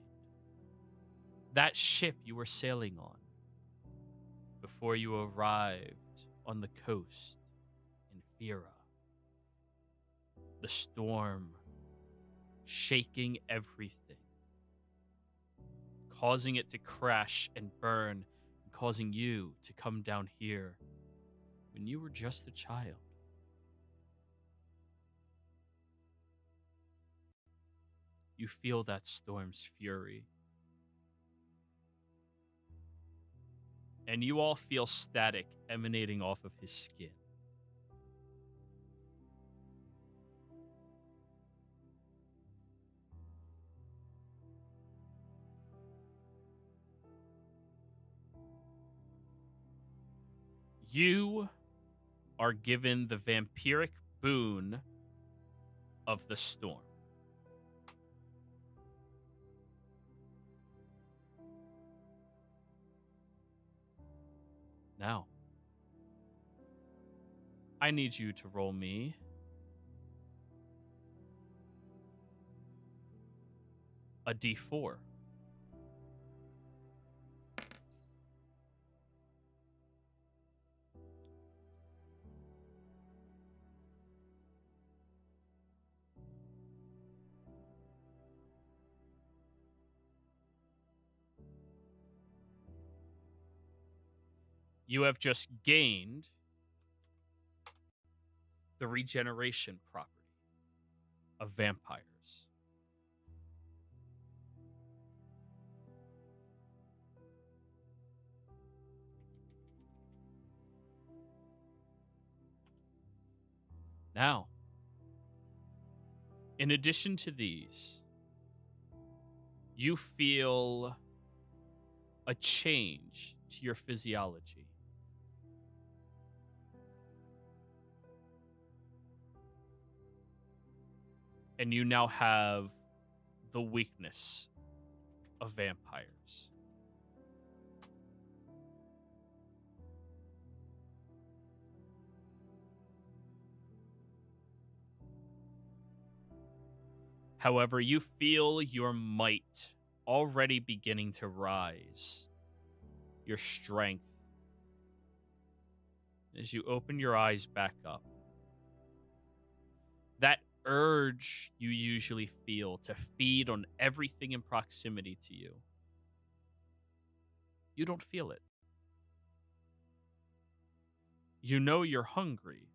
That ship you were sailing on before you arrived on the coast in Fira. The storm shaking everything, causing it to crash and burn, and causing you to come down here when you were just a child. You feel that storm's fury. And you all feel static emanating off of his skin. You are given the vampiric boon of the storm. Now, I need you to roll me a d4. You have just gained the regeneration property of vampires. Now, in addition to these, you feel a change to your physiology. And you now have the weakness of vampires. However, you feel your might already beginning to rise. Your strength. As you open your eyes back up. That urge you usually feel to feed on everything in proximity to you. You don't feel it. You know you're hungry.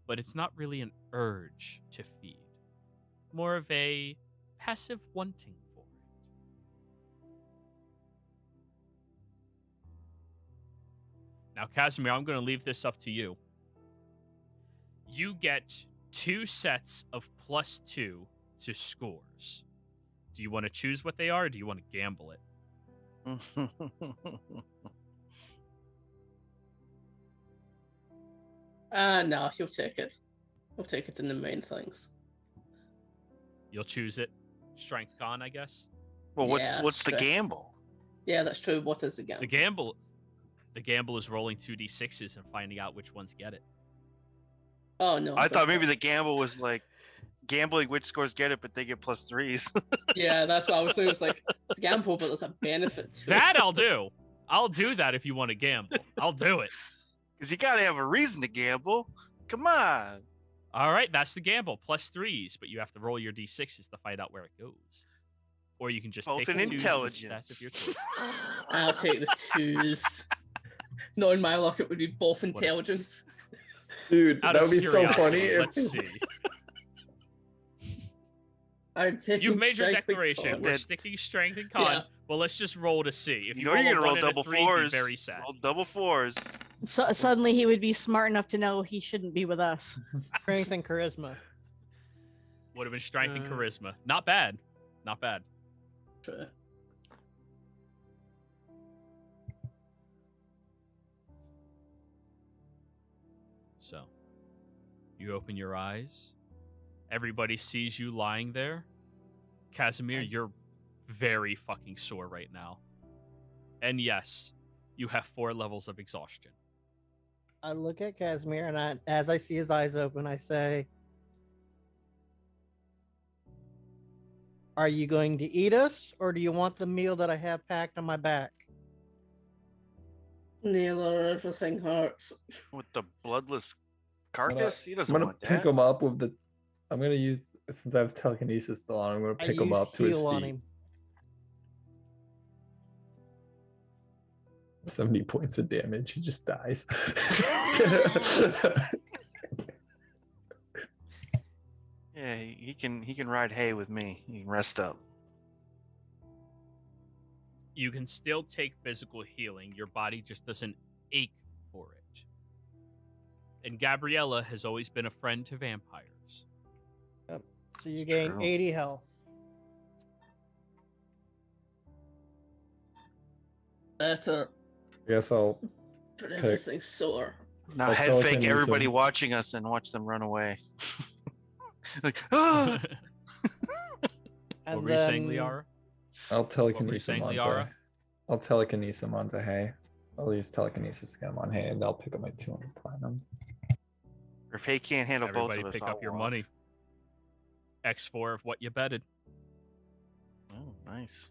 But it's not really an urge to feed. More of a passive wanting for it. Now, Casimir, I'm going to leave this up to you. You get 2 sets of +2 to scores. Do you want to choose what they are, or do you want to gamble it? No, he'll take it. He'll take it in the main things. You'll choose it. Strength con, I guess. Well, Yeah, what's the sure. gamble? Yeah, that's true. What is the gamble? The gamble is rolling 2d6s and finding out which ones get it. Oh no! I thought maybe the gamble was like gambling which scores get it, but they get +3s. Yeah, that's what I was saying. It's like it's a gamble, but there's a benefit to That it. I'll do. I'll do that if you want to gamble. I'll do it. Because you gotta have a reason to gamble. Come on. All right, that's the gamble. +3s, but you have to roll your d6s to find out where it goes. Or you can just Both take an the 2s with intelligence. stats of your choice. I'll take the 2s. Knowing my luck, it would be both Whatever. intelligence. Dude, Out that of would be so funny curiosity, if let's see. I'm taking You've made your strength and declaration. con. We're sticking strength and con. Yeah. Well, let's just roll to see. If You you know roll you're a gonna roll 1 and a double 3, fours. be very sad. Roll double 4s. So suddenly he would be smart enough to know he shouldn't be with us. Strength and charisma. Would have been strength and charisma. Not bad. Not bad. True. So, you open your eyes. Everybody sees you lying there. Casimir, you're very fucking sore right now. And yes, you have 4 levels of exhaustion. I look at Casimir and as I see his eyes open, I say, "Are you going to eat us, or do you want the meal that I have packed on my back?" Neither, everything hurts. With the bloodless carcass? He I'm doesn't gonna want pick that. him up with the. I'm gonna use, since I have telekinesis still on, I'm gonna I pick him use up to his heal on feet. him. 70 points of damage. He just dies. Yeah, he can ride hay with me. He can rest up. You can still take physical healing. Your body just doesn't ache for it. And Gabriella has always been a friend to vampires. So you It's gain true. 80 health. Better. I guess I'll. But everything's sore. Now That's head all I fake can use everybody him. watching us and watch them run away. Like, ah! And What were you saying, then- Liara? I'll What were you telekinesis saying, him onto. Liara? I'll telekinesis him onto hay. I'll use telekinesis to get him on hay, and I'll pick up my 200 platinum. Or if he can't handle Everybody both of us, pick I'll up your walk. money. X4 of what you betted. Oh, nice.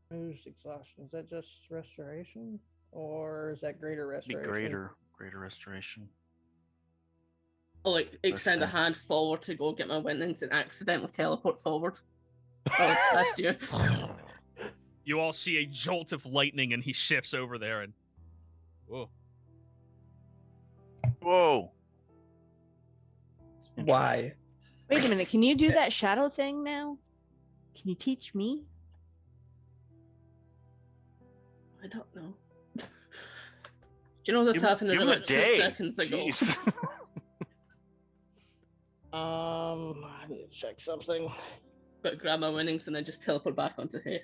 Who's exhaustion? Is that just restoration? Or is that greater Be restoration? greater restoration. I'll like extend a Resting. hand forward to go get my winnings and accidentally teleport forward. Oh, that's you. You all see a jolt of lightning and he shifts over there and... Whoa. Whoa. Why? Wait a minute, can you do that shadow thing now? Can you teach me? I don't know. Do you know this happened Give him about a 2 day. seconds ago? Jeez. I need to check something. But grab my winnings and then just teleport back onto here.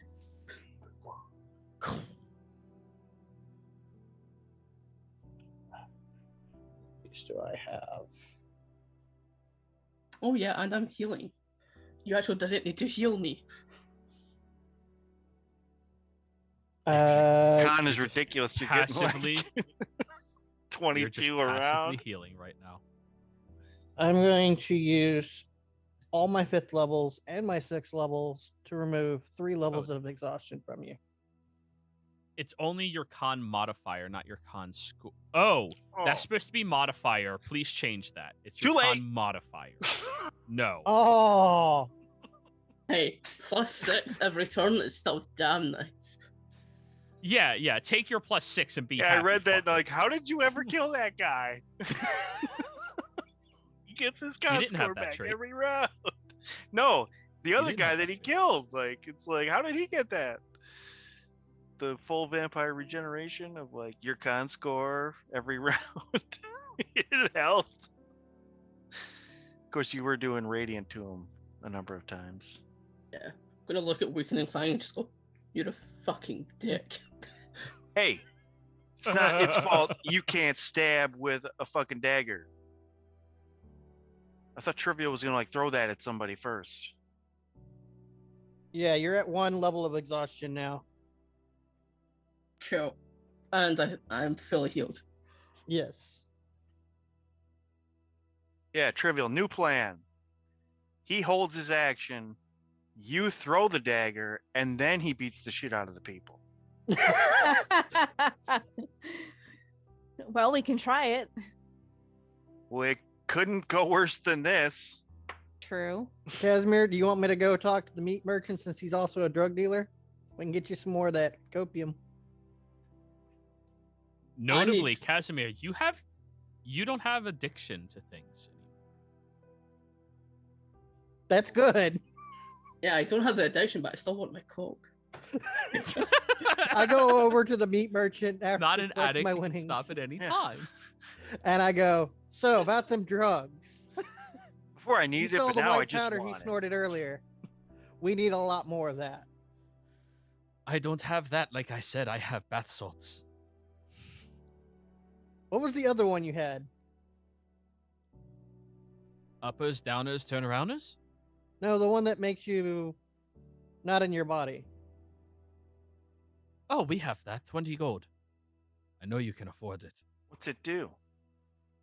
properties do I have? Oh yeah, and I'm healing. You actually didn't need to heal me. Con is you're just ridiculous. You're getting like passively, you're just 22 passively around. healing right now. I'm going to use all my 5th levels and my 6th levels to remove 3 levels of exhaustion from you. It's only your con modifier, not your con score. Oh, that's supposed to be modifier. Please change that. It's your Too late. con modifier. No. Oh, Hey, +6 every turn is still damn nice. Yeah. Take your +6 and be Yeah, happy. I read that. fucker. Like, how did you ever kill that guy? He gets his con didn't have score that back trait. every round. No, the other didn't guy have that that he trait. killed. Like, it's like, how did he get that? The full vampire regeneration of like your con score every round in health. Of course, you were doing radiant to him a number of times. Yeah. I'm gonna look at Weakening Fang and just go, you're a fucking dick. Hey, it's not its fault you can't stab with a fucking dagger. I thought Trivial was gonna like throw that at somebody first. yeah, you're at 1 level of exhaustion now. Cool. And I'm fully healed. Yes. Yeah, Trivial, new plan. He holds his action, you throw the dagger, and then he beats the shit out of the people. Well, we can try it. Well, it couldn't go worse than this. True. Casimir, do you want me to go talk to the meat merchant since he's also a drug dealer? We can get you some more of that copium. Notably, need- Casimir, you don't have addiction to things. That's good. Yeah, I don't have the addiction, but I still want my coke. I go over to the meat merchant after It's not he an collects addict. my You can winnings, stop at any Yeah. time. and I go, so about them drugs. Before I You needed it, saw but the now I white just powder he want it. snorted earlier. We need a lot more of that. I don't have that. Like I said, I have bath salts. What was the other one you had? Uppers, downers, turnarounders? No, the one that makes you not in your body. Oh, we have that. 20 gold. I know you can afford it. What's it do?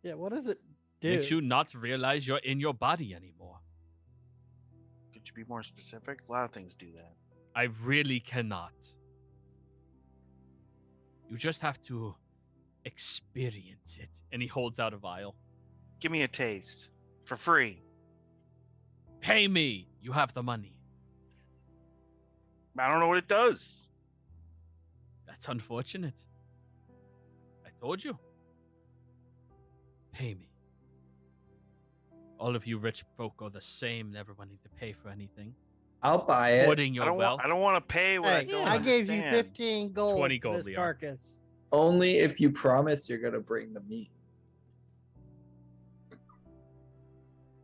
Yeah, what does it do? Makes you not realize you're in your body anymore. Could you be more specific? A lot of things do that. I really cannot. You just have to experience it. And he holds out a vial. Give me a taste. For free. Pay me. You have the money. I don't know what it does. That's unfortunate. I told you. Pay me. All of you rich folk are the same, never wanting to pay for anything. I'll buy it. Hoarding I your don't wealth. want. I don't want to pay what I Hey, don't I gave you understand. 15 gold 20 for gold, this Leo. carcass. Only if you promise you're gonna bring the meat.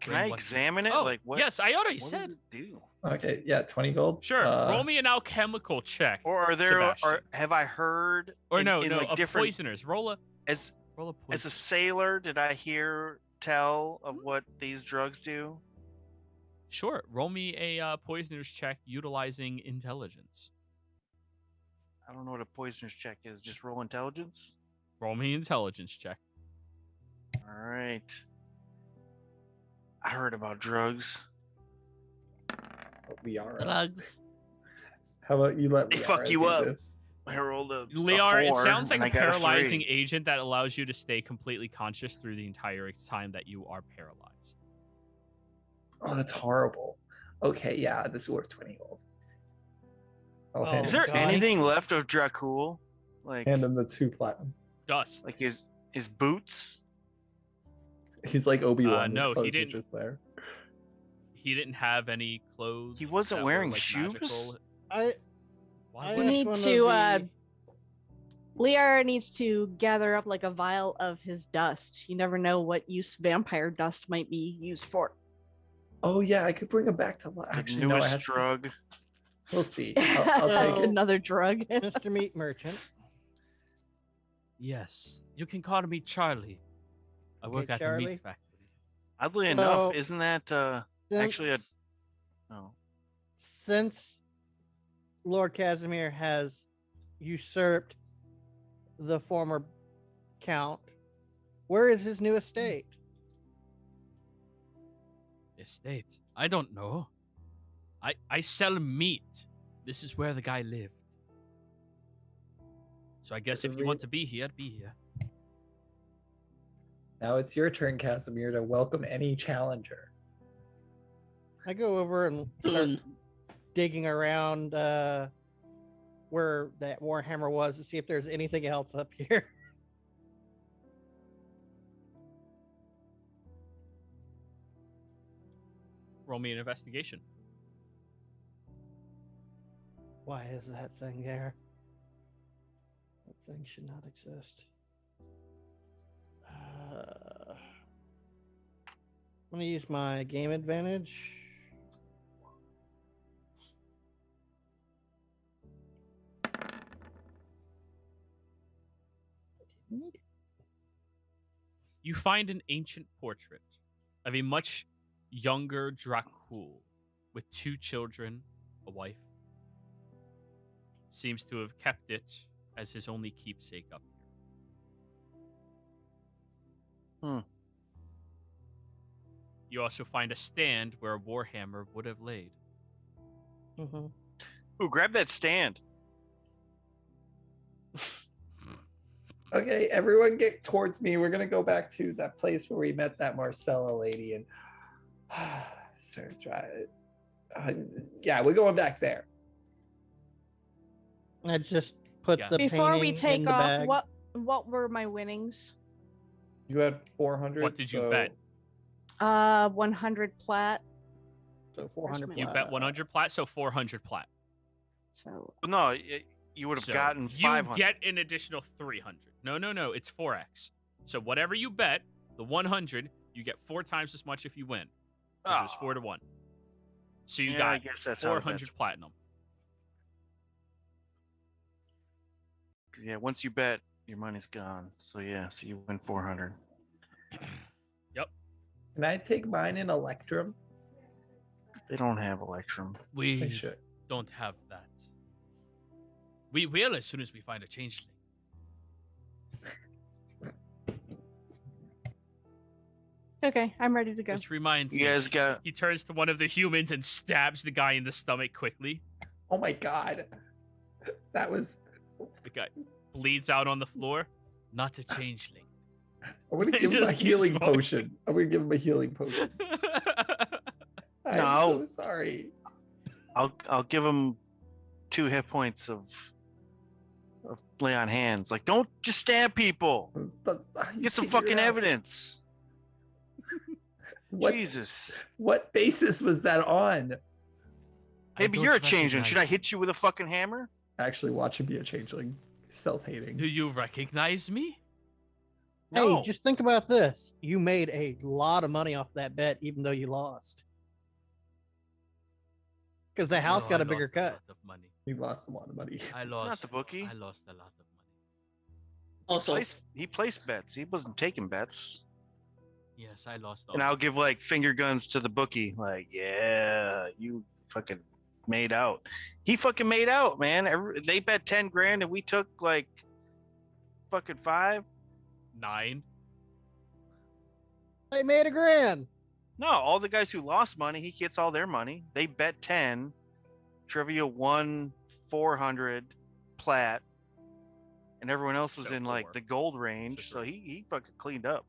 Can Bring I what? examine it? Oh, Like what? yes, I already What said. does it do? Okay, yeah, 20 gold. Sure, roll me an alchemical check. Or are there? Or Sebastian. have I heard? Or in, no, in no, like a different poisoners. Roll a as poison. as a sailor. Did I hear tell of what these drugs do? Sure, roll me a poisoner's check utilizing intelligence. I don't know what a poisoner's check is. Just roll intelligence. Roll me intelligence check. All right. I heard about drugs. We are. Drugs. How about you let They me fuck you up. I rolled a Liar, it 4, sounds like and a I got paralyzing 3. agent that allows you to stay completely conscious through the entire time that you are paralyzed. Oh, that's horrible. Okay, yeah, this is worth 20 gold. I'll Oh, hand Is him there God. anything left of Dracul? Like, hand him the 2 platinum. Dust. like his boots? He's like Obi-Wan. no, his he clothes are didn't. just there. He didn't have any clothes. He wasn't that were, wearing like, shoes? magical. I Why I would You asked need one of to, the- Liara needs to gather up like a vial of his dust. You never know what use vampire dust might be used for. Oh yeah, I could bring him back to life. The Actually, no, I newest have to. drug. We'll see. I'll take it. Another drug. Mr. Meat Merchant. Yes, you can call me Charlie. I work Okay, at a Charlie. meat factory. Oddly So, enough, isn't that actually a? Since- Oh, Since Lord Casimir has usurped the former count, where is his new estate? Estate. I don't know. I sell meat. This is where the guy lived. So I guess if you want to be here, be here. Now it's your turn, Casimir, to welcome any challenger. I go over and start Done. digging around where that Warhammer was to see if there's anything else up here. Roll me an investigation. Why is that thing there? That thing should not exist. I'm gonna use my game advantage. Need it. You find an ancient portrait of a much younger Dracul with 2 children, a wife. Seems to have kept it as his only keepsake up here. You also find a stand where a warhammer would have laid. Mhm. ooh, grab that stand. Okay, everyone get towards me. We're gonna go back to that place where we met that Marcella lady and sir, try it. Yeah, we're going back there. I just put Yeah. the Before we painting in take the off, bag. what were my winnings? You had 400. What did you bet? 100 plat. So 400. You bet 100 plat, so 400 plat. So No, you would have So gotten 500. You get an additional 300. No, it's 4x. So whatever you bet, the 100, you get 4 times as much if you win. 'Cause it was 4 to 1. So you Yeah, I got guess that's how the 400 bets- platinum. 'Cause, yeah, once you bet, your money's gone. So yeah, so you win 400. Can I take mine in Electrum? They don't have Electrum. I We should. don't have that. We will as soon as we find a changeling. okay, I'm ready to go. Which reminds You me, guys got he turns to one of the humans and stabs the guy in the stomach quickly. Oh my god. That was. The guy bleeds out on the floor. Not a changeling. I'm gonna It give him a just keeps healing going. potion. I'm gonna give him a healing potion. I'm No. so sorry. I'll give him 2 hit points of lay on hands. Like, don't just stab people. But, you Get some figure it fucking out. evidence. What, Jesus. what basis was that on? Maybe don't you're a changeling. Should I recognize hit you with a fucking hammer? Actually, watch him be a changeling. Self-hating. Do you recognize me? No. Hey, just think about this. You made a lot of money off that bet, even though you lost. Because the house No, got I a bigger lost cut. lot of money. He lost a lot of money. I not lost. the bookie. I lost a lot of money. Also, He placed bets. He wasn't taking bets. Yes, I lost. And all. I'll give like finger guns to the bookie. Like, yeah, you fucking made out. He fucking made out, man. They bet 10 grand and we took like fucking 5. 9. They made $1,000. No, all the guys who lost money, he gets all their money. They bet 10. Trivia won 400 plat. And everyone else was So in like 4. the gold range. So So he fucking cleaned up.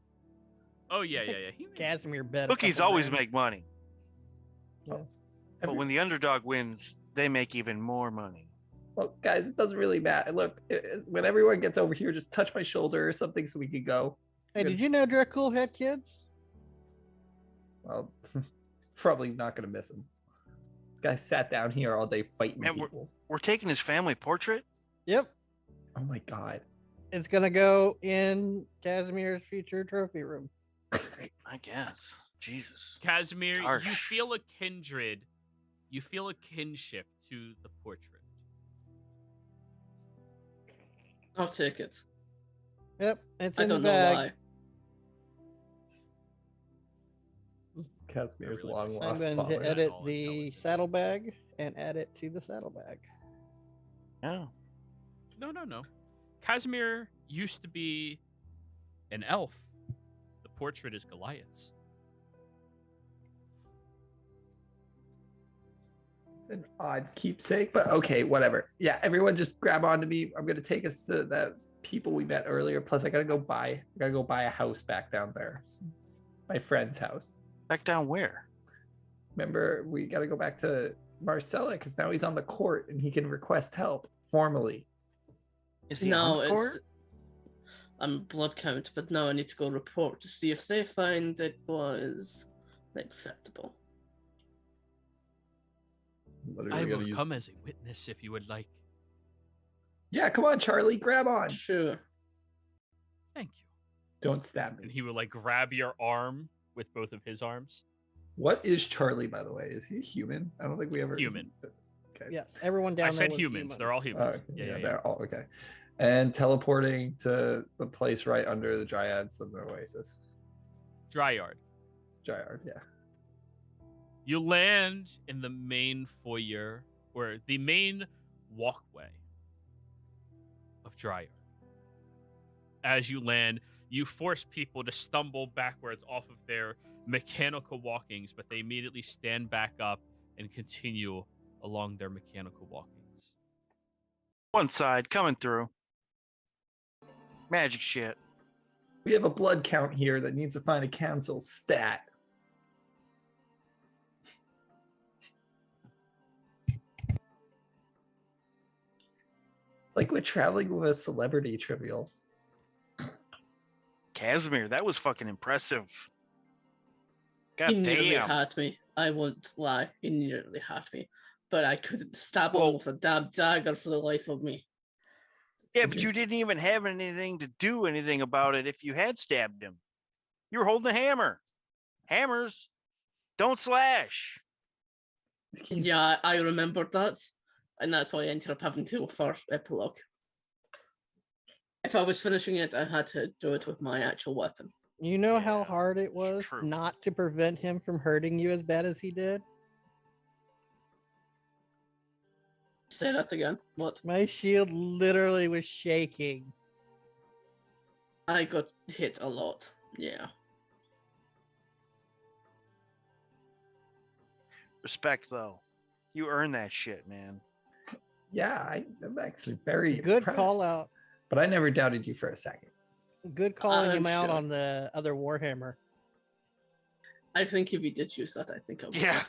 Oh yeah. He Casimir bet. a Bookies couple always grand. make money. But when the underdog wins, they make even more money. Well, guys, it doesn't really matter. Look, when everyone gets over here, just touch my shoulder or something so we can go. Hey, did you know Dracul had kids? Well, probably not gonna miss him. This guy sat down here all day fighting Man, people. We're taking his family portrait? Yep. Oh my god. It's gonna go in Casimir's future trophy room. I guess. Jesus. Casimir, you Harsh. feel a kindred. You feel a kinship to the portrait. I'll take it. Yep, it's I in the don't know bag. why. Casimir's really long wish I'm lost going father. to edit All the intelligent. saddlebag and add it to the saddlebag. Oh. No. Casimir used to be an elf. The portrait is Goliath's. An odd keepsake, but okay, whatever. Yeah, everyone just grab onto me. I'm gonna take us to those people we met earlier. Plus, I gotta go buy a house back down there. My friend's house. Back down where? Remember, we gotta go back to Marcella because now he's on the court and he can request help formally. Is he No, on the it's court? blood count, but now I need to go report to see if they find it was acceptable. Literally I gonna will use- come as a witness if you would like. Yeah, come on, Charlie, grab on. Sure. Thank you. Don't stab And me. he will like grab your arm with both of his arms. What is Charlie, by the way? Is he human? I don't think we ever. Human. Okay. Yes, everyone down I there said was humans. human. They're all Oh, humans. Yeah. they're all okay. And teleporting to the place right under the Dryads of the Oasis. Dryard. Dryad, yeah. You land in the main foyer, or the main walkway of Dryard. As you land, you force people to stumble backwards off of their mechanical walkings, but they immediately stand back up and continue along their mechanical walkings. One side coming through. Magic shit. We have a blood count here that needs to find a council stat. Like we're traveling with a celebrity trivial. Casimir, that was fucking impressive. God He nearly damn. had me. I won't lie. He nearly had me. But I couldn't stab him Well- with a damn dagger for the life of me. Yeah, but you didn't even have anything to do anything about it if you had stabbed him. You were holding a hammer. Hammers don't slash. He's- Yeah, I remembered that. And that's why I ended up having to for epilogue. If I was finishing it, I had to do it with my actual weapon. You know how Yeah, hard it was true. not to prevent him from hurting you as bad as he did? Say that again. What? My shield literally was shaking. I got hit a lot. Yeah. Respect, though. You earned that shit, man. Yeah, I'm actually very Good impressed. call out. But I never doubted you for a second. Good calling him I'm out sure. on the other Warhammer. I think if he did use that, I think I would. Yeah.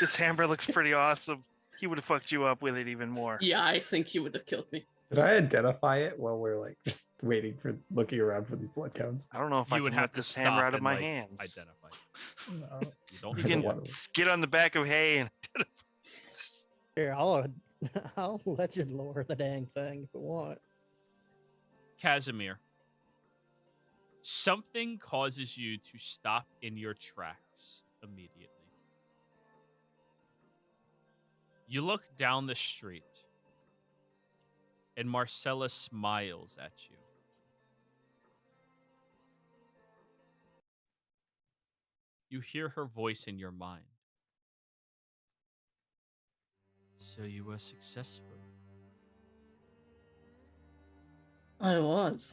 This hammer looks pretty awesome. He would have fucked you up with it even more. Yeah, I think he would have killed me. Did I identify it while we're like just waiting for looking around for these blood counts? I don't know if I You would can have let to this stop hammer out of and, my like, hands. identify. No. You don't You I have don't can to. want to. get on the back of hay and Here, I'll legend lore the dang thing if you want. Casimir, something causes you to stop in your tracks immediately. You look down the street, and Marcella smiles at you. You hear her voice in your mind. So you were successful. I was.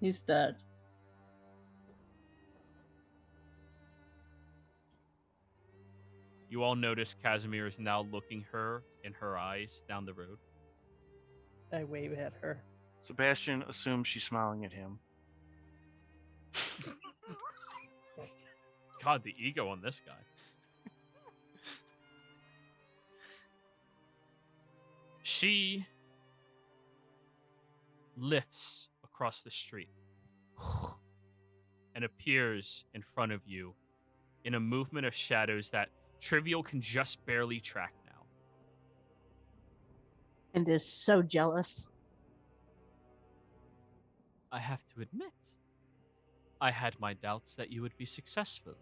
He's dead. You all notice Casimir is now looking her in her eyes down the road. I wave at her. Sebastian assumes she's smiling at him. God, the ego on this guy. She lifts across the street and appears in front of you in a movement of shadows that Trivial can just barely track now. And is so jealous. I have to admit, I had my doubts that you would be successful.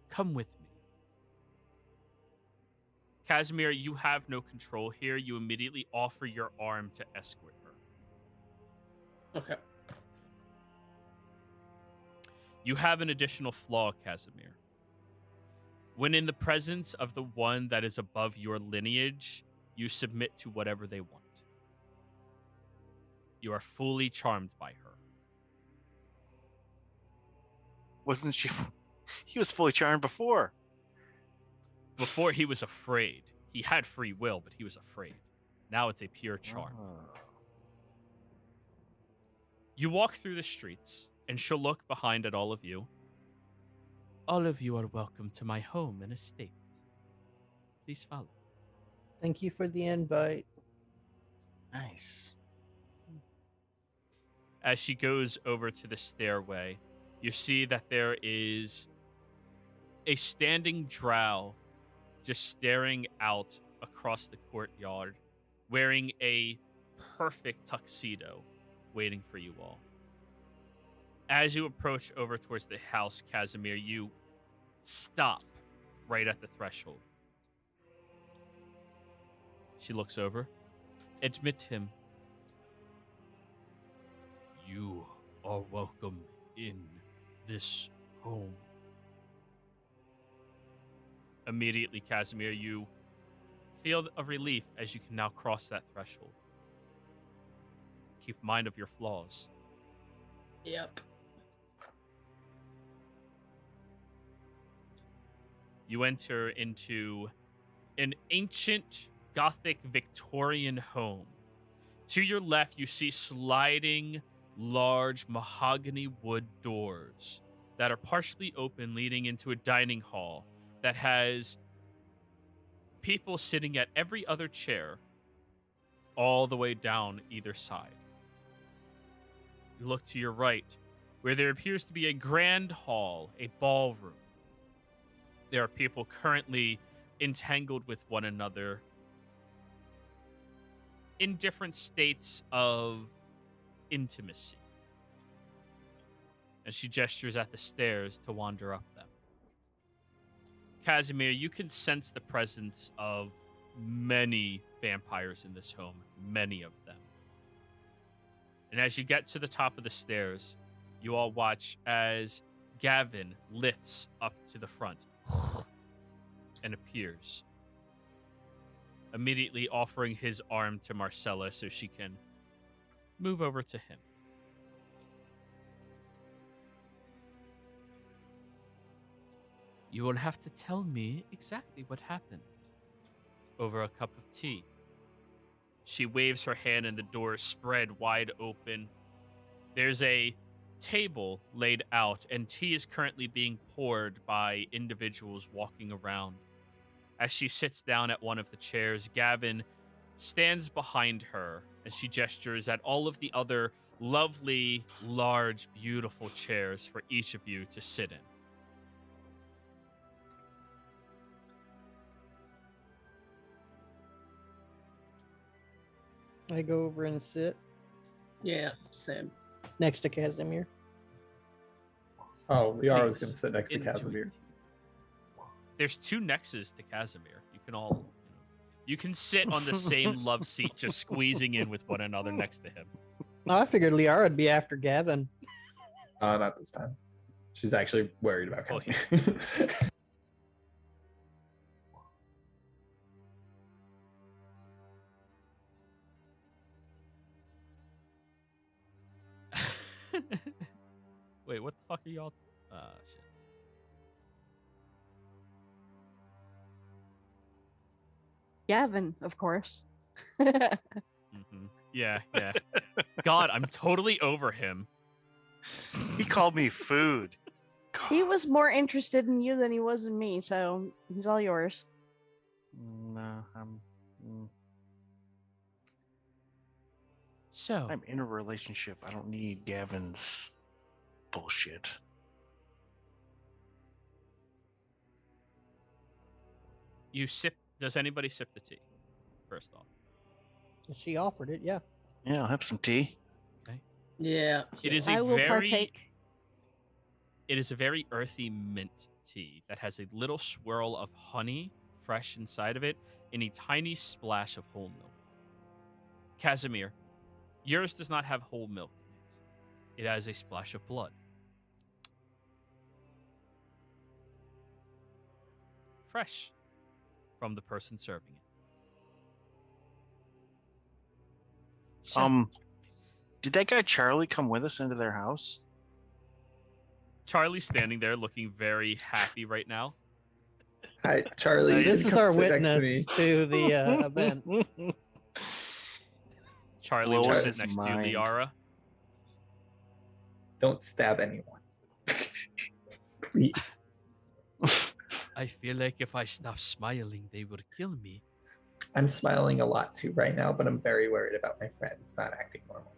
Come with me. Casimir, you have no control here. You immediately offer your arm to escort her. Okay. You have an additional flaw, Casimir. When in the presence of the one that is above your lineage, you submit to whatever they want. You are fully charmed by her. Wasn't she? He was fully charmed before. Before, he was afraid. He had free will, but he was afraid. Now it's a pure charm. You walk through the streets, and she'll look behind at all of you. All of you are welcome to my home and estate. Please follow. Thank you for the invite. Nice. As she goes over to the stairway, you see that there is a standing drow just staring out across the courtyard, wearing a perfect tuxedo, waiting for you all. As you approach over towards the house, Casimir, you stop right at the threshold. She looks over. Admit him. You are welcome in this home. Immediately, Casimir, you feel a relief as you can now cross that threshold. Keep mind of your flaws. Yep. You enter into an ancient Gothic Victorian home. To your left, you see sliding large mahogany wood doors that are partially open, leading into a dining hall that has people sitting at every other chair all the way down either side. You look to your right, where there appears to be a grand hall, a ballroom. There are people currently entangled with one another in different states of intimacy. And she gestures at the stairs to wander up them. Casimir, you can sense the presence of many vampires in this home, many of them. And as you get to the top of the stairs, you all watch as Gavin lifts up to the front and appears, immediately offering his arm to Marcella so she can move over to him. You will have to tell me exactly what happened over a cup of tea. She waves her hand and the door is spread wide open. There's a table laid out and tea is currently being poured by individuals walking around. As she sits down at one of the chairs, Gavin stands behind her as she gestures at all of the other lovely, large, beautiful chairs for each of you to sit in. I go over and sit Yeah, same. next to Casimir. Oh, Liara was Please, going to sit next to enjoy Casimir. tea. There's two nexus to Casimir. You can all, you can sit on the same love seat, just squeezing in with one another next to him. No, I figured Liara would be after Gavin. Not this time. She's actually worried about Oh, Casimir. Wait, what the fuck are y'all? Shit. Gavin, of course. Yeah, yeah. God, I'm totally over him. He called me food. He was more interested in you than he was in me, so he's all yours. No, So, I'm in a relationship. I don't need Gavin's bullshit. you sip. Does anybody sip the tea? First off, She offered it, yeah. Yeah, I'll have some tea. Yeah. it is a I will very. partake. It is a very earthy mint tea that has a little swirl of honey fresh inside of it and a tiny splash of whole milk. Casimir, yours does not have whole milk in it. It has a splash of blood. fresh from the person serving it. So, Did that guy Charlie come with us into their house? Charlie's standing there looking very happy right now. Hi, Charlie. This is come our sit next to witness me. to the event. Charlie Blow will his sit next to you, mind. Liara. Don't stab anyone. Please. I feel like if I stop smiling, they will kill me. I'm smiling a lot too right now, but I'm very worried about my friend. It's not acting normal.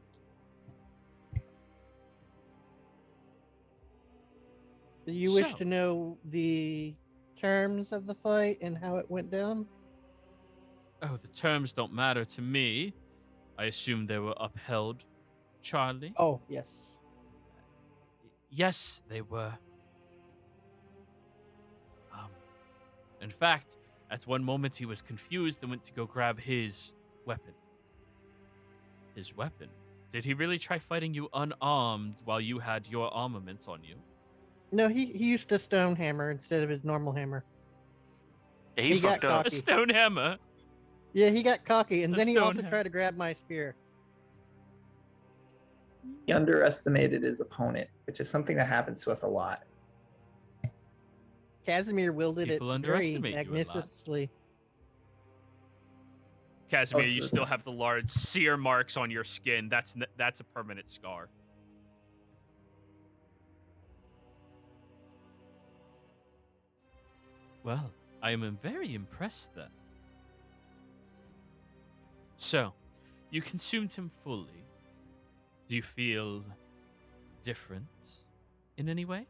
Do you wish So- to know the terms of the fight and how it went down? Oh, the terms don't matter to me. I assume they were upheld, Charlie? Oh, yes. Yes, they were. In fact, at one moment he was confused and went to go grab his weapon. His weapon? Did he really try fighting you unarmed while you had your armaments on you? No, he used a stone hammer instead of his normal hammer. Yeah, he He got fucked up. A cocky. stone hammer? Yeah, he got cocky, and A then he stone also hammer. tried to grab my spear. He underestimated his opponent, which is something that happens to us a lot. Casimir wielded People it very underestimate you a lot. magnificently. Casimir, Oh, you so- still have the large sear marks on your skin. That's a permanent scar. Well, I am very impressed then. So, you consumed him fully. Do you feel different in any way?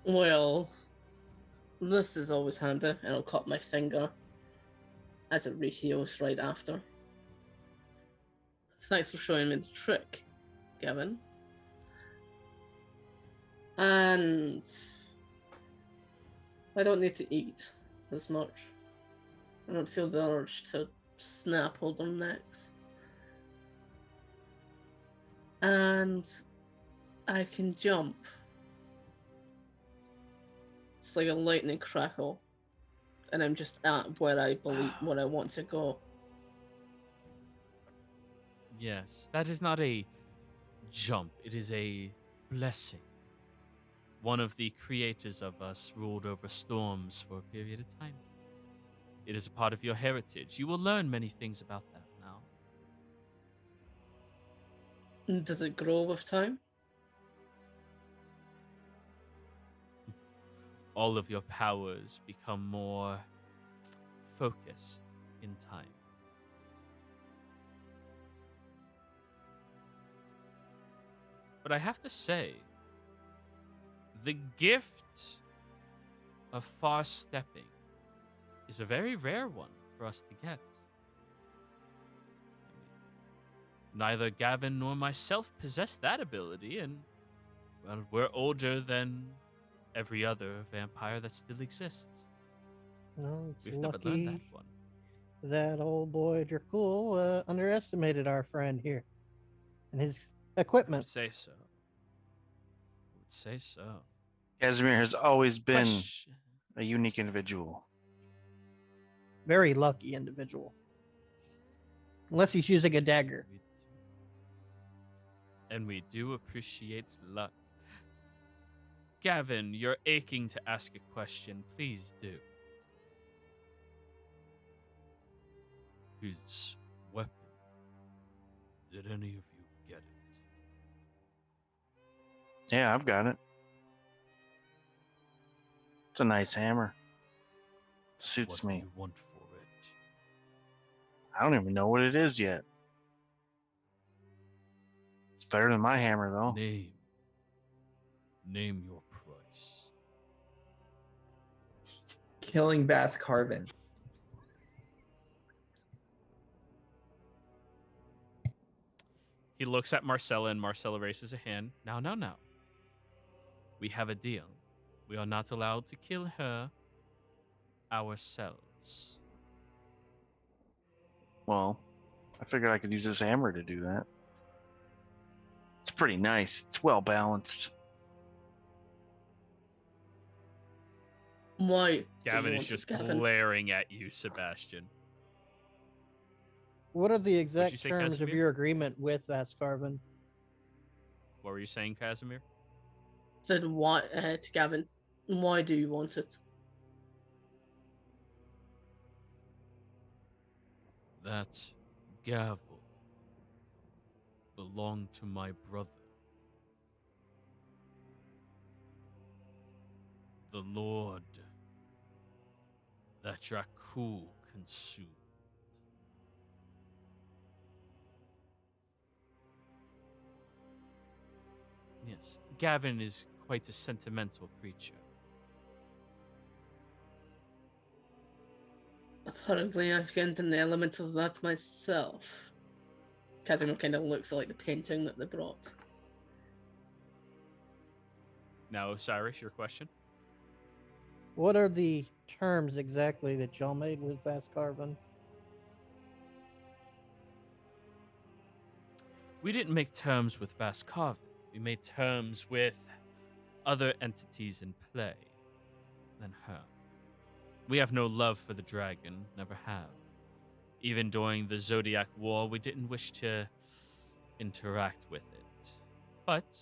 Well, this is always handy, and I'll cut my finger as it reheals right after. Thanks for showing me the trick, Gavin. And I don't need to eat as much. I don't feel the urge to snap all their necks. And I can jump. It's like a lightning crackle. And I'm just at where I believe where I want to go. Yes, that is not a jump. It is a blessing. One of the creators of us ruled over storms for a period of time. It is a part of your heritage. You will learn many things about that now. Does it grow with time? All of your powers become more focused in time. But I have to say, the gift of fast stepping is a very rare one for us to get. Neither Gavin nor myself possess that ability, and, well, we're older than every other vampire that still exists. No, it's We've never learned that lucky one. that old boy Dracul underestimated our friend here and his I equipment. would say so. I would say so. Casimir has always been Question- a unique individual. Very lucky individual. Unless he's using a dagger. And we do appreciate luck. Gavin, you're aching to ask a question. Please do. Whose weapon? Did any of you get it? Yeah, I've got it. It's a nice hammer. Suits What me. do you want for it? I don't even know what it is yet. It's better than my hammer, though. Name your price. Killing Bass Carvin. He looks at Marcella, and Marcella raises a hand. No. We have a deal. We are not allowed to kill her ourselves. Well, I figured I could use this hammer to do that. It's pretty nice. It's well balanced. Why? do Gavin you is want it, just Gavin? glaring at you, Sebastian. What are the you exact say, terms of Casimir? your agreement with Vascarvin? What were you saying, Casimir? Said why to Gavin? Why do you want it? That gavel belonged to my brother, the Lord that Jakku consumed. Yes, Gavin is quite a sentimental creature. Apparently, I've gained an element of that myself. Casimir kind of looks like the painting that they brought. Now, Osiris, your question? What are the terms exactly that y'all made with Vascarvin? We didn't make terms with Vascarvin. We made terms with other entities in play than her. We have no love for the dragon, never have. Even during the Zodiac War, we didn't wish to interact with it. But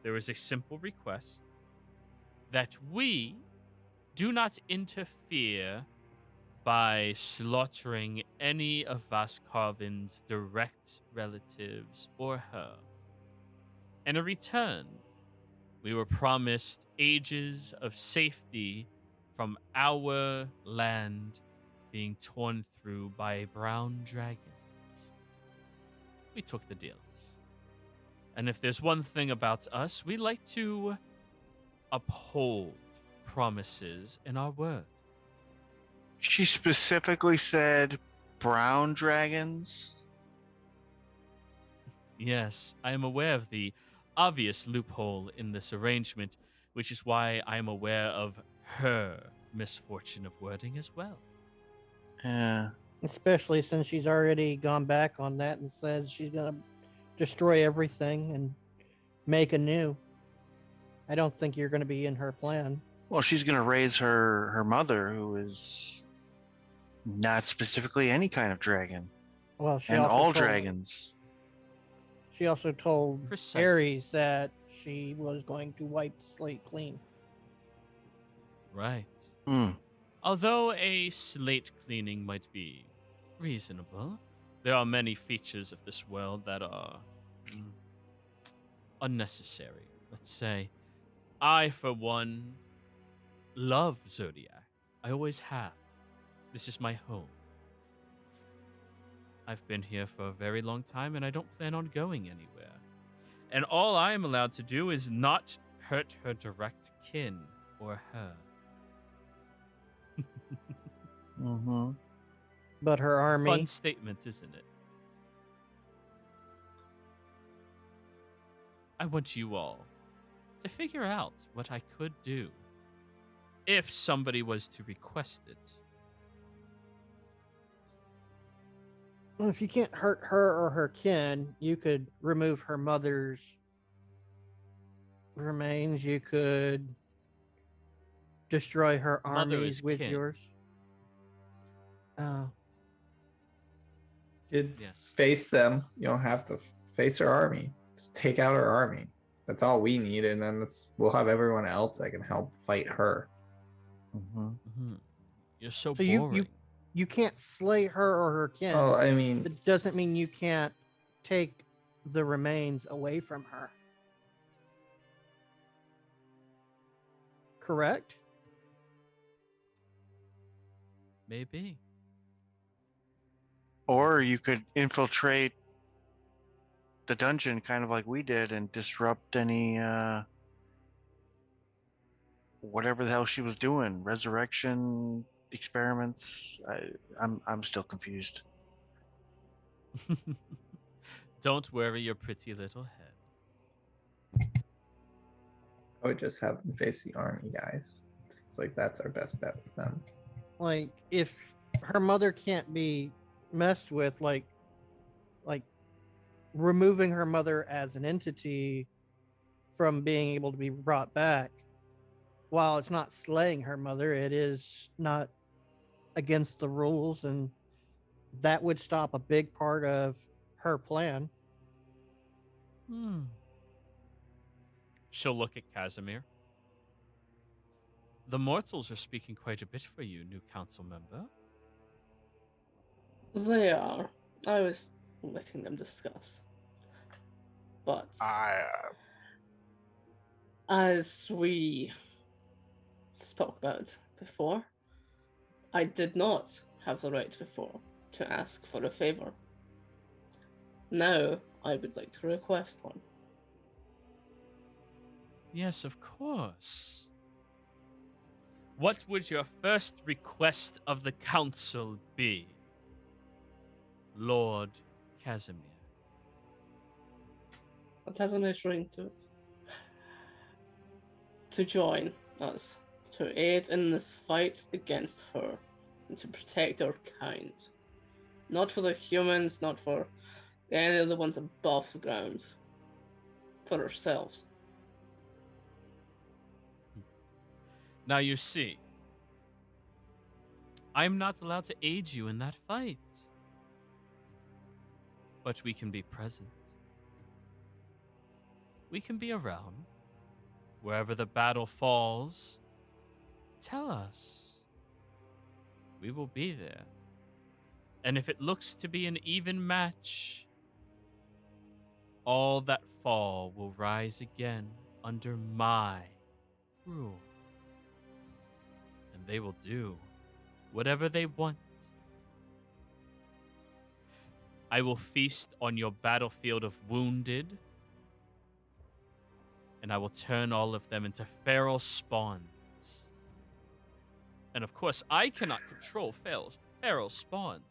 there was a simple request that we do not interfere by slaughtering any of Vascarvin's direct relatives or her. And in return, we were promised ages of safety from our land being torn through by brown dragons. We took the deal. And if there's one thing about us, we like to uphold promises in our word. She specifically said brown dragons. Yes, I am aware of the obvious loophole in this arrangement, which is why I am aware of her misfortune of wording as well. Yeah. Especially since she's already gone back on that and said she's gonna destroy everything and make anew. I don't think you're gonna be in her plan. Well, she's gonna raise her mother, who is not specifically any kind of dragon, Well, she and also all told, dragons. She also told Precisely. Ares that she was going to wipe the slate clean. Right. Hmm. Although a slate cleaning might be reasonable, there are many features of this world that are unnecessary. Let's say, I, for one, love Zodiac. I always have. This is my home. I've been here for a very long time, and I don't plan on going anywhere. And all I am allowed to do is not hurt her direct kin or her. Mm-hmm. But her army, Fun statement, isn't it? I want you all to figure out what I could do if somebody was to request it. well, if you can't hurt her or her kin, you could remove her mother's remains. You could destroy her Mother armies is with kin. yours. You'd Yes. face them. You don't have to face her army. Just take out her army. That's all we need, and then we'll have everyone else that can help fight her. Mm-hmm. Mhm. You're so So you- boring. You can't slay her or her kin. Oh, I mean, That doesn't mean you can't take the remains away from her. Correct? Maybe. Or you could infiltrate the dungeon, kind of like we did, and disrupt any whatever the hell she was doing, resurrection experiments. I'm still confused. Don't worry your pretty little head. I would just have them face the army, guys. It's like that's our best bet with them. Like, if her mother can't be messed with, like removing her mother as an entity from being able to be brought back, while it's not slaying her mother, it is not against the rules, and that would stop a big part of her plan. She'll look at Casimir. The mortals are speaking quite a bit for you, new council member. They are. I was letting them discuss. But as we spoke about before, I did not have the right before to ask for a favor. Now I would like to request one. Yes, of course. What would your first request of the council be, Lord Casimir? What has an ring to it? To join us, to aid in this fight against her, and to protect our kind. Not for the humans, not for any of the ones above the ground. For ourselves. Now you see, I'm not allowed to aid you in that fight. But we can be present. We can be around. Wherever the battle falls, tell us. We will be there. And if it looks to be an even match, all that fall will rise again under my rule. And they will do whatever they want. I will feast on your battlefield of wounded, and I will turn all of them into feral spawns. And of course, I cannot control feral spawns.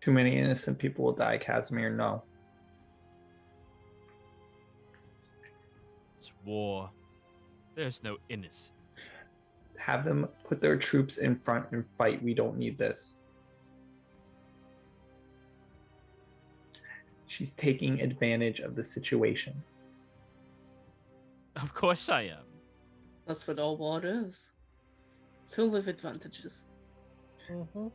Too many innocent people will die, Casimir. No. It's war. There's no innocent. Have them put their troops in front and fight. We don't need this. She's taking advantage of the situation. Of course I am. That's what all war is. Full of advantages. Mm-hmm.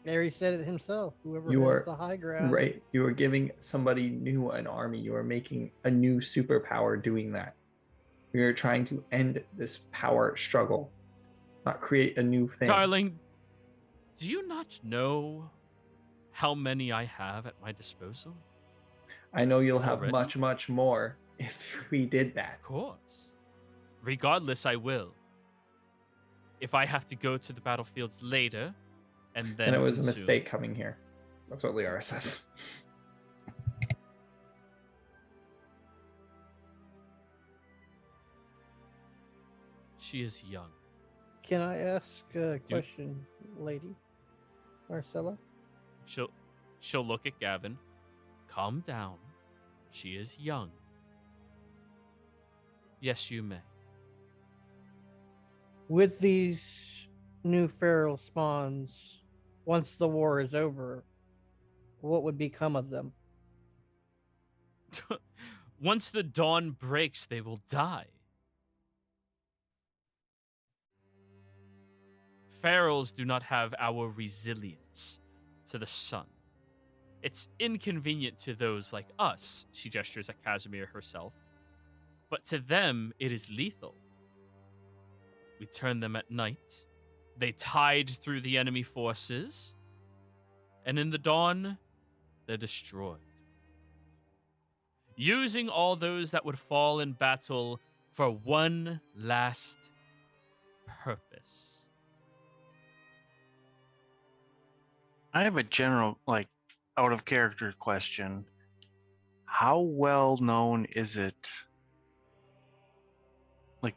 Gary said it himself. Whoever You has are the high ground. right. You are giving somebody new an army. You are making a new superpower doing that. We are trying to end this power struggle, not create a new thing. Darling, do you not know how many I have at my disposal? I know you'll have Already? much, much more if we did that. Of course. Regardless, I will. If I have to go to the battlefields later, and then And it was a consume- mistake coming here. That's what Liara says. She is young. Can I ask a question, lady? Marcella? She'll look at Gavin. Calm down. She is young. Yes, you may. With these new feral spawns, once the war is over, what would become of them? Once the dawn breaks, they will die. Ferals do not have our resilience to the sun. It's inconvenient to those like us, she gestures at Casimir herself, but to them it is lethal. We turn them at night, they tide through the enemy forces, and in the dawn, they're destroyed. Using all those that would fall in battle for one last purpose. I have a general, out of character question. How well known is it,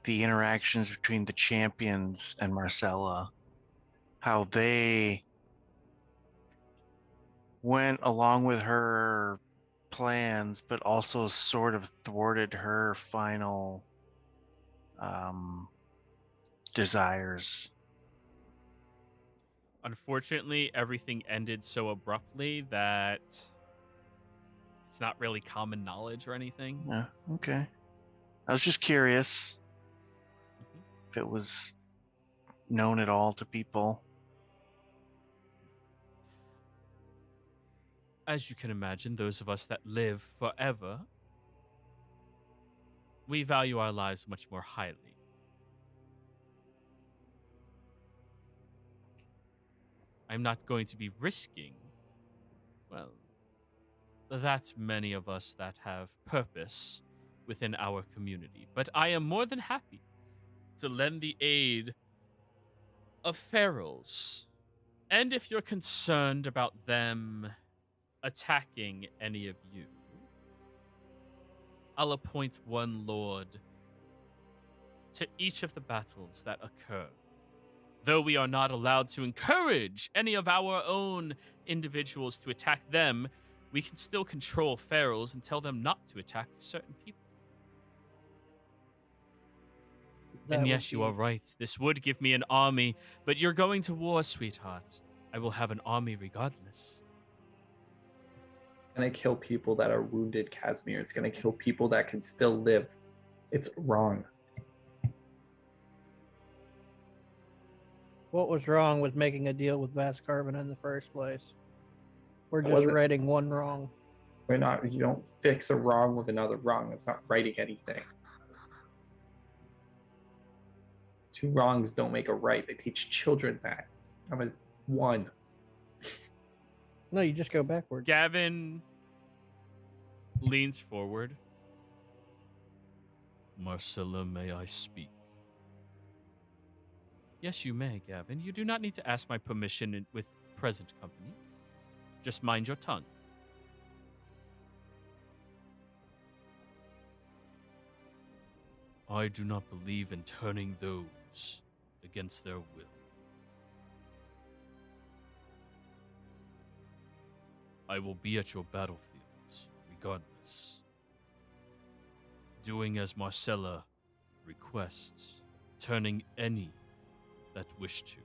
the interactions between the champions and Marcella? How they went along with her plans, but also sort of thwarted her final desires. Unfortunately, everything ended so abruptly that it's not really common knowledge or anything. Yeah, okay. I was just curious if it was known at all to people. As you can imagine, those of us that live forever, we value our lives much more highly. I'm not going to be risking, well, that many of us that have purpose within our community. But I am more than happy to lend the aid of ferals. And if you're concerned about them attacking any of you, I'll appoint one lord to each of the battles that occur. Though we are not allowed to encourage any of our own individuals to attack them, we can still control ferals and tell them not to attack certain people. That And would yes, you be- are right. This would give me an army, but you're going to war, sweetheart. I will have an army regardless. It's gonna kill people that are wounded, Casimir. It's gonna kill people that can still live. It's wrong. What was wrong with making a deal with Vast Carbon in the first place? We're It just wasn't- righting one wrong. We're not. You don't fix a wrong with another wrong. It's not righting anything. Two wrongs don't make a right. They teach children that. I'm a one. No, you just go backwards. Gavin leans forward. Marcella, may I speak? Yes, you may, Gavin. You do not need to ask my permission with present company. Just mind your tongue. I do not believe in turning those against their will. I will be at your battlefields, regardless. Doing as Marcella requests, turning any that wish to,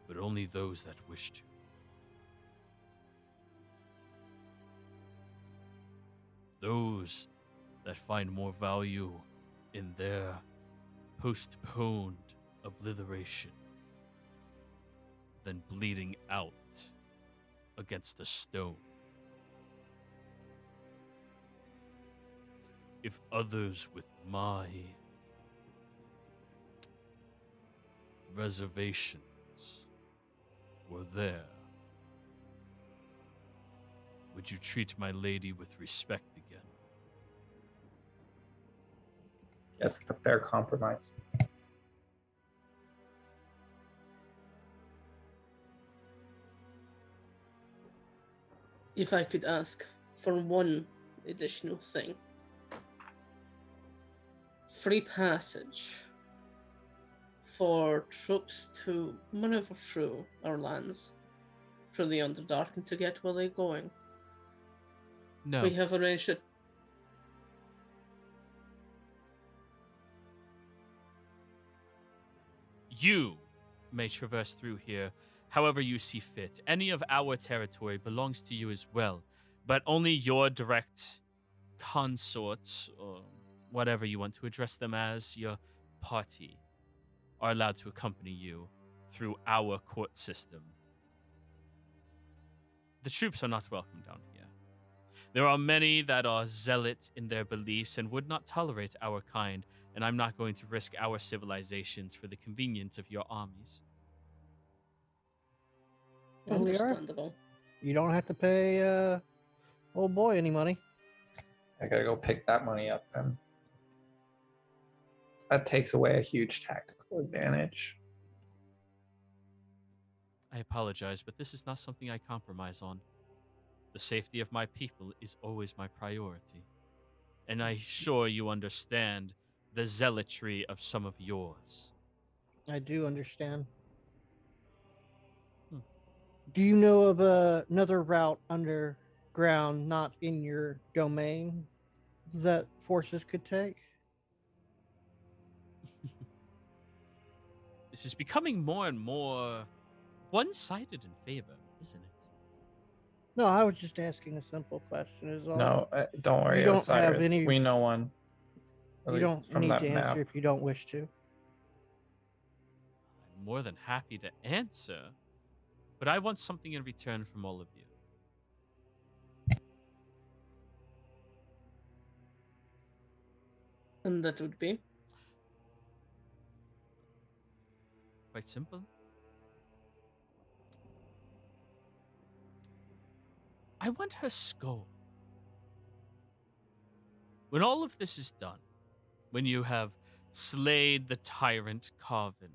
but only those that wish to. Those that find more value in their postponed obliteration than bleeding out against a stone. If others with my reservations were there, would you treat my lady with respect again? Yes, it's a fair compromise. If I could ask for one additional thing. Free passage for troops to maneuver through our lands, through the Underdark, and to get where they're going. No. We have arranged it. You may traverse through here however you see fit. Any of our territory belongs to you as well, but only your direct consorts, or whatever you want to address them as, your party, are allowed to accompany you through our court system. The troops are not welcome down here. There are many that are zealot in their beliefs and would not tolerate our kind, and I'm not going to risk our civilizations for the convenience of your armies. Well, they are. Understandable. You don't have to pay old boy any money. I gotta go pick that money up then. That takes away a huge tactical advantage. I apologize, but this is not something I compromise on. The safety of my people is always my priority. And I'm sure you understand the zealotry of some of yours. I do understand. Do you know of another route underground, not in your domain, that forces could take? This is becoming more and more one-sided in favor, isn't it? No, I was just asking a simple question. Is all. No, don't worry, You don't have Osiris. any- We know one. At You least don't from need that to map. answer if you don't wish to. I'm more than happy to answer, but I want something in return from all of you. And that would be? Quite simple. I want her skull. When all of this is done, when you have slayed the tyrant Carvin,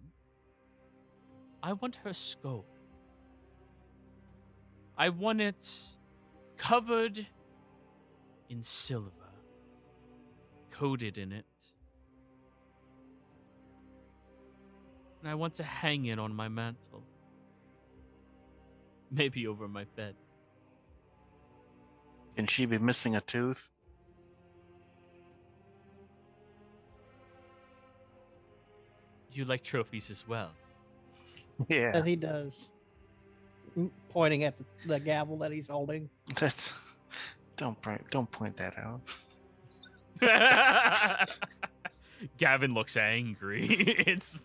I want her skull. I want it covered in silver, coated in it. And I want to hang it on my mantle. Maybe over my bed. Can she be missing a tooth? You like trophies as well. Yeah, That he does. Pointing at the gavel that he's holding. that's. Don't point that out. Gavin looks angry. It's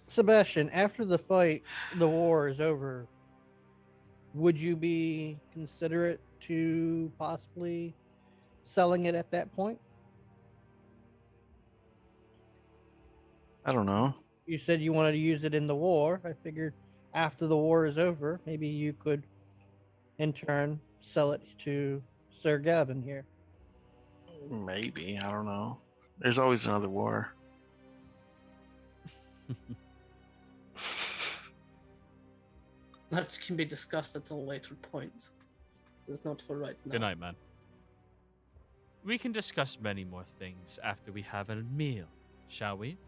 Sebastian, after the fight, the war is over, would you be considerate to possibly selling it at that point? I don't know. You said you wanted to use it in the war. I figured after the war is over, maybe you could, in turn, sell it to Sir Gavin here. Maybe, I don't know. There's always another war. That can be discussed at a later point. It's not for right now. good night, man. We can discuss many more things after we have a meal, shall we?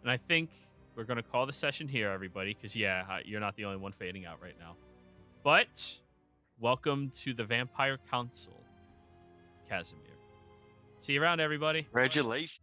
And I think we're going to call the session here, everybody, because, yeah, you're not the only one fading out right now. But welcome to the Vampire Council, Casimir. See you around, everybody. Congratulations.